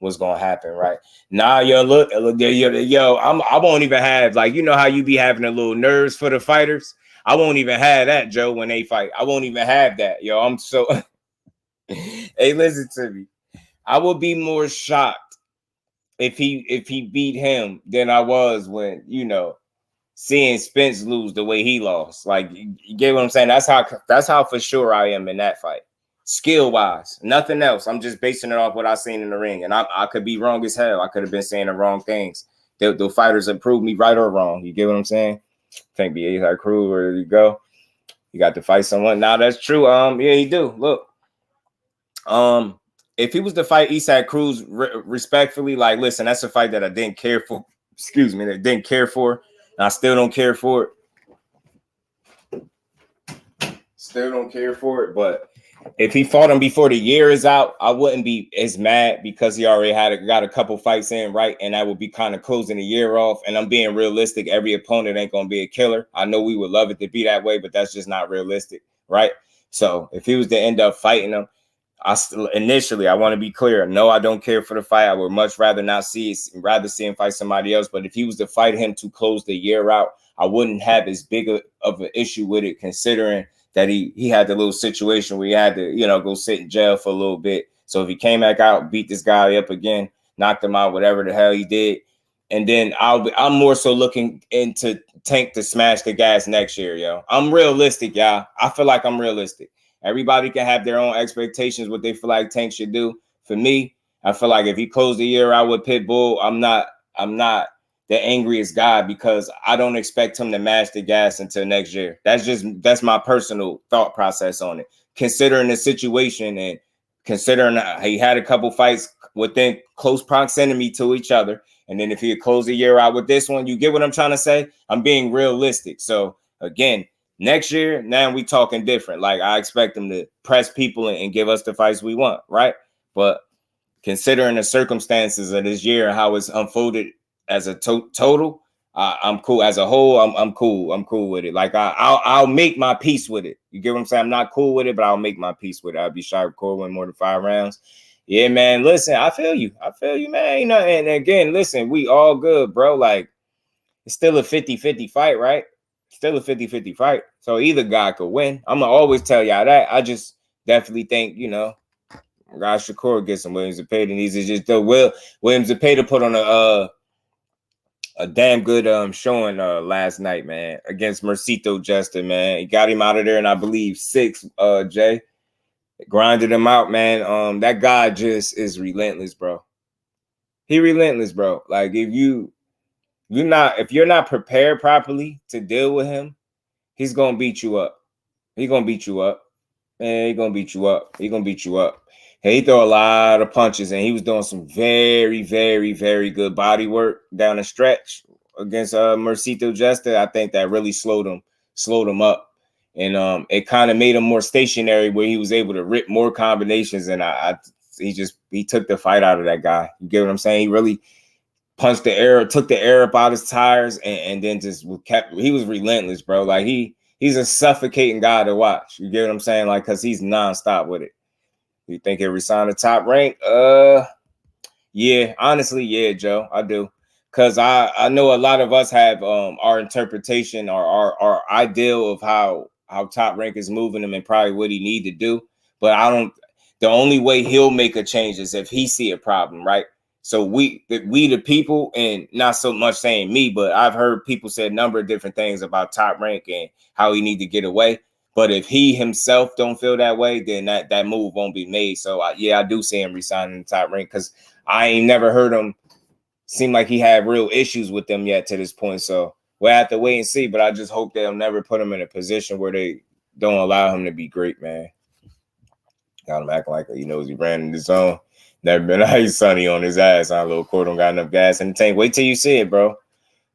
what's gonna happen, right? Nah, yo, look, yo, I won't even have, like, you know how you be having a little nerves for the fighters. I won't even have that, Joe, when they fight. I won't even have that, yo. I'm so. Hey, listen to me. I would be more shocked if he beat him than I was when, you know, seeing Spence lose the way he lost. Like, you get what I'm saying? That's how for sure I am in that fight. Skill wise, nothing else. I'm just basing it off what I seen in the ring, and I could be wrong as hell. I could have been saying the wrong things. The fighters have proved me right or wrong. You get what I'm saying? Can't be A-Side Crew. Where you go? You got to fight someone. Now that's true. Yeah, you do. Look, if he was to fight Eastside Cruz respectfully, like, listen, that's a fight that I didn't care for. Excuse me, that I didn't care for. And I still don't care for it. Still don't care for it, but if he fought him before the year is out, I wouldn't be as mad because he already got a couple fights in, right? And that would be kind of closing the year off. And I'm being realistic. Every opponent ain't going to be a killer. I know we would love it to be that way, but that's just not realistic, right? So if he was to end up fighting him, initially, I want to be clear. No, I don't care for the fight. I would much rather not see him fight somebody else. But if he was to fight him to close the year out, I wouldn't have as big of an issue with it, considering that he had the little situation where he had to, you know, go sit in jail for a little bit. So if he came back out, beat this guy up again, knocked him out, whatever the hell he did, and then I'm more so looking into Tank to smash the gas next year, yo. I'm realistic, y'all. I feel like I'm realistic. Everybody can have their own expectations, what they feel like Tank should do. For me, I feel like if he closed the year out with Pitbull, I'm not the angriest guy because I don't expect him to mash the gas until next year. That's my personal thought process on it. Considering the situation and considering he had a couple fights within close proximity to each other. And then if he had closed the year out with this one, you get what I'm trying to say? I'm being realistic. So again, next year, now we talking different. Like, I expect him to press people and give us the fights we want, right? But considering the circumstances of this year and how it's unfolded as a total, I'm cool. As a whole, I'm cool. I'm cool with it. Like, I'll make my peace with it. You get what I'm saying? I'm not cool with it, but I'll make my peace with it. I'll be shy to record win more than 5 rounds. Yeah, man. Listen, I feel you. I feel you, man. You know, and again, listen, we all good, bro. Like, it's still a 50-50 fight, right? Still a 50-50 fight. So either guy could win. I'm going to always tell y'all that. I just definitely think, you know, guys, Shakur gets some Williams Zepeda needs to just do. Williams Zepeda put on a damn good showing last night, man, against Mercito Justin, man. He got him out of there in, I believe, 6, Jay. Grinded him out, man. That guy just is relentless, bro. He relentless, bro. Like, if you're not prepared properly to deal with him, he's gonna beat you up. He's gonna beat you up. Man, he's gonna beat you up. He's gonna beat you up. Hey, he throw a lot of punches, and he was doing some very, very, very good body work down the stretch against Mercito Justin. I think that really slowed him up. And it kind of made him more stationary where he was able to rip more combinations. And he took the fight out of that guy. You get what I'm saying? He really punched the air, took the air up out his tires, and then just he was relentless, bro. Like, he's a suffocating guy to watch. You get what I'm saying? Like, because he's nonstop with it. You think he'll resign the top rank? Yeah, honestly, yeah, Joe, I do. Because I know a lot of us have our interpretation or our ideal of how Top Rank is moving him and probably what he need to do. But the only way he'll make a change is if he see a problem, right? So we the people, and not so much saying me, but I've heard people say a number of different things about Top Rank and how he need to get away. But if he himself don't feel that way, then that move won't be made. So I do see him resigning the Top Rank because I ain't never heard him seem like he had real issues with them yet to this point. So we'll have to wait and see. But I just hope they'll never put him in a position where they don't allow him to be great, man. Got him acting like he knows he ran in the zone. Never been ice sunny on his ass. Our little court don't got enough gas in the tank. Wait till you see it, bro.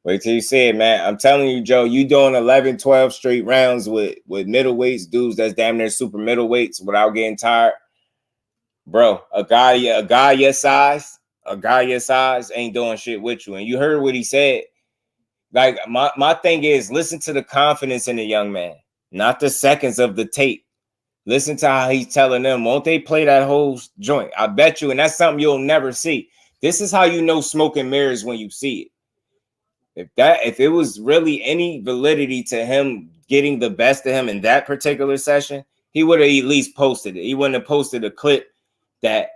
Wait till you see it, man. I'm telling you, Joe, you doing 11, 12 straight rounds with middleweights, dudes that's damn near super middleweights without getting tired. Bro, a guy your size ain't doing shit with you. And you heard what he said. Like, my thing is, listen to the confidence in the young man, not the seconds of the tape. Listen to how he's telling them, won't they play that whole joint? I bet you, and that's something you'll never see. This is how you know smoke and mirrors when you see it. If it was really any validity to him getting the best of him in that particular session, he would have at least posted it. He wouldn't have posted a clip that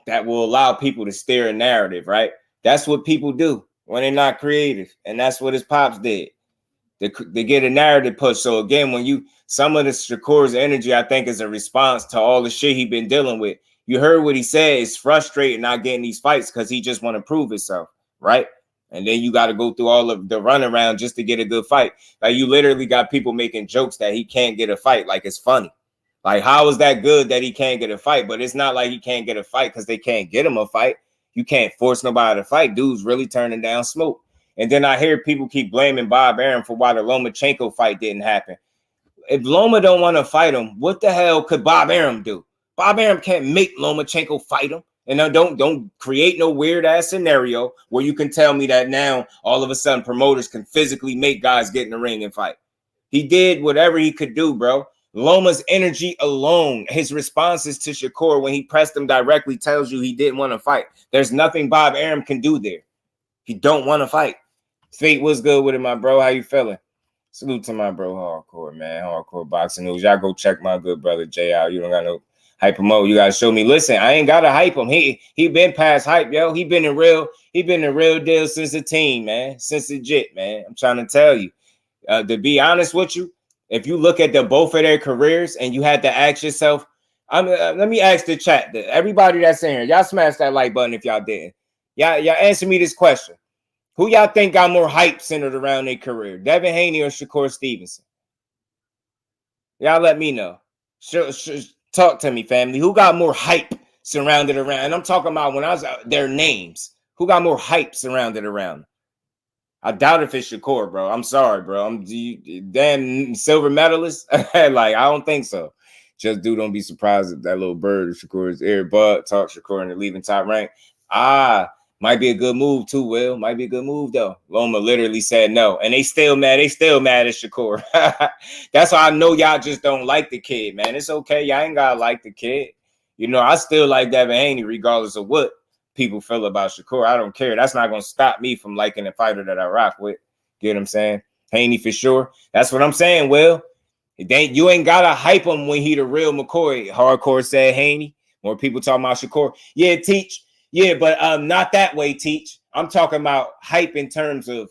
will allow people to steer a narrative, right? That's what people do when they're not creative, and that's what his pops did. They get a narrative push. So again, when some of the Shakur's energy, I think, is a response to all the shit he been dealing with. You heard what he said. It's frustrating not getting these fights because he just want to prove himself, right? And then you got to go through all of the runaround just to get a good fight. Like, you literally got people making jokes that he can't get a fight. Like, it's funny. Like, how is that good that he can't get a fight? But it's not like he can't get a fight because they can't get him a fight. You can't force nobody to fight. Dude's really turning down smoke. And then I hear people keep blaming Bob Arum for why the Lomachenko fight didn't happen. If Loma don't want to fight him, what the hell could Bob Arum do? Bob Arum can't make Lomachenko fight him. And now don't create no weird ass scenario where you can tell me that now all of a sudden promoters can physically make guys get in the ring and fight. He did whatever he could do, bro. Loma's energy alone, his responses to Shakur when he pressed him directly tells you he didn't want to fight. There's nothing Bob Arum can do there. He don't want to fight. Fate, what's good with it, my bro? How you feeling? Salute to my bro, Hardcore, man. Hardcore Boxing News. Y'all go check my good brother Jay out. You don't got no hype him up. You gotta show me. Listen, I ain't gotta hype him. He been past hype, yo. He been the real deal since the team, man. Since the jit, man. I'm trying to tell you. To be honest with you, if you look at both of their careers and you had to ask yourself, let me ask the chat, everybody that's in here, y'all smash that like button if y'all didn't. Y'all answer me this question. Who y'all think got more hype centered around their career? Devin Haney or Shakur Stevenson? Y'all let me know. Talk to me, family. Who got more hype surrounded around? And I'm talking about when I was out, their names. Who got more hype surrounded around? I doubt if it's Shakur, bro. I'm sorry, bro. I'm damn silver medalist. Like, I don't think so. Just don't be surprised if that little bird of Shakur's ear bud talk Shakur into leaving top rank. Might be a good move too, Will. Might be a good move though. Loma literally said no, and they still mad. They still mad at Shakur. That's why I know y'all just don't like the kid, man. It's okay. Y'all ain't gotta like the kid. You know, I still like Devin Haney, regardless of what people feel about Shakur. I don't care. That's not gonna stop me from liking the fighter that I rock with. Get what I'm saying? Haney for sure. That's what I'm saying, Will. You ain't gotta hype him when he the real McCoy. Hardcore said Haney. More people talking about Shakur. Yeah, Teach. Yeah, but not that way, Teach. I'm talking about hype in terms of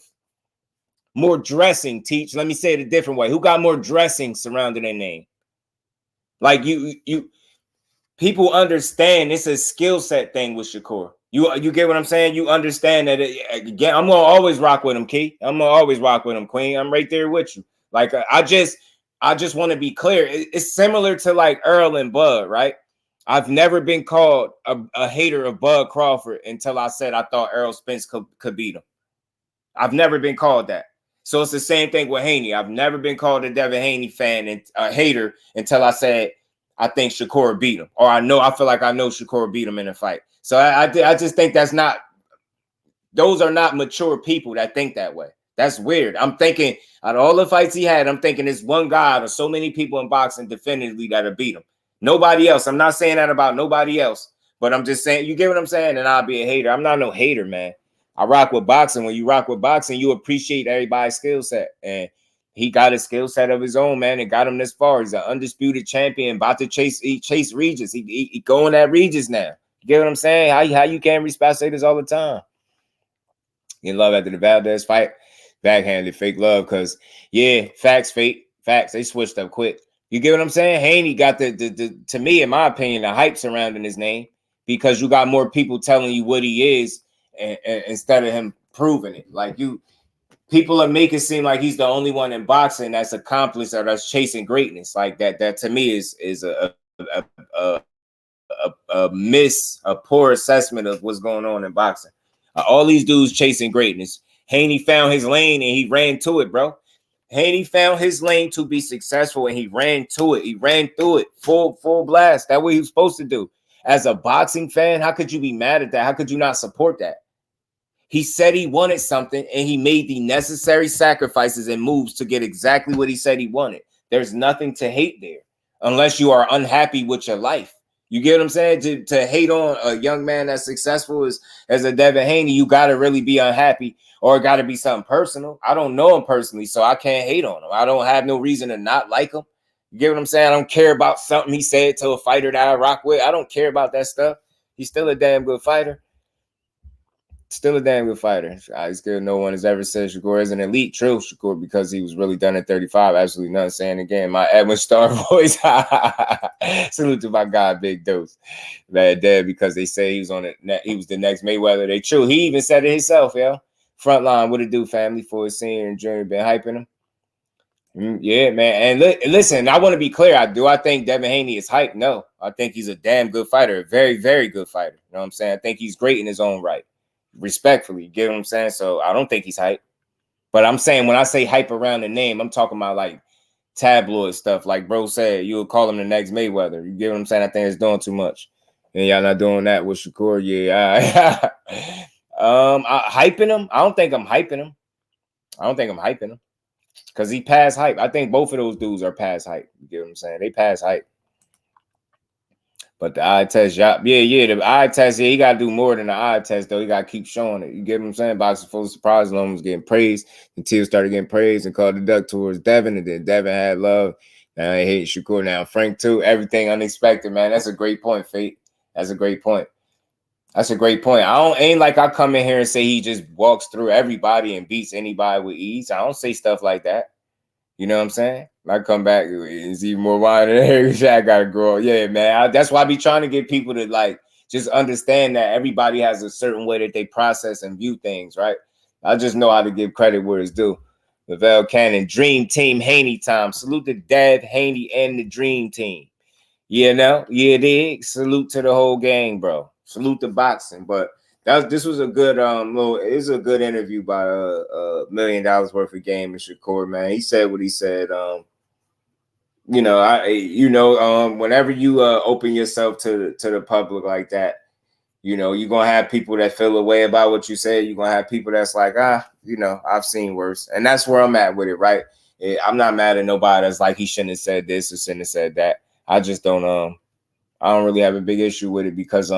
more dressing, Teach. Let me say it a different way. Who got more dressing surrounding their name? Like you people understand it's a skill set thing with Shakur. You get what I'm saying? You understand that again, I'm gonna always rock with him, Key. I'm gonna always rock with him, Queen. I'm right there with you. Like I just want to be clear. It's similar to like Earl and Bud, right? I've never been called a hater of Bud Crawford until I said I thought Errol Spence could beat him. I've never been called that. So it's the same thing with Haney. I've never been called a Devin Haney fan and a hater until I said I think Shakur beat him, or I feel like I know Shakur beat him in a fight. So I just think those are not mature people that think that way. That's weird. I'm thinking out of all the fights he had, I'm thinking it's one guy or so many people in boxing definitively that'll beat him. Nobody else. I'm not saying that about nobody else, but I'm just saying, you get what I'm saying? And I'll be a hater. I'm not no hater, man. I rock with boxing. When you rock with boxing, you appreciate everybody's skill set. And he got a skill set of his own, man, and got him this far. He's an undisputed champion, about to chase Regis. He going at Regis now. You get what I'm saying? How you can't respect, say this all the time. You love after the Valdez fight. Backhanded fake love, because, yeah, facts, fake. Facts. They switched up quick. You get what I'm saying? Haney got the to me, in my opinion, the hype surrounding his name, because you got more people telling you what he is and instead of him proving it. Like people are making it seem like he's the only one in boxing that's accomplished or that's chasing greatness. Like that to me is a poor assessment of what's going on in boxing. All these dudes chasing greatness. Haney found his lane and he ran to it, bro. Haney found his lane to be successful and he ran to it. He ran through it full blast. That's what he was supposed to do. As a boxing fan, how could you be mad at that? How could you not support that? He said he wanted something and he made the necessary sacrifices and moves to get exactly what he said he wanted. There's nothing to hate there unless you are unhappy with your life. You get what I'm saying? To hate on a young man that's successful as a Devin Haney, you got to really be unhappy, or it got to be something personal. I don't know him personally, so I can't hate on him. I don't have no reason to not like him. You get what I'm saying? I don't care about something he said to a fighter that I rock with. I don't care about that stuff. He's still a damn good fighter. Still a damn good fighter. It's good. No one has ever said Shakur is an elite. True, Shakur, because he was really done at 35. Absolutely nothing. Saying again, my Edwin Starr voice. Salute to my guy, Big Dose. Bad dead because they say he was on it. He was the next Mayweather. They true. He even said it himself, yo. Frontline, what it do, family? For his senior and junior, been hyping him. Yeah, man. And listen, I want to be clear. I think Devin Haney is hyped. No, I think he's a damn good fighter. A very, very good fighter. You know what I'm saying? I think he's great in his own right. Respectfully, you get what I'm saying? So I don't think he's hype. But I'm saying when I say hype around the name, I'm talking about like tabloid stuff. Like bro said, you would call him the next Mayweather. You get what I'm saying? I think it's doing too much. And y'all not doing that with Shakur. Yeah. Hyping him. I don't think I'm hyping him. Because he passed hype. I think both of those dudes are past hype. You get what I'm saying? They pass hype. But the eye test, the eye test, he got to do more than the eye test, though. He got to keep showing it. You get what I'm saying? Boxing full of surprise. Alone was getting praised until started getting praised and called the duck towards Devin. And then Devin had love. Now he hates Shakur. Now Frank, too. Everything unexpected, man. That's a great point, Fate. That's a great point. I ain't like I come in here and say he just walks through everybody and beats anybody with ease. I don't say stuff like that. You know what I'm saying? I come back, it's even more wine than I gotta grow up. Yeah, man. That's why I be trying to get people to like just understand that everybody has a certain way that they process and view things, right? I just know how to give credit where it's due. Lavelle Cannon, Dream Team Haney time. Salute to Dev Haney and the Dream Team. You know, yeah, dig. Salute to the whole gang, bro. Salute to boxing. But this was a good it was a good interview by $1 million worth of game in Shakur, man. He said what he said. Whenever you open yourself to the public like that, you know, you're gonna have people that feel a way about what you say. You're gonna have people that's like, I've seen worse. And that's where I'm at with it, right? I'm not mad at nobody that's like he shouldn't have said this or shouldn't have said that. I just don't I don't really have a big issue with it because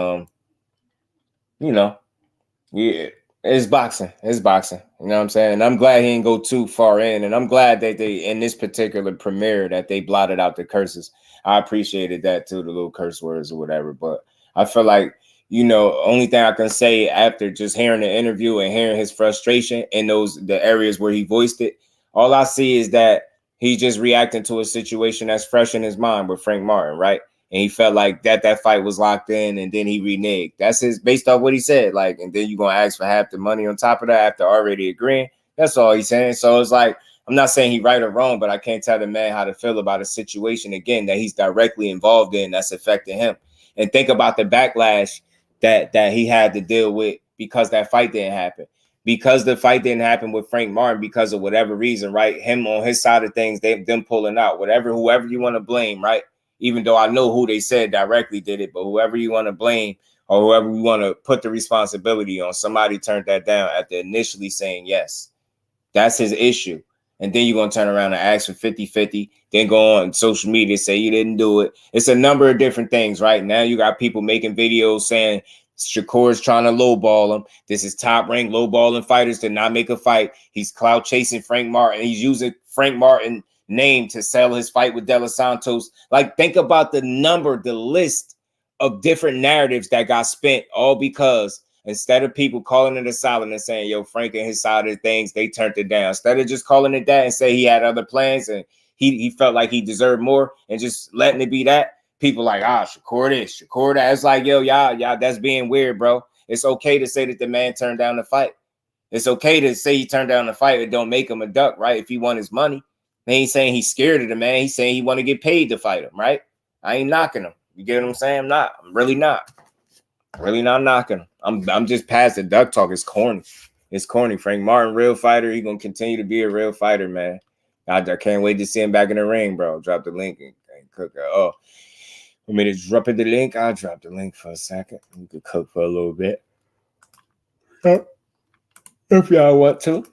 it's boxing. It's boxing. You know what I'm saying? And I'm glad he didn't go too far in. And I'm glad that they, in this particular premiere, that they blotted out the curses. I appreciated that too, the little curse words or whatever. But I feel like, only thing I can say after just hearing the interview and hearing his frustration in the areas where he voiced it, all I see is that he's just reacting to a situation that's fresh in his mind with Frank Martin, right? And he felt like that fight was locked in, and then he reneged. That's based off what he said. Like, and then you're gonna ask for half the money on top of that after already agreeing. That's all he's saying. So it's like, I'm not saying he's right or wrong, but I can't tell the man how to feel about a situation again that he's directly involved in that's affecting him. And think about the backlash that he had to deal with because that fight didn't happen. Because the fight didn't happen with Frank Martin because of whatever reason, right? Him on his side of things, them pulling out. Whoever you want to blame, right? Even though I know who they said directly did it, but whoever you want to blame or whoever you want to put the responsibility on, somebody turned that down after initially saying yes. That's his issue. And then you're going to turn around and ask for 50-50, then go on social media, say you didn't do it. It's a number of different things, right? Now you got people making videos saying Shakur's trying to lowball him. This is top-ranked lowballing fighters to not make a fight. He's clout chasing Frank Martin. He's using Frank Martin name to sell his fight with De Los Santos. Like, think about the list of different narratives that got spent, all because instead of people calling it a solid and saying, yo, Frank and his side of things, they turned it down. Instead of just calling it that and say he had other plans and he felt like he deserved more and just letting it be that, people like, Shakur this, Shakur that. It's like, yo, y'all, that's being weird, bro. It's okay to say that the man turned down the fight. It's okay to say he turned down the fight. It don't make him a duck, right? If he won his money. He ain't saying he's scared of the man. He's saying he want to get paid to fight him, right? I ain't knocking him. You get what I'm saying? I'm not. I'm really not. Really not knocking him. I'm just past the duck talk. It's corny. It's corny. Frank Martin, real fighter. He gonna continue to be a real fighter, man. I can't wait to see him back in the ring, bro. Drop the link and cook it. Oh, I mean, it's dropping the link. I'll drop the link for a second. You could cook for a little bit. If y'all want to.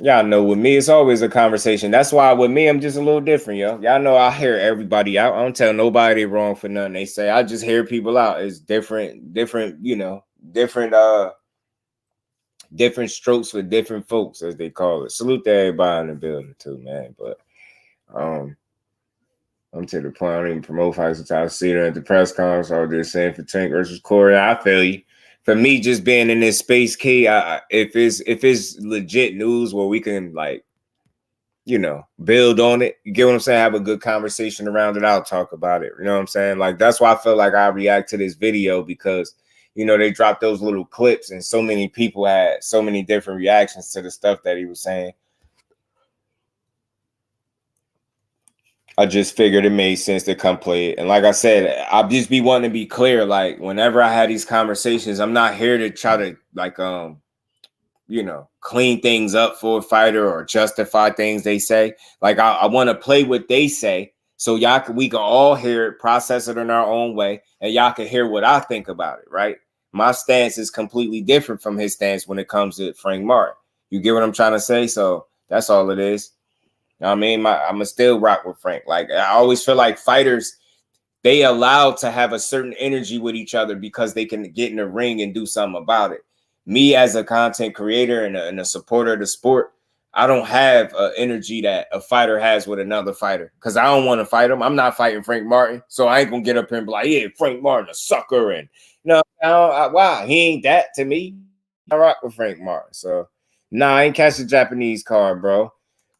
Y'all know with me, it's always a conversation. That's why with me, I'm just a little different, yo. Y'all know I hear everybody out. I don't tell nobody wrong for nothing they say. I just hear people out. It's different, you know, different strokes for different folks, as they call it. Salute to everybody in the building too, man. But I'm to the point I don't even promote fights until I see her at the press conference. I was just saying for Tank versus Corey. I feel you. For me, just being in this space, key, if it's legit news where we can, like, you know, build on it, you get what I'm saying? Have a good conversation around it. I'll talk about it. You know what I'm saying? Like, that's why I feel like I react to this video, because, you know, they dropped those little clips and so many people had so many different reactions to the stuff that he was saying. I just figured it made sense to come play it. And like I said, I'll just be wanting to be clear. Like, whenever I had these conversations, I'm not here to try to, like, you know, clean things up for a fighter or justify things they say. Like, I want to play what they say so we can all hear it, process it in our own way, and y'all can hear what I think about it, right? My stance is completely different from his stance when it comes to Frank Martin. You get what I'm trying to say? So that's all it is. I mean, I'ma still rock with Frank. Like, I always feel like fighters, they allowed to have a certain energy with each other because they can get in the ring and do something about it. Me as a content creator and a supporter of the sport, I don't have an energy that a fighter has with another fighter, because I don't want to fight him. I'm not fighting Frank Martin, so I ain't gonna get up here and be like, yeah, Frank Martin a sucker, and no, wow, he ain't that to me. I rock with Frank Martin, so nah, I ain't catch the Japanese card, bro.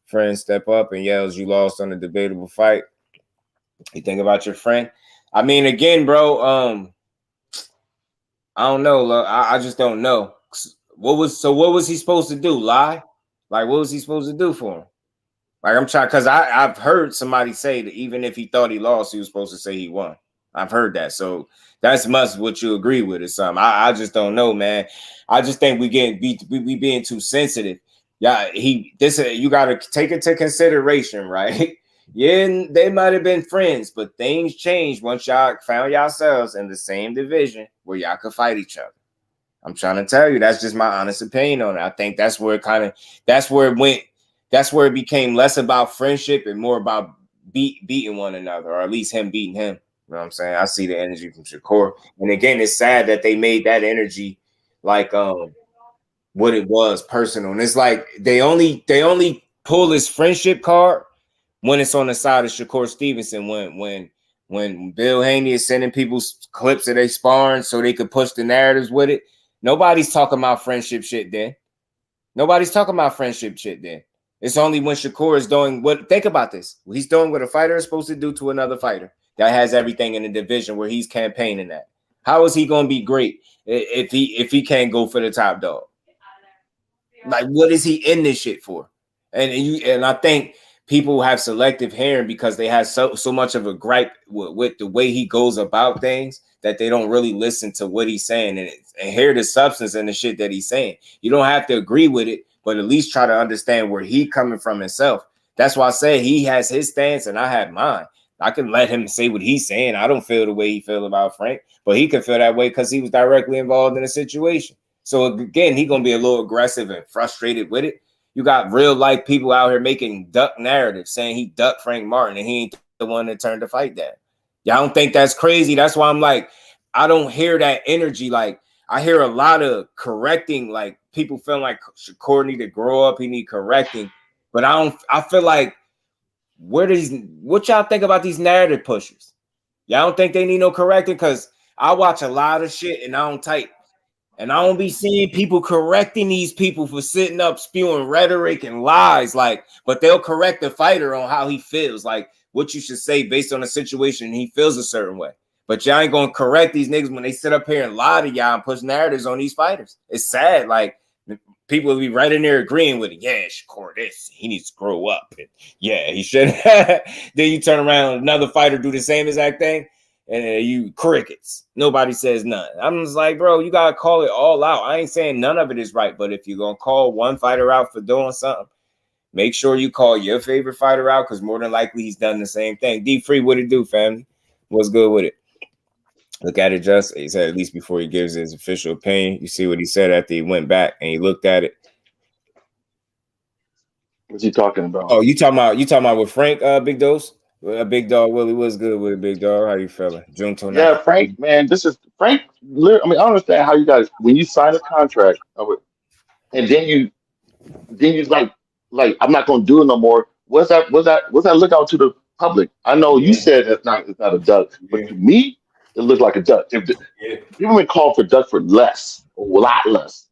Friend step up and yells, you lost on a debatable fight. You think about your friend? I mean, again, bro, I don't know. I just don't know. What was he supposed to do? Lie? Like, what was he supposed to do for him? Like, I'm trying, because I've heard somebody say that even if he thought he lost, he was supposed to say he won. I've heard that. So that's much what you agree with or something. I just don't know, man. I just think we being too sensitive. Yeah, you gotta take it to consideration, right? Yeah, they might have been friends, but things changed once y'all found yourselves in the same division where y'all could fight each other. I'm trying to tell you, that's just my honest opinion on it. I think that's where it became less about friendship and more about beating one another, or at least him beating him. You know what I'm saying? I see the energy from Shakur. And again, it's sad that they made that energy like what it was personal. And it's like they only pull his friendship card when it's on the side of Shakur Stevenson, when Bill Haney is sending people clips of they sparring so they could push the narratives with it. Nobody's talking about friendship shit then. Nobody's talking about friendship shit then. It's only when Shakur is doing think about this. He's doing what a fighter is supposed to do to another fighter that has everything in the division where he's campaigning at. How is he going to be great if he can't go for the top dog? Like, what is he in this shit for? And I think people have selective hearing because they have so much of a gripe with the way he goes about things that they don't really listen to what he's saying and hear the substance and the shit that he's saying. You don't have to agree with it, but at least try to understand where he's coming from himself. That's why I say he has his stance and I have mine. I can let him say what he's saying. I don't feel the way he feels about Frank, but he can feel that way because he was directly involved in the situation. So again, he's going to be a little aggressive and frustrated with it. You got real life people out here making duck narratives saying he ducked Frank Martin and he ain't the one that turned the fight down. Y'all don't think that's crazy? That's why I'm like, I don't hear that energy. Like, I hear a lot of correcting, like people feeling like Shakur need to grow up, he need correcting. But I feel like what y'all think about these narrative pushers? Y'all don't think they need no correcting? Because I watch a lot of shit and I don't type. And I don't be seeing people correcting these people for sitting up spewing rhetoric and lies, like, but they'll correct the fighter on how he feels, like what you should say based on the situation and he feels a certain way. But y'all ain't gonna correct these niggas when they sit up here and lie to y'all and push narratives on these fighters. It's sad. Like, people will be right in there agreeing with it. Yeah, Shakur, he needs to grow up. And yeah, he should. Then you turn around, another fighter do the same exact thing. And you crickets. Nobody says none. I'm just like, bro, you gotta call it all out. I ain't saying none of it is right, but if you're gonna call one fighter out for doing something, make sure you call your favorite fighter out, because more than likely he's done the same thing. D Free, what it do, family? What's good with it? Look at it, just he said at least before he gives his official opinion. You see what he said after he went back and he looked at it. What's he talking about? Oh, you talking about with Frank, Big Dose? Big Dog Willie, what's good with it, Big Dog? How you feeling? June 29th. Yeah, Frank, man, this is Frank. I mean, I don't understand how you guys, when you sign a contract, and then you like I'm not going to do it no more. What's that look out to the public? I know you said it's not a duck, but to me, it looks like a duck. People been called for duck for less, a lot less.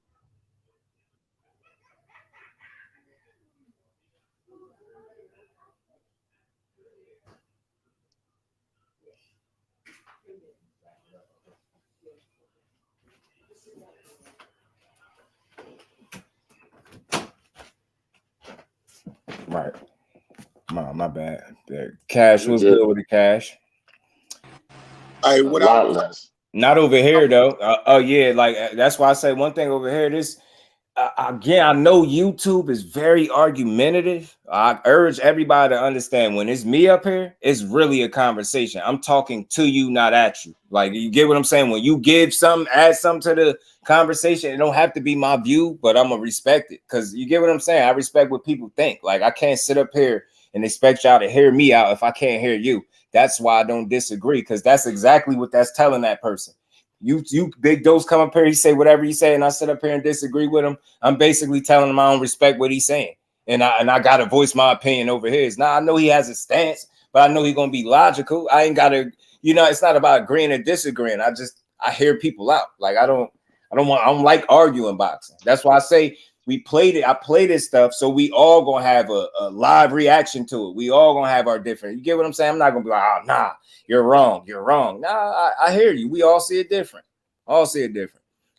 Right. My bad. Cash was good with the cash. A lot less. Not over here though. Oh yeah, like that's why I say one thing over here. This again, I know YouTube is very argumentative. I urge everybody to understand when it's me up here, it's really a conversation. I'm talking to you, not at you. Like, you get what I'm saying? When you give something, add something to the conversation, it don't have to be my view, but I'm gonna respect it. Because you get what I'm saying? I respect what people think. Like, I can't sit up here and expect y'all to hear me out if I can't hear you. That's why I don't disagree, because that's exactly what that's telling that person. You Big Dose come up here, he say whatever he say, and I sit up here and disagree with him. I'm basically telling him I don't respect what he's saying, and I gotta voice my opinion over his. Now I know he has a stance, but I know he's gonna be logical. I ain't gotta, it's not about agreeing or disagreeing. I hear people out. Like I don't like arguing boxing. That's why I say we played it. I play this stuff, so we all gonna have a live reaction to it. We all gonna have our different. You get what I'm saying? I'm not gonna be like, oh nah. You're wrong. Nah, I hear you. We all see it different.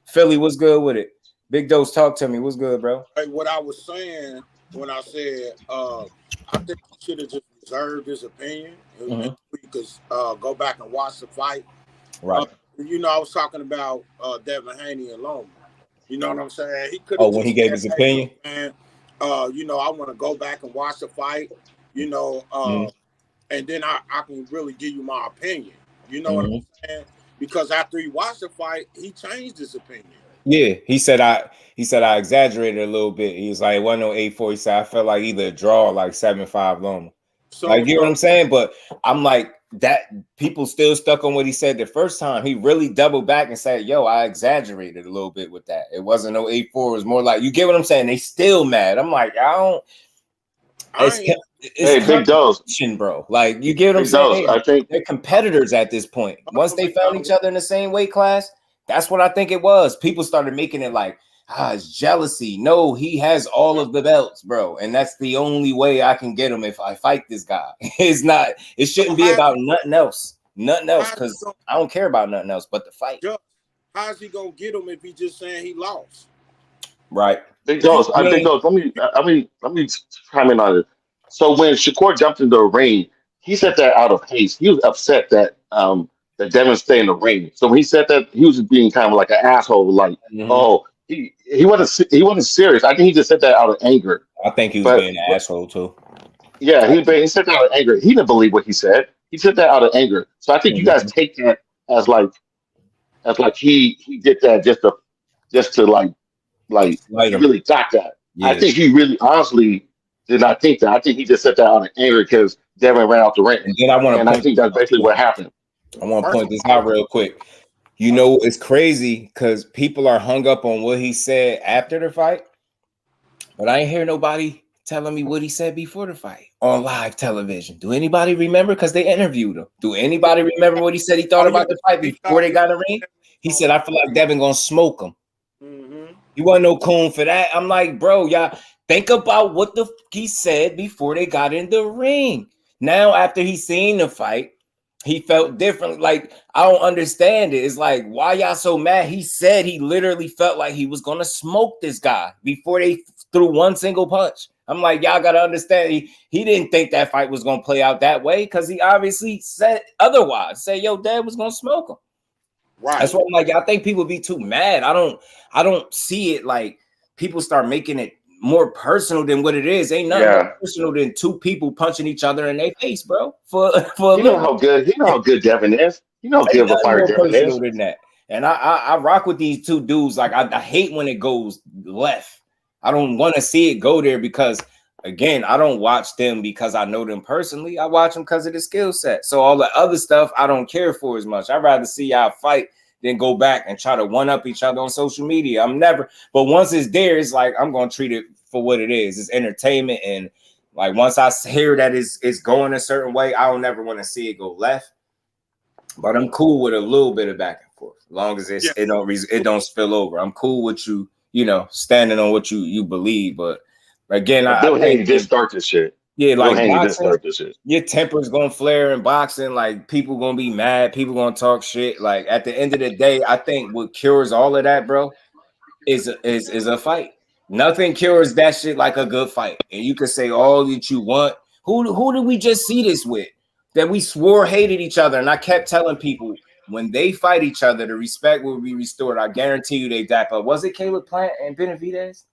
Philly, what's good with it? Big Dose, talk to me. What's good, bro? Hey, what I was saying when I said I think he should have just reserved his opinion. And we could go back and watch the fight. Right. I was talking about Devin Haney and Loma. You know what I'm saying? He could. Oh, when he gave his opinion. And I want to go back and watch the fight. And then I can really give you my opinion. You know what I'm saying? Because after he watched the fight, he changed his opinion. Yeah, he said I exaggerated a little bit. He was like, it wasn't no 8-4. He said I felt like either a draw or like 7-5 Loma. So like, you know what I'm saying? But I'm like, that people still stuck on what he said the first time. He really doubled back and said, yo, I exaggerated a little bit with that. It wasn't no 8-4. It was more like, you get what I'm saying? They still mad. I'm like, it's Big Dose, bro. Like, you get what I'm saying? I think they're competitors at this point. Once they found each other in the same weight class, that's what I think it was. People started making it like, it's jealousy. No, he has all of the belts, bro, and that's the only way I can get him if I fight this guy. It shouldn't be about nothing else, because I don't care about nothing else but the fight. How's he gonna get him if he just saying he lost? Right. Big Dose, Let me chime in on it. So when Shakur jumped into the ring, he said that out of haste. He was upset that that Devin stayed in the ring. So when he said that, he was being kind of like an asshole. Like, he wasn't serious. I think he just said that out of anger. I think he was being an asshole too. Yeah, he said that out of anger. He didn't believe what he said. He said that out of anger. So I think you guys take that as like he did that just to like he really got that. Yeah. I think he really honestly did not think that. I think he just said that out of anger because Devin ran out the ring. And then I think that's basically what happened. I want to point this out real quick. It's crazy because people are hung up on what he said after the fight, but I ain't hear nobody telling me what he said before the fight on live television. Do anybody remember? Because they interviewed him. Do anybody remember what he said he thought about the fight before they got in the ring? He said, I feel like Devin gonna smoke him. He wasn't no coon for that. I'm like, bro, y'all think about what he said before they got in the ring. Now, after he seen the fight, he felt different. Like, I don't understand it. It's like, why y'all so mad? He said he literally felt like he was gonna smoke this guy before they threw one single punch. I'm like, y'all gotta understand. He didn't think that fight was gonna play out that way because he obviously said otherwise. Say, yo, Dad was gonna smoke him. Right. That's what I'm like. I think people be too mad. I don't see it like people start making it more personal than what it is. Ain't nothing more personal than two people punching each other in their face, bro. You know how good Devin is. You know how good of a fighter Devin is. Than that. And I rock with these two dudes. Like I hate when it goes left. I don't want to see it go there because again, I don't watch them because I know them personally. I watch them because of the skill set. So all the other stuff I don't care for as much. I'd rather see y'all fight than go back and try to one up each other on social media. But once it's there, it's like I'm gonna treat it for what it is. It's entertainment, and like once I hear that it's going a certain way, I don't ever want to see it go left. But I'm cool with a little bit of back and forth, as long as it don't spill over. I'm cool with you, standing on what you believe. But again, I think just start this shit. Yeah, like boxing, start this shit. Your temper's gonna flare in boxing. Like people gonna be mad. People gonna talk shit. Like at the end of the day, I think what cures all of that, bro, is a fight. Nothing cures that shit like a good fight. And you can say all that you want. Who did we just see this with? That we swore hated each other, and I kept telling people when they fight each other, the respect will be restored. I guarantee you they dap up. Was it Caleb Plant and Benavidez?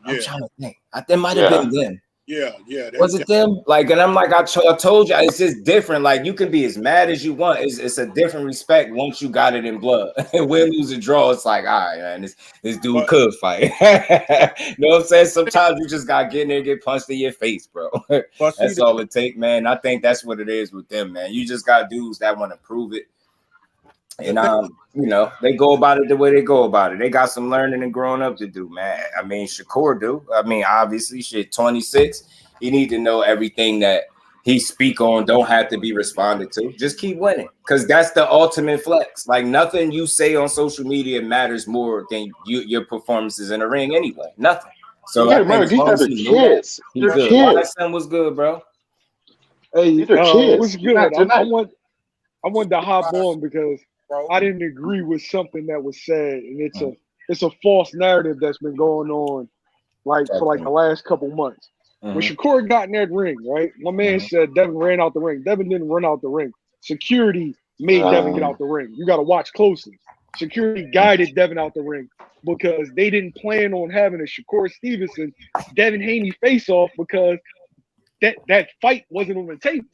I'm trying to think. That might have been them. Yeah. Was it them? Like, and I'm like, I told you, it's just different. Like, you can be as mad as you want. It's a different respect once you got it in blood. Win, lose, or draw, it's like, all right, man, this dude could fight. You know what I'm saying? Sometimes you just got to get in there and get punched in your face, bro. That's all it takes, man. I think that's what it is with them, man. You just got dudes that want to prove it. And they go about it the way they go about it. They got some learning and growing up to do, man. I mean, Shakur do. I mean, obviously, 26. He need to know everything that he speak on don't have to be responded to. Just keep winning, because that's the ultimate flex. Like nothing you say on social media matters more than your performances in the ring anyway. Nothing. So remember, these are the kids. They're good. My son was good, bro. Hey, these are kids. What's good? I wanted to hop on because I didn't agree with something that was said, and it's a false narrative that's been going on for the last couple months. When Shakur got in that ring, right? My man said Devin ran out the ring. Devin didn't run out the ring. Security made Devin get out the ring. You got to watch closely. Security guided Devin out the ring because they didn't plan on having a Shakur Stevenson, Devin Haney face-off because that fight wasn't on the table.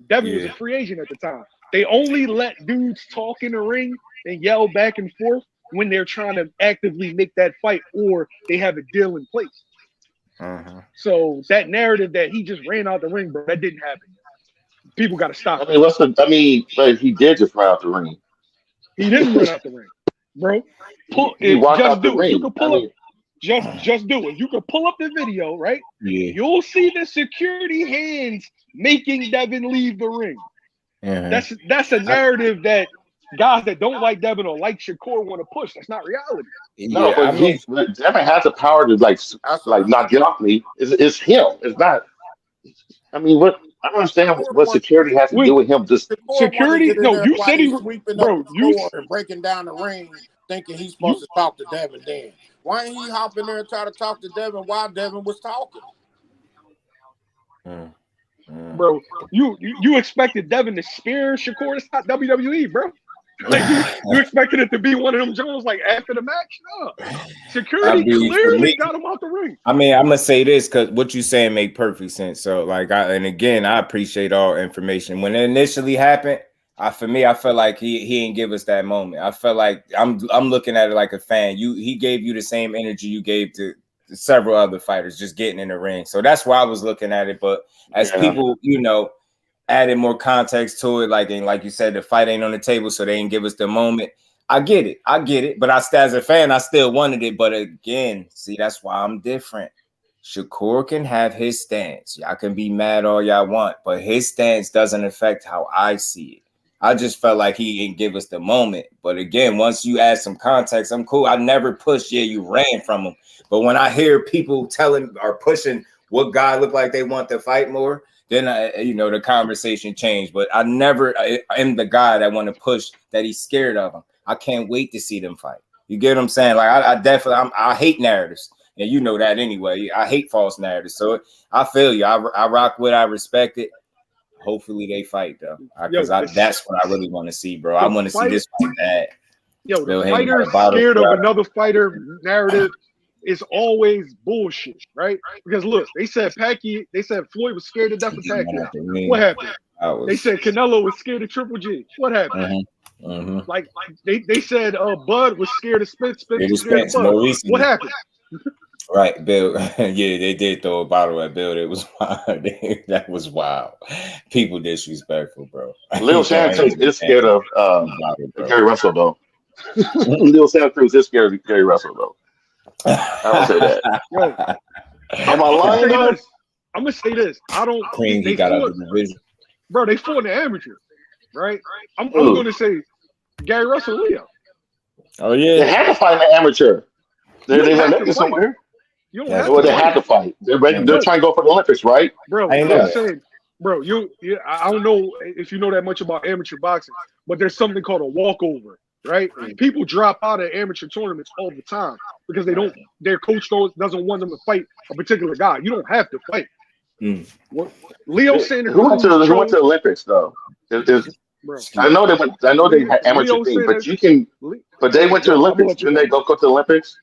Devin was a free agent at the time. They only let dudes talk in the ring and yell back and forth when they're trying to actively make that fight or they have a deal in place. So that narrative that he just ran out the ring, bro, that didn't happen. People got to stop. But he did just run out the ring. He didn't run out the ring, bro. Just do it. You can pull up. Just do it. You can pull up the video, right? Yeah. You'll see the security hands making Devin leave the ring. That's a narrative that guys that don't like Devin or like Shakur want to push. That's not reality. No, but Devin has the power to knock you off me. It's him. It's not. I mean, what I don't understand what security has to do with him. Just security? No, you said he sweeping up the floor and breaking down the ring, thinking he's supposed to talk to Devin. Then why ain't he hop in there and try to talk to Devin while Devin was talking? Bro, you expected Devin to spear Shakur? It's not WWE, bro. Like you expected it to be one of them Jones like after the match? No. Security clearly got him out the ring. I mean, I'm gonna say this because what you saying make perfect sense. So I appreciate all information. When it initially happened, I felt like he didn't give us that moment. I felt like I'm looking at it like a fan. He gave you the same energy you gave to several other fighters just getting in the ring. So that's why I was looking at it. But as people, added more context to it, like you said, the fight ain't on the table, so they didn't give us the moment. I get it. But as a fan, I still wanted it. But again, see, that's why I'm different. Shakur can have his stance. Y'all can be mad all y'all want, but his stance doesn't affect how I see it. I just felt like he didn't give us the moment. But again, once you add some context, I'm cool. I never pushed, you ran from him. But when I hear people telling or pushing what guy look like they want to fight more, then the conversation changed. But I never am the guy that want to push that he's scared of him. I can't wait to see them fight. You get what I'm saying? Like I hate narratives, and you know that anyway. I hate false narratives. So I feel you. I rock with. I respect it. Hopefully they fight though, because that's what I really want to see, bro. I want to see this fight bad. The fighter scared of another fighter narrative is always bullshit, right? Because look, they said Floyd was scared to death of Pacquiao. What happened? They said Canelo was scared of Triple G. What happened? Like they said Bud was scared of Spence. Spence was scared of Bud. What happened? Right, Bill. Yeah, they did throw a bottle at Bill. It was wild. That was wild. People disrespectful, bro. Leo Santa Cruz is scared of Gary Russell, though. Leo Santa Cruz is scared of Gary Russell, though. I would say that. Yo, Am I lying, though? I'm gonna say this. I don't. Cream, he got out of the division. Bro, they fought in the amateur, right? I'm gonna say Gary Russell, Leo. Oh yeah, they had to fight in the amateur. They had to somewhere. You don't have well, to they had to fight. They're trying to go for the Olympics, right? Bro, I'm saying, bro, I don't know if you know that much about amateur boxing, but there's something called a walkover, right? People drop out of amateur tournaments all the time because their coach doesn't want them to fight a particular guy. You don't have to fight. Leo Santa Cruz who went to the Olympics though? I know they had amateur team, but they went to the Olympics. Didn't they go to the Olympics?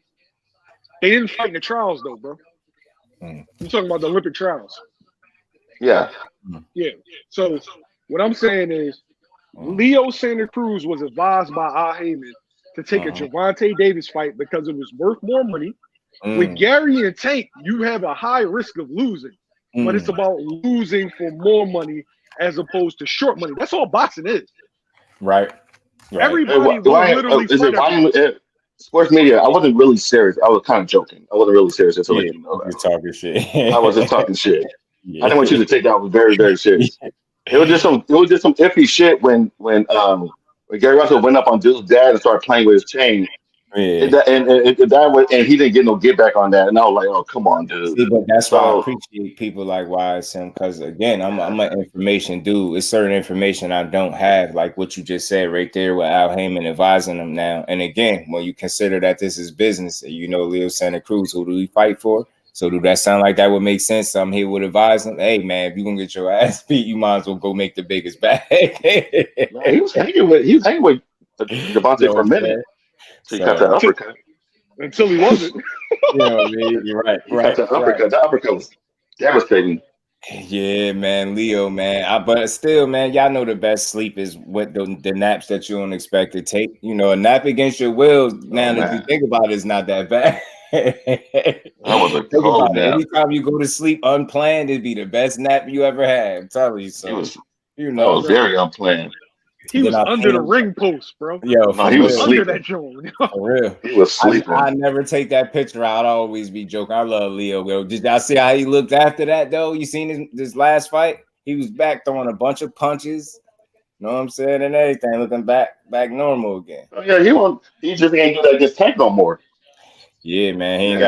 They didn't fight in the trials though, bro. You're talking about the Olympic trials. Yeah. Yeah. So what I'm saying is Leo Santa Cruz was advised by Al Heyman to take a Gervonta Davis fight because it was worth more money. With Gary and Tank, you have a high risk of losing, but it's about losing for more money as opposed to short money. That's all boxing is. Right. Everybody literally sports media. I wasn't really serious. I was kind of joking. I wasn't really serious. Just to let you know that. You're talking shit. I wasn't talking shit. I didn't want you to take that one very, very serious. It was just some iffy shit when Gary Russell went up on dude's dad and started playing with his chain. And he didn't get no get back on that. And I was like, oh, come on, dude. See, but that's why I appreciate people like YSM, because again, I'm an information dude. It's certain information I don't have, like what you just said right there with Al Heyman advising them now. And again, when you consider that this is business, you know, Leo Santa Cruz, who do we fight for? So do that sound like that would make sense? I'm here would advise them, hey man, if you're gonna get your ass beat, you might as well go make the biggest bag. He was hanging with Devontae for a minute. So he got the uppercut. Until he wasn't. You're right. The uppercut was devastating. Yeah, man, Leo, man. But still, man, y'all know the best sleep is what the naps that you don't expect to take. You know, a nap against your will, now that you think about it, is not that bad. That was a cold nap. Anytime you go to sleep unplanned, it'd be the best nap you ever had. I'm telling you so. That was very unplanned. He was under the ring post, bro. Yo, he was under that joint. For real. He was sleeping. I never take that picture out. I'd always be joking. I love Leo. Yo, did y'all see how he looked after that, though? You seen this last fight? He was back throwing a bunch of punches. You know what I'm saying? And everything, looking back normal again. Oh, yeah, he just ain't do that against Tank no more. Yeah, man. He ain't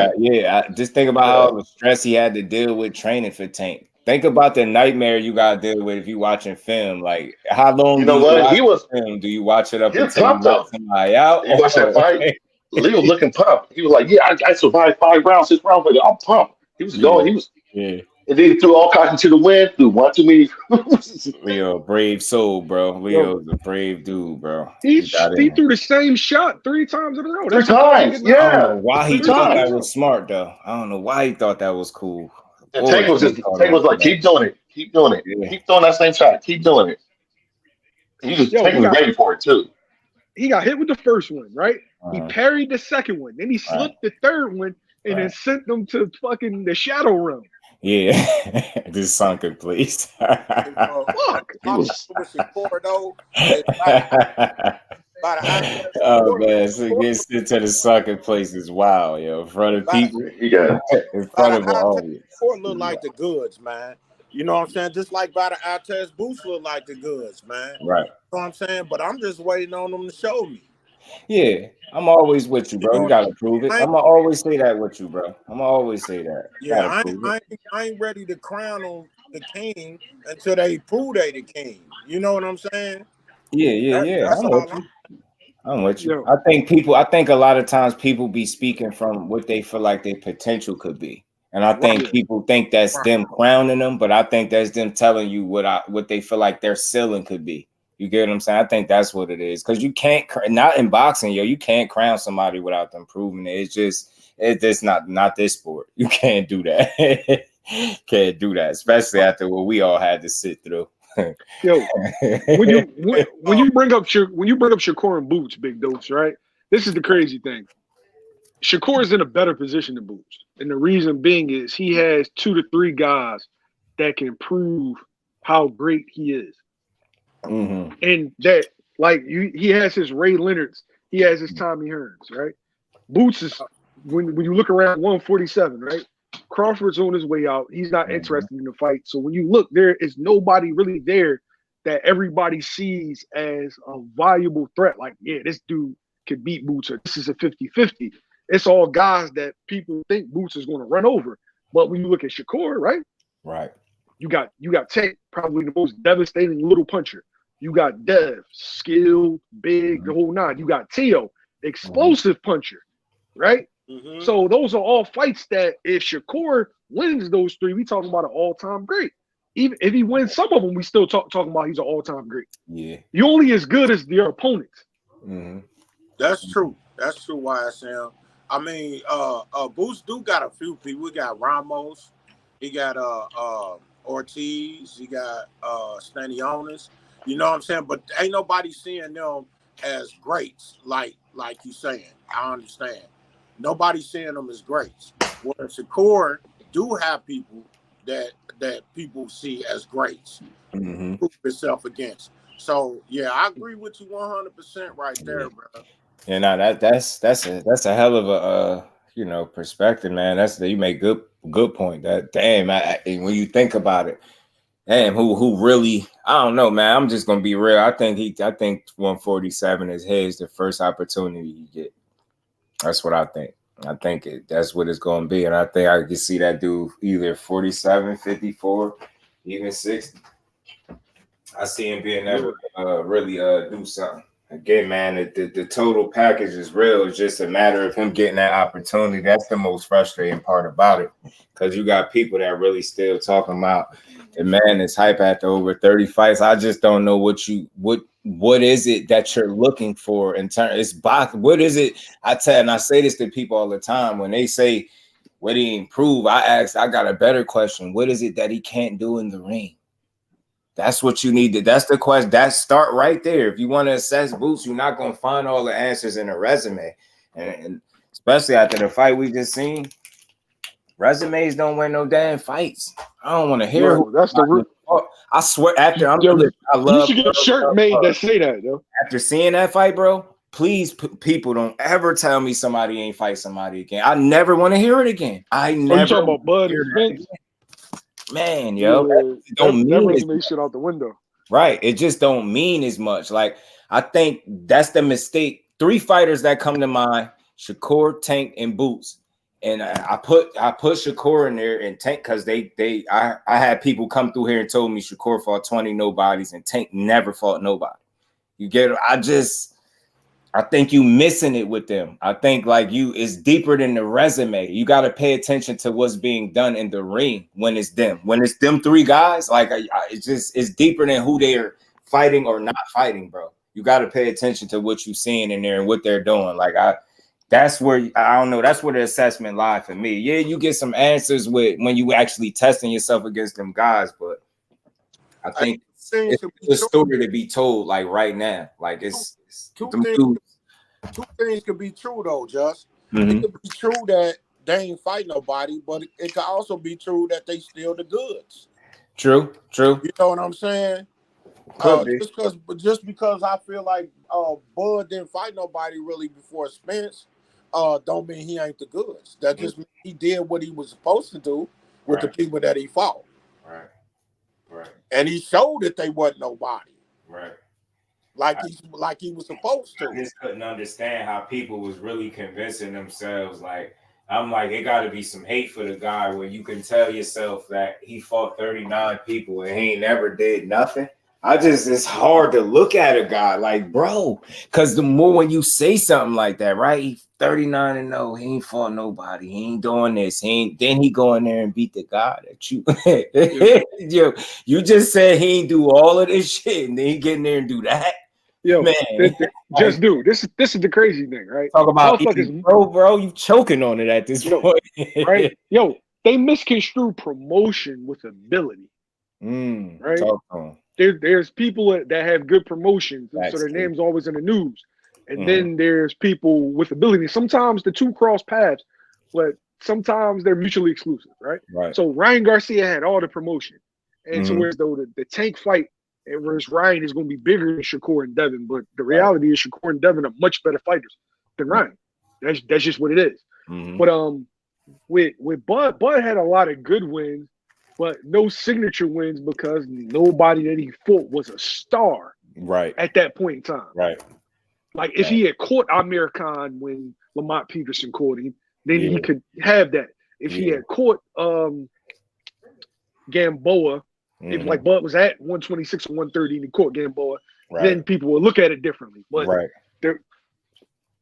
got. Just think about all the stress he had to deal with training for Tank. Think about the nightmare you gotta deal with if you watching film. Like, how long? You know what? He was. Film? Do you watch it up until you knock somebody out? You watch that fight. Leo looking pumped. He was like, "Yeah, I survived 5 rounds, 6 rounds, but I'm pumped." He was going. He was. Yeah. And then he threw all kinds into the wind. Threw one too many. Leo, brave soul, bro. Leo's a brave dude, bro. He threw the same shot 3 times in a row. 3 times, yeah. I don't know why he thought that was smart, though. I don't know why he thought that was cool. And Tank was like, keep doing it. Keep doing it. Yeah. Keep throwing that same shot. Keep doing it. He was ready for it, too. He got hit with the first one, right? He parried the second one. Then he slipped the third one and then sent them to fucking the shadow realm. Yeah. Just sunken, please. Fuck. Oh man, so gets into the sucking place is wild, yo. In front of people, in front of an audience. Ford look like the goods, man. You know what I'm saying? Just like by the Altez boots look like the goods, man. Right. You know what I'm saying? But I'm just waiting on them to show me. Yeah, I'm always with you, bro. You gotta prove it. I'm gonna always say that with you, bro. I'm gonna always say that. Yeah, I ain't ready to crown on the king until they prove they the king. You know what I'm saying? Yeah. I'm with you. I think a lot of times people be speaking from what they feel like their potential could be. And I think people think that's them crowning them, but I think that's them telling you what they feel like their ceiling could be. You get what I'm saying? I think that's what it is. Because you can't, not in boxing, you can't crown somebody without them proving it. It's just not this sport. You can't do that. Can't do that, especially after what we all had to sit through. Yo, when you bring up Shakur and Boots, big dose, right? This is the crazy thing. Shakur's in a better position than Boots. And the reason being is he has 2 to 3 guys that can prove how great he is. Mm-hmm. And that, like, he has his Ray Leonards, he has his Tommy Hearns, right? Boots is, when you look around 147, right? Crawford's on his way out. He's not interested in the fight. So when you look, there is nobody really there that everybody sees as a valuable threat. Like, yeah, this dude could beat Boots, or this is a 50-50. It's all guys that people think Boots is going to run over. But when you look at Shakur, right? Right. You got Tank, probably the most devastating little puncher. You got Dev, skilled, big, the whole nine. You got Tio, explosive puncher, right? So those are all fights that if Shakur wins those 3, we talking about an all-time great. Even if he wins some of them, we still talking about he's an all-time great. Yeah. You're only as good as your opponents. That's true. That's true, YSM. I mean, Boots do got a few people. We got Ramos. He got Ortiz. He got Stanionis. You know what I'm saying? But ain't nobody seeing them as greats, like you saying. I understand. Nobody's seeing them as greats. Where Shakur do have people that people see as greats, prove himself against. So yeah, I agree with you 100% right there, bro. Yeah, no, that's a hell of a perspective, man. You make good point. That damn, when you think about it, damn, who really, I don't know, man. I'm just gonna be real. I think 147 is his, the first opportunity he get. That's what I think. I think that's what it's gonna be, and I think I can see that dude either 47, 54, even 60. I see him being able to really do something. Again, man, the total package is real. It's just a matter of him getting that opportunity. That's the most frustrating part about it, because you got people that really still talking about the man is hype after over 30 fights. I just don't know what is it that you're looking for in terms. It's box. What is it? I say this to people all the time when they say what he improved. I got a better question. What is it that he can't do in the ring? That's what you need to. That's the question. That start right there. If you want to assess Boots, you're not going to find all the answers in a resume, and especially after the fight we just seen. Resumes don't win no damn fights. I don't want to hear. That's the. I swear. After I love. You should get a shirt made that say that, though. After seeing that fight, bro, please, people don't ever tell me somebody ain't fight somebody again. I never want to hear it again. I never. You talking about Bud and Spence? Man, yo, don't that mean resume shit out the window. Right. It just don't mean as much. Like, I think that's the mistake. 3 fighters that come to mind: Shakur, Tank, and Boots. And I put Shakur in there and Tank because I had people come through here and told me Shakur fought 20 nobodies and Tank never fought nobody. You get it? I think you missing it with them. I think it's deeper than the resume. You got to pay attention to what's being done in the ring when it's them. When it's them 3 guys, it's deeper than who they're fighting or not fighting, bro. You got to pay attention to what you're seeing in there and what they're doing. That's where I don't know. That's where the assessment lies for me. Yeah, you get some answers when you actually testing yourself against them guys, but I think it's a story to be told right now. Two things can be true though, Just. It could be true that they ain't fight nobody, but it could also be true that they steal the goods. True. You know what I'm saying? Just because I feel like Bud didn't fight nobody really before Spence, don't mean he ain't the goods. That just means he did what he was supposed to do with the people that he fought. Right. And he showed that they wasn't nobody. Right. Like he was supposed to. I just couldn't understand how people was really convincing themselves. I'm like, it got to be some hate for the guy where you can tell yourself that he fought 39 people and he ain't never did nothing. It's hard to look at a guy bro, because the more when you say something like that, right? He 39-0, he ain't fought nobody, he ain't doing this, then he go in there and beat the guy that you you just said he ain't do all of this shit, and then he get in there and do that. Yo, man, just do this is the crazy thing, right? Talk about bro, you choking on it at this point, right? Yo, they misconstrue promotion with ability, right? There's people that have good promotions, so their name's always in the news. And then there's people with ability. Sometimes the two cross paths, but sometimes they're mutually exclusive, right? Right. So Ryan Garcia had all the promotion. And so whereas though the Tank fight, and whereas Ryan is going to be bigger than Shakur and Devin, but the reality is Shakur and Devin are much better fighters than Ryan. That's just what it is. But with Bud had a lot of good wins, but no signature wins because nobody that he fought was a star at that point in time. Right. Like if he had caught Amir Khan when Lamont Peterson caught him, then he could have that. If he had caught Gamboa, if like Bud was at 126 or 130 and he caught Gamboa, then people would look at it differently. But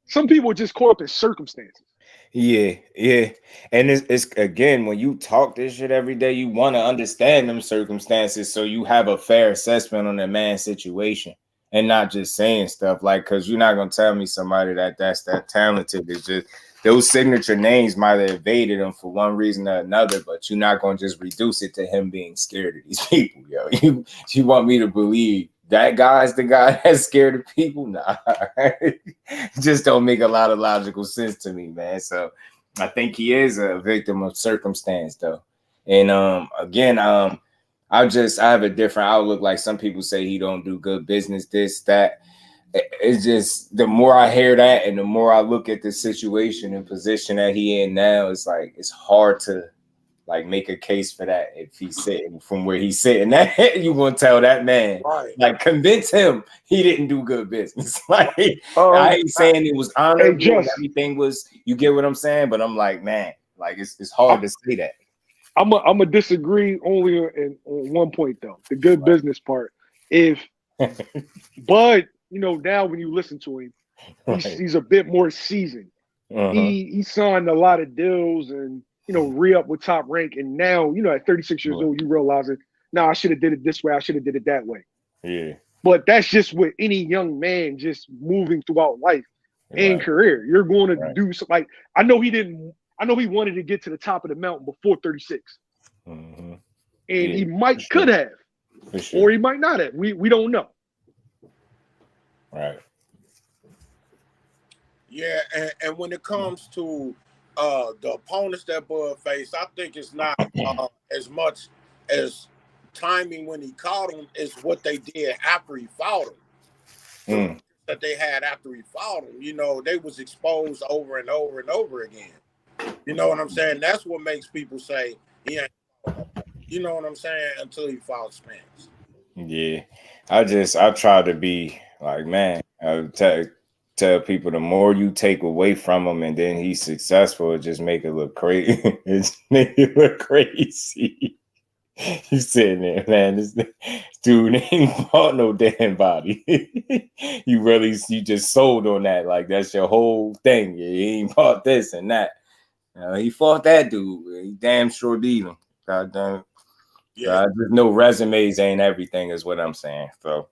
some people are just caught up in circumstances. Yeah. And it's again, when you talk this shit every day, you want to understand them circumstances so you have a fair assessment on the man's situation and not just saying stuff like, because you're not going to tell me somebody that's that talented. It's just those signature names might have evaded him for one reason or another, but you're not going to just reduce it to him being scared of these people, yo. You want me to believe that guy's the guy that's scared of people? Nah. Just don't make a lot of logical sense to me, man. So I think he is a victim of circumstance, though. And again, I have a different outlook. Like some people say he don't do good business, this, that. It's just the more I hear that and the more I look at the situation and position that he in now, it's like it's hard to like make a case for that. If he's sitting from where he's sitting at, you gonna tell that man, like convince him he didn't do good business. Like I ain't saying it was honorable, everything was, you get what I'm saying, but I'm like, man, like it's hard to say that. I'm a disagree only on one point though, the good business part. If Bud, you know, now when you listen to him, he's a bit more seasoned. He signed a lot of deals and, you know, re-up with Top Rank. And now, you know, at 36 years old, you realize it. I should have did it this way. I should have did it that way. Yeah. But that's just with any young man just moving throughout life and career. You're going to do something. Like, I know he wanted to get to the top of the mountain before 36. And he could have. Or he might not have. We don't know. Right. Yeah, and when it comes to the opponents that Bud faced, I think it's not as much as timing when he caught him is what they did after he fought him. That they had after he fought him, you know, they was exposed over and over and over again. You know what I'm saying? That's what makes people say he ain't fought him. You know what I'm saying? Until he fought Spence. Yeah, I try to be like, man, I tell people the more you take away from him and then he's successful, it just make it look crazy. It make it look crazy. You sitting there, man, this dude ain't fought no damn body. you just sold on that. Like that's your whole thing. Yeah, he ain't fought this and that. He fought that dude. He damn sure beat him. God damn. Yeah, just no resumes ain't everything is what I'm saying. So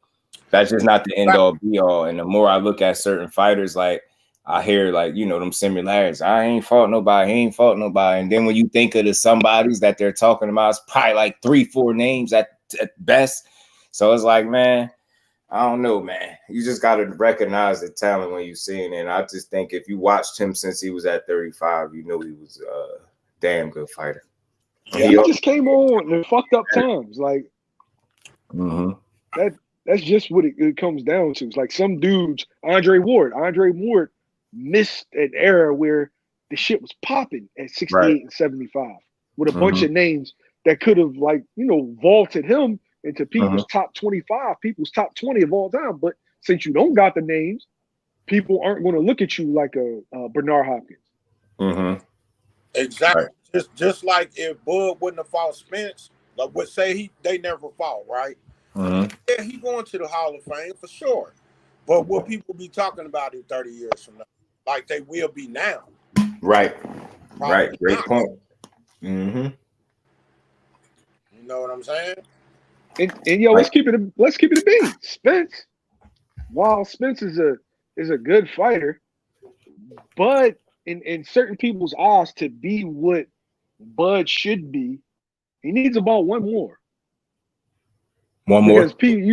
that's just not the end all be all. And the more I look at certain fighters, like I hear like, you know, them similarities. I ain't fought nobody. He ain't fought nobody. And then when you think of the somebodies that they're talking about, it's probably like 3-4 names at best. So it's like, man, I don't know, man. You just got to recognize the talent when you see it. And I just think if you watched him since he was at 35, you know he was a damn good fighter. Yeah, he just came on in fucked up times. Like that's just what it comes down to. It's like some dudes, Andre Ward missed an era where the shit was popping at 68 and 75 with a bunch of names that could have, like, you know, vaulted him into people's top 25, people's top 20 of all time. But since you don't got the names, people aren't going to look at you like a Bernard Hopkins. Exactly. Right. Just like if Bud wouldn't have fought Spence, like would say they never fought, right? Yeah, he going to the Hall of Fame for sure. But will people be talking about it 30 years from now? Like they will be now. Right. Probably right. Great not. Point. You know what I'm saying? And yo, let's keep it a beat. Spence, while Spence is a good fighter, but in certain people's eyes, to be what Bud should be, he needs about one more. One more? Because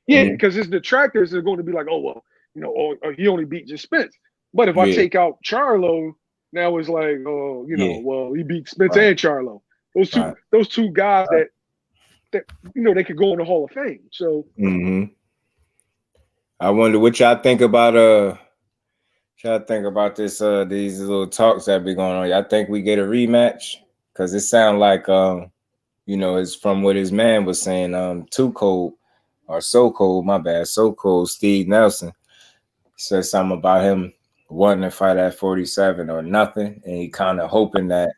because his detractors are going to be like, oh, well, or he only beat just Spence. But if I take out Charlo, now it's like, well, he beat Spence and Charlo. Those two guys that they could go in the Hall of Fame. So I wonder what y'all think about this these little talks that be going on. Y'all think we get a rematch? Because it sounds like it's from what his man was saying, So Cold, Steve Nelson said something about him wanting to fight at 47 or nothing, and he kind of hoping that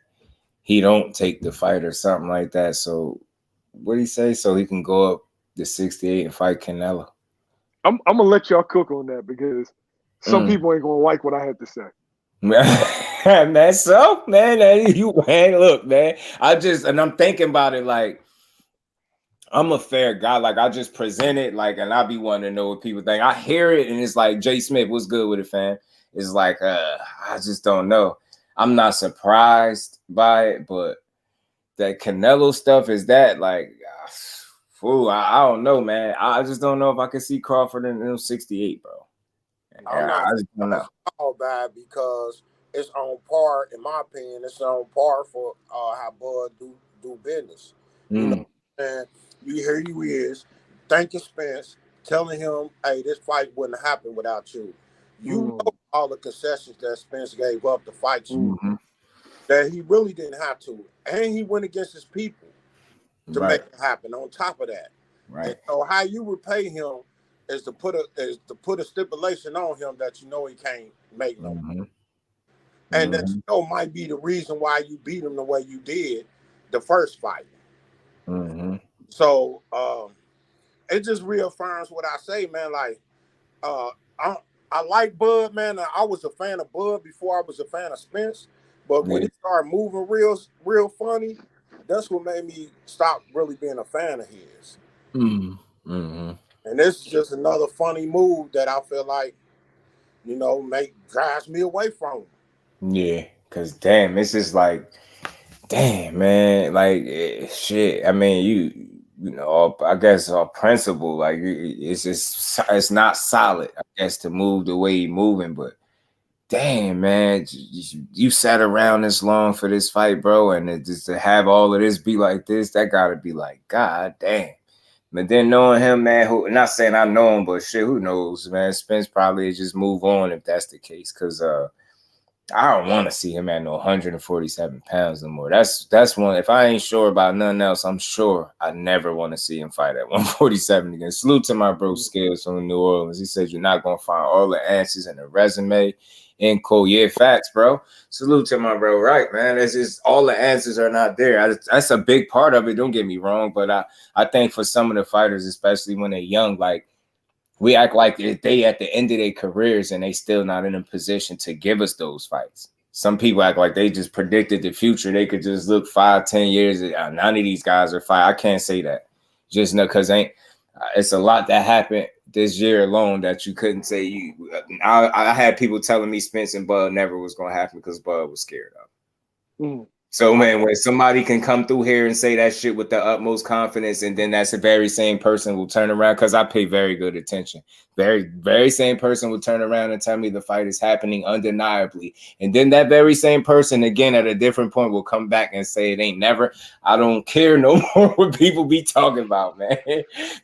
he don't take the fight or something like that. So what did he say? So he can go up to 68 and fight Canelo. I'm gonna let y'all cook on that because some people ain't gonna like what I have to say. Man, so man, look, man. I'm thinking about it like I'm a fair guy. Like I just present it, like, and I be wanting to know what people think. I hear it, and it's like, Jay Smith, what's good with it, fam? It's like, I just don't know. I'm not surprised by it, but that Canelo stuff is that like, I don't know, man. I just don't know if I can see Crawford in 68, bro. I just don't know. All bad because it's on par, in my opinion. It's on par for how Bud do business. You know, and here he is thanking Spence, telling him, "Hey, this fight wouldn't happen without you." You know all the concessions that Spence gave up to fight you, that he really didn't have to, and he went against his people to make it happen. On top of that, and so how you repay him is to put a stipulation on him that he can't make no money, and that might be the reason why you beat him the way you did the first fight. So it just reaffirms what I say, man. Like I like Bud, man. I was a fan of Bud before I was a fan of Spence, but when he started moving real funny, that's what made me stop really being a fan of his. And this is just another funny move that I feel like, drives me away from him. Yeah, because damn, it's just like, damn, man, like shit. I mean, I guess our principle, like it's not solid, I guess, to move the way he moving, but damn, man, you sat around this long for this fight, bro, and just to have all of this be like this, that gotta be like, God damn. But then knowing him, man, not saying I know him, but shit, who knows, man? Spence probably just move on if that's the case, because I don't want to see him at no 147 pounds no more. That's one. If I ain't sure about nothing else, I'm sure I never want to see him fight at 147 again. Salute to my bro Skills from New Orleans. He said you're not gonna find all the answers in the resume. In cool, yeah, facts, bro. Salute to my bro, right, man. It's just all the answers are not there. That's a big part of it. Don't get me wrong, but I think for some of the fighters, especially when they're young, like, we act like they at the end of their careers and they still not in a position to give us those fights. Some people act like they just predicted the future. They could just look 5-10 years. None of these guys are fight. I can't say that. Just know because it's a lot that happened this year alone that you couldn't say. I had people telling me Spence and Bud never was going to happen because Bud was scared of. So, man, when somebody can come through here and say that shit with the utmost confidence, and then that's the very same person will turn around, because I pay very good attention. Very, very same person will turn around and tell me the fight is happening undeniably. And then that very same person, again, at a different point, will come back and say it ain't never. I don't care no more what people be talking about, man.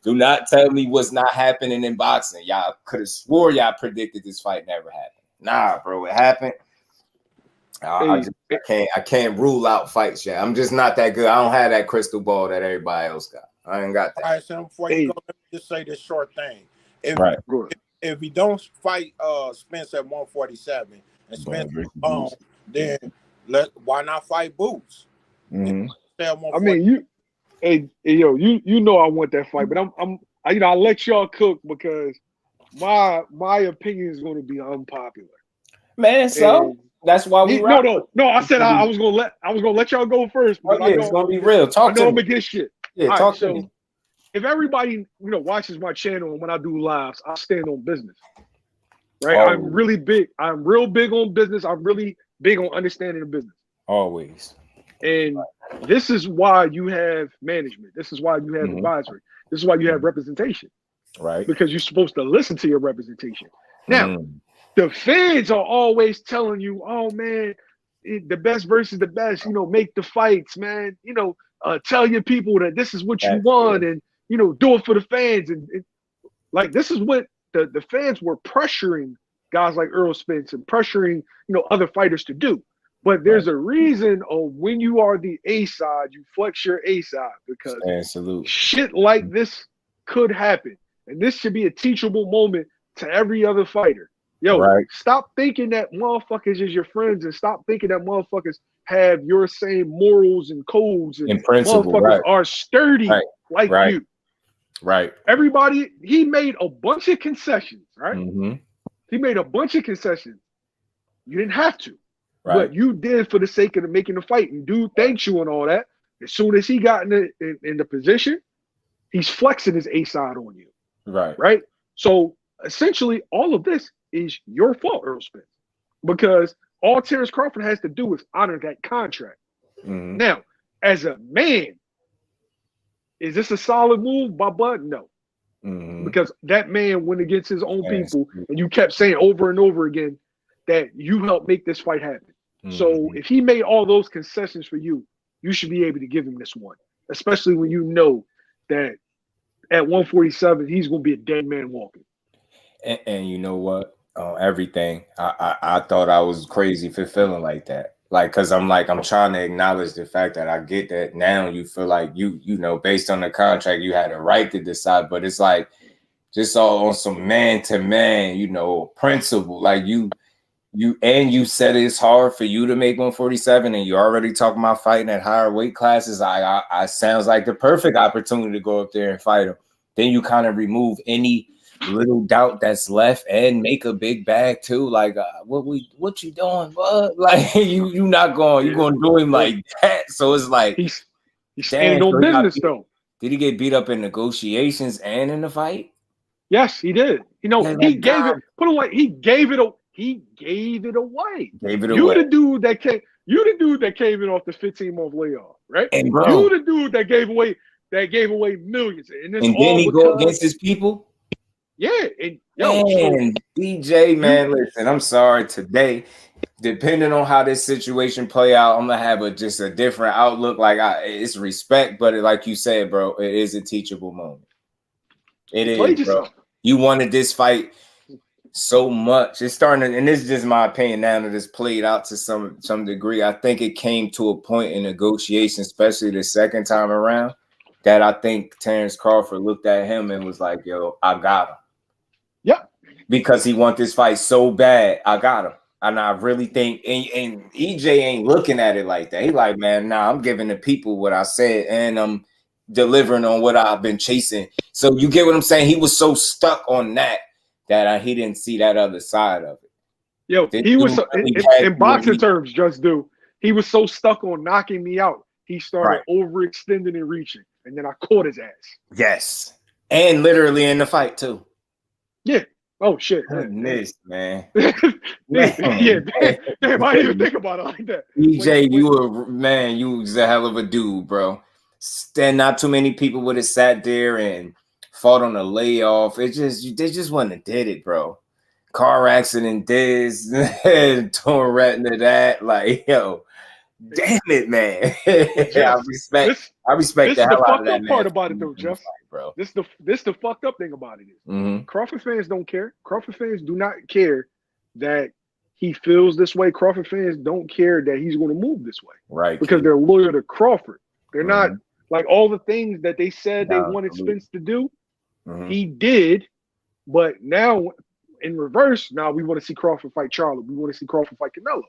Do not tell me what's not happening in boxing. Y'all could have swore y'all predicted this fight never happened. Nah, bro, it happened. I can't rule out fights yet. I'm just not that good. I don't have that crystal ball that everybody else got. I ain't got that. All right, so before you go, let me just say this short thing. If he don't fight Spence at 147 and Spence then why not fight Boots? I mean, you know I want that fight, but I'll let y'all cook because my opinion is going to be unpopular. Man, so that's why we no. I said I was gonna let y'all go first. But it's gonna be real. Talk to me. I'm against shit. Yeah, talk to me. If everybody watches my channel and when I do lives, I stand on business. Right? I'm really big. I'm real big on business. I'm really big on understanding the business. Always. And this is why you have management. This is why you have advisory. This is why you have representation. Right. Because you're supposed to listen to your representation. Now, the fans are always telling you, oh man, the best versus the best, make the fights, man. Tell your people that this is what you want and, do it for the fans. And like, this is what the fans were pressuring guys like Earl Spence and pressuring, other fighters to do. But there's a reason when you are the A side, you flex your A side because shit like this could happen. And this should be a teachable moment to every other fighter. Stop thinking that motherfuckers is your friends and stop thinking that motherfuckers have your same morals and codes and motherfuckers are sturdy like you. Right. Everybody, he made a bunch of concessions, right? He made a bunch of concessions. You didn't have to. But you did for the sake of making the fight. And dude thanks you and all that. As soon as he got in the position, he's flexing his A side on you. Right? So essentially, all of this is your fault, Earl Spence. Because all Terrence Crawford has to do is honor that contract. Now, as a man, is this a solid move by Bud? No. Because that man went against his own people, and you kept saying over and over again that you helped make this fight happen. So if he made all those concessions for you, you should be able to give him this one, especially when you know that at 147, he's going to be a dead man walking. And you know what? Everything. I thought I was crazy for feeling like that. Like, cause I'm trying to acknowledge the fact that I get that now you feel like you based on the contract, you had a right to decide, but it's like just all on some man to man, principle. Like you said it's hard for you to make 147 and you already talking about fighting at higher weight classes. I sounds like the perfect opportunity to go up there and fight him. Then you kind of remove any little doubt that's left and make a big bag too. Like what you doing, bud? Like you not going, you gonna do him like that. So it's like he's standing on business though. Did he get beat up in negotiations and in the fight? Yes, he did. He gave it. Put away. He gave it away. You the dude that came in off the 15-month layoff, right? And bro, you the dude that gave away millions, and then he go against his people. Yeah, and DJ, man, listen, I'm sorry today. Depending on how this situation play out, I'm gonna have just a different outlook. Like it's respect, but like you said, bro, it is a teachable moment. It is, bro. You wanted this fight so much. It's starting to, and this is just my opinion now that it's played out to some degree. I think it came to a point in negotiation, especially the second time around, that I think Terrence Crawford looked at him and was like, yo, I got him. Yep. Because he wants this fight so bad, I got him. And I really think, and EJ ain't looking at it like that. He like, man, nah, I'm giving the people what I said, and I'm delivering on what I've been chasing. So you get what I'm saying? He was so stuck on that he didn't see that other side of it. Yo, he was in boxing terms, he was so stuck on knocking me out, he started overextending and reaching, and then I caught his ass. Yes, and literally in the fight too. Yeah. Oh shit. Man. Yeah. Damn, I didn't even think about it like that. EJ, you was a hell of a dude, bro. Not too many people would have sat there and fought on a layoff. They just wouldn't have did it, bro. Car accident, this, torn retina, that. Like, yo, damn it, man. I respect the hell out of that, man. The part about it, though, Jeff, bro. This the fucked up thing about it is Crawford fans don't care. Crawford fans do not care that he feels this way. Crawford fans don't care that he's going to move this way, right? Because they're loyal to Crawford. They're not like all the things that they said they wanted Spence to do. He did, but now in reverse, now we want to see Crawford fight Charlie. We want to see Crawford fight Canelo.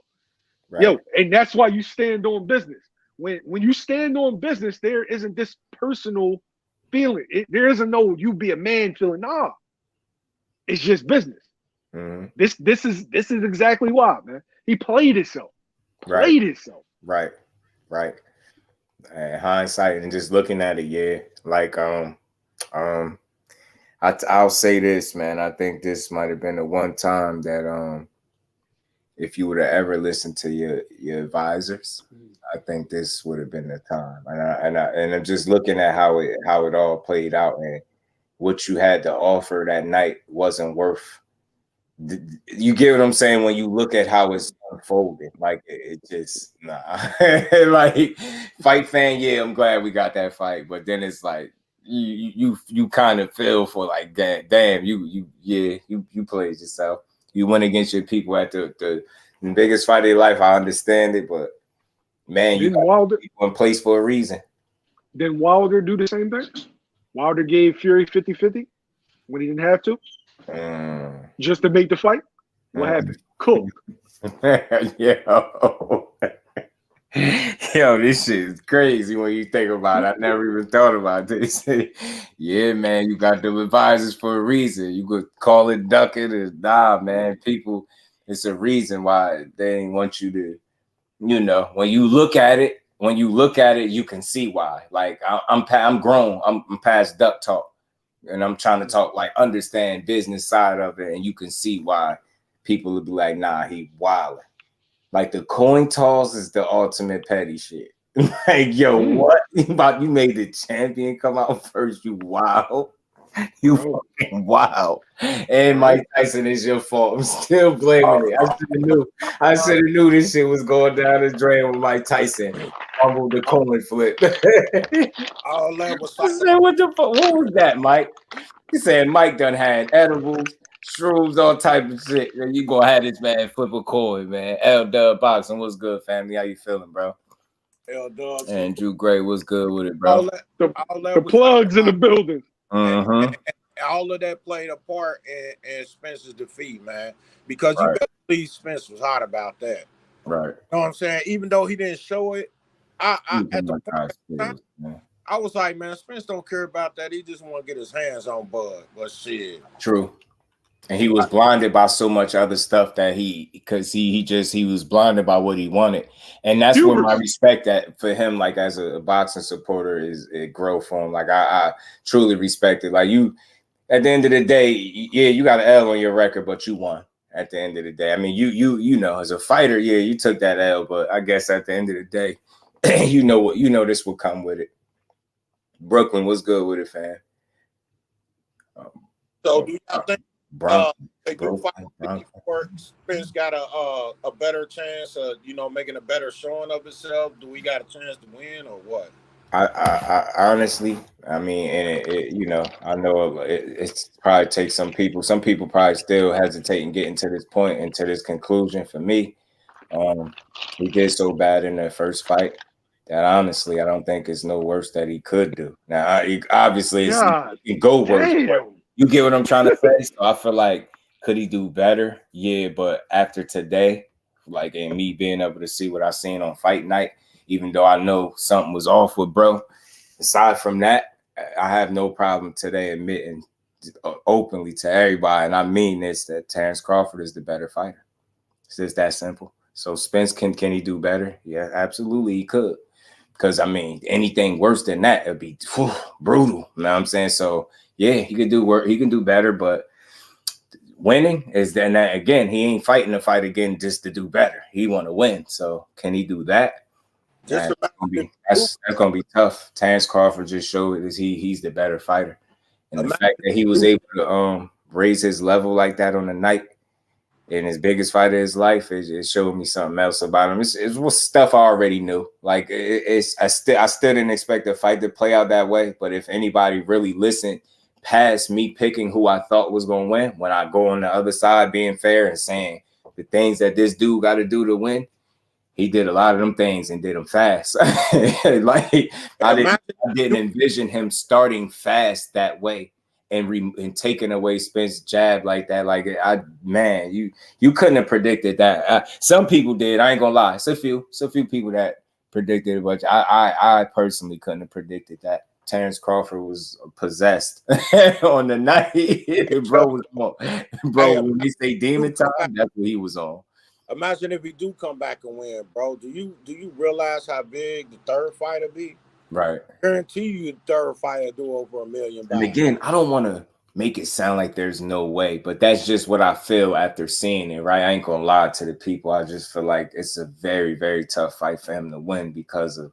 Right. Yo, and that's why you stand on business. When you stand on business, there isn't this personal feeling. There isn't no you be a man feeling. Nah, it's just business. This is exactly why, man. He played himself. Right. And hindsight and just looking at it, yeah. Like I'll say this, man. I think this might have been the one time that if you would have ever listened to your advisors, I think this would have been the time. And I'm just looking at how it all played out, and what you had to offer that night wasn't worth You get what I'm saying when you look at how it's unfolding. Like it just like fight fan. Yeah, I'm glad we got that fight, but then it's like you kind of feel for like damn you played yourself. You went against your people at the biggest fight of your life. I understand it, but man, you got in place for a reason. Did Wilder do the same thing? Wilder gave Fury 50-50 when he didn't have to, just to make the fight. What happened? Cool. Yo, this shit is crazy when you think about it. I never even thought about this. Yeah, man, you got the advisors for a reason. You could call it ducking or nah, man. People, it's a reason why they didn't want you to, when you look at it, you can see why. Like I'm grown. I'm past duck talk, and I'm trying to talk like understand business side of it, and you can see why people would be like, nah, he wilding. Like the coin toss is the ultimate petty shit. Like, yo, what? You made the champion come out first. You wild. You fucking wild. And Mike Tyson is your fault. I'm still blaming it. I should have knew this shit was going down the drain with Mike Tyson. Fumbled the coin flip. All that was what was that, Mike? He said Mike done had edibles, shrooms, all type of shit. And you gonna have this man flip a coin, man. LWBoxing, what's good, family? How you feeling, bro? L-Dubs. And Drew Gray, what's good with it, bro? The plugs in the building. And all of that played a part in Spencer's defeat, man. Because you better believe Spence was hot about that. Right. You know what I'm saying? Even though he didn't show it, I was like, man, Spence don't care about that. He just want to get his hands on Bud. But shit. True. And he was blinded by so much other stuff that he was blinded by what he wanted. And that's where my respect for him, like as a boxing supporter, it grow from. Like I truly respect it. Like you, at the end of the day, yeah, you got an L on your record, but you won at the end of the day. I mean, you know, as a fighter, yeah, you took that L, but I guess at the end of the day, this will come with it. Brooklyn, what's good with it, fam? So do y'all think they do fight before Spence got a better chance of making a better showing of himself? Do we got a chance to win or what? I honestly, I mean, and I know it's probably takes some people probably still hesitate and getting to this point and to this conclusion. For me, he did so bad in that first fight that honestly, I don't think it's no worse that he could do. Now, obviously, it can go worse. You get what I'm trying to say? So I feel like, could he do better? Yeah, but after today, like, and me being able to see what I seen on fight night, even though I know something was off with bro, aside from that, I have no problem today admitting openly to everybody, and I mean this, that Terrence Crawford is the better fighter. It's just that simple. So Spence, can he do better? Yeah, absolutely he could. Because, I mean, anything worse than that, it'd be brutal. You know what I'm saying? So, yeah, he could do work. He can do better, but winning is then that again. He ain't fighting the fight again just to do better. He want to win. So, can he do that? That's gonna be tough. Terrence Crawford just showed that he's the better fighter, and the fact that he was able to raise his level like that on the night in his biggest fight of his life, it showed me something else about him. It was stuff I already knew. Like I still didn't expect the fight to play out that way. But if anybody really listened past me picking who I thought was gonna win, when I go on the other side being fair and saying the things that this dude got to do to win, he did a lot of them things and did them fast. Like I didn't envision him starting fast that way and taking away Spence's jab like that. Like you couldn't have predicted that. Some people did. I ain't gonna lie. It's a few people that predicted it, but I personally couldn't have predicted that. Terrence Crawford was possessed on the night. Bro was on. Bro, when they say demon time, that's what he was on. Imagine if he do come back and win, bro. Do you realize how big the third fight will be? Right. I guarantee you the third fight will do over $1 million. And again, I don't want to make it sound like there's no way, but that's just what I feel after seeing it, right? I ain't gonna lie to the people. I just feel like it's a very, very tough fight for him to win because of,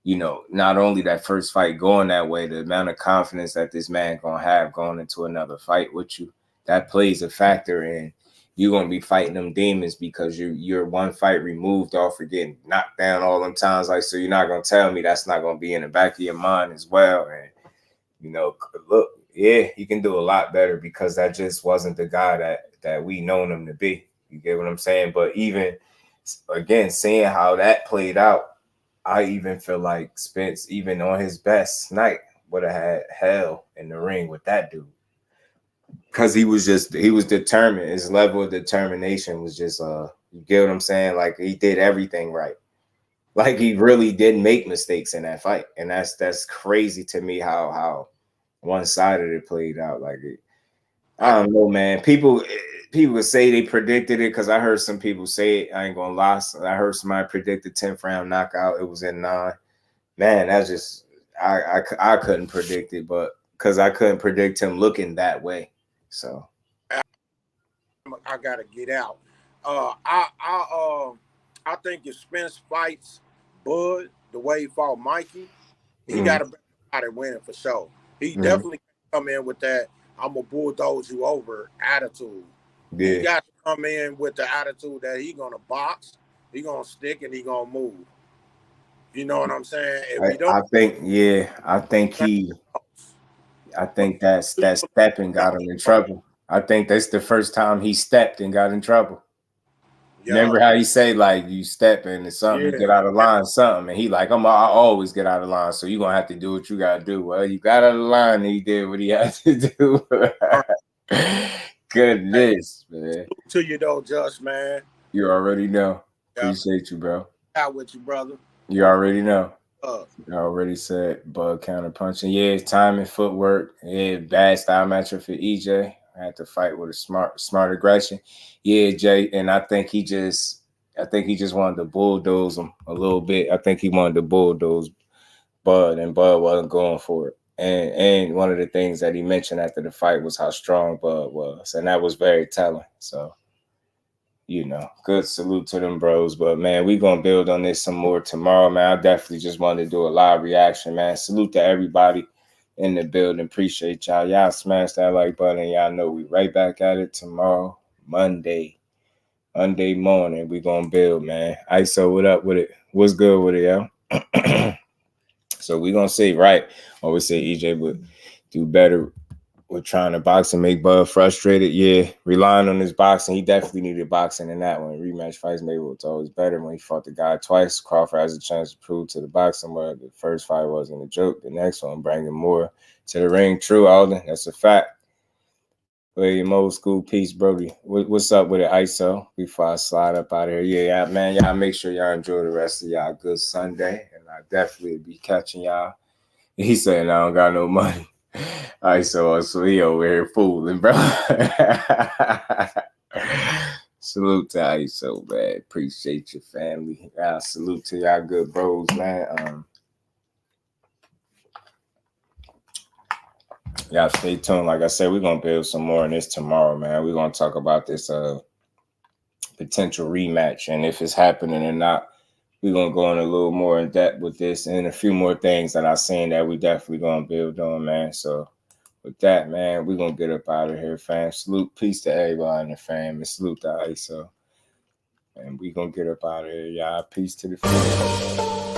not only that first fight going that way, the amount of confidence that this man gonna have going into another fight with you, that plays a factor in you're gonna be fighting them demons because you're one fight removed off of getting knocked down all them times. Like, so you're not gonna tell me that's not gonna be in the back of your mind as well. And you know, look, yeah, he can do a lot better because that just wasn't the guy that we known him to be. You get what I'm saying? But even again, seeing how that played out, I even feel like Spence, even on his best night, would have had hell in the ring with that dude. Because he was determined. His level of determination was just you get what I'm saying? Like, he did everything right. Like, he really didn't make mistakes in that fight. And that's crazy to me how one-sided it played out. Like, I don't know, man. People say they predicted it because I heard some people say it. I ain't gonna lie. I heard somebody predicted 10th round knockout. It was in 9. Man, that's just I couldn't predict it, but because I couldn't predict him looking that way. So I gotta get out. I think if Spence fights Bud the way he fought Mikey, he got a better shot at winning for sure. He definitely come in with that I'm gonna bulldoze you over attitude. Yeah. He got to come in with the attitude that he gonna box, he gonna stick, and he gonna move. You know what I'm saying? I think that stepping got him in trouble. I think that's the first time he stepped and got in trouble. Yeah. Remember how he say, like, you step into something, you get out of line, something, and he like, I always get out of line, so you're gonna have to do what you gotta do. Well, you got out of line, and he did what he had to do. Goodness, man. To you though, Just, man. You already know. Appreciate you, bro. Out with you, brother. You already know. I already said Bud counter punching. Yeah, time and footwork. Yeah, bad style matchup for EJ. I had to fight with a smart aggression. Yeah, Jay, and I think he just wanted to bulldoze him a little bit. I think he wanted to bulldoze Bud, and Bud wasn't going for it. And one of the things that he mentioned after the fight was how strong Bud was, and that was very telling. So, you know, good salute to them bros. But man, we gonna build on this some more tomorrow, man. I definitely just wanted to do a live reaction, man. Salute to everybody in the building. Appreciate y'all. Y'all smash that like button. Y'all know we right back at it tomorrow, Monday morning. We gonna build, man. ISO, what up with it? What's good with it, yo? So we gonna say, right, always say EJ would do better with trying to box and make Bud frustrated. Yeah, relying on his boxing. He definitely needed boxing in that one. Rematch fights maybe was always better. When he fought the guy twice, Crawford has a chance to prove to the boxing where the first fight wasn't a joke. The next one bringing more to the ring. True, Alden. That's a fact. William Old School, peace, Brody. What's up with it, ISO? Before I slide up out of here. Yeah, man, y'all make sure y'all enjoy the rest of y'all good Sunday. And I definitely be catching y'all. He saying I don't got no money. ISO, so he over here fooling, bro. Salute to ISO, man. Appreciate your family. Salute to y'all good bros, man. Y'all stay tuned. Like I said, we're gonna build some more in this tomorrow, man. We're gonna talk about this potential rematch and if it's happening or not. We're gonna go in a little more in depth with this and a few more things that I've seen that we definitely gonna build on, man. So with that, man, we're gonna get up out of here, fam. Salute, peace to everybody in the fam, and salute to ISO. And we gonna get up out of here, y'all. Peace to the family.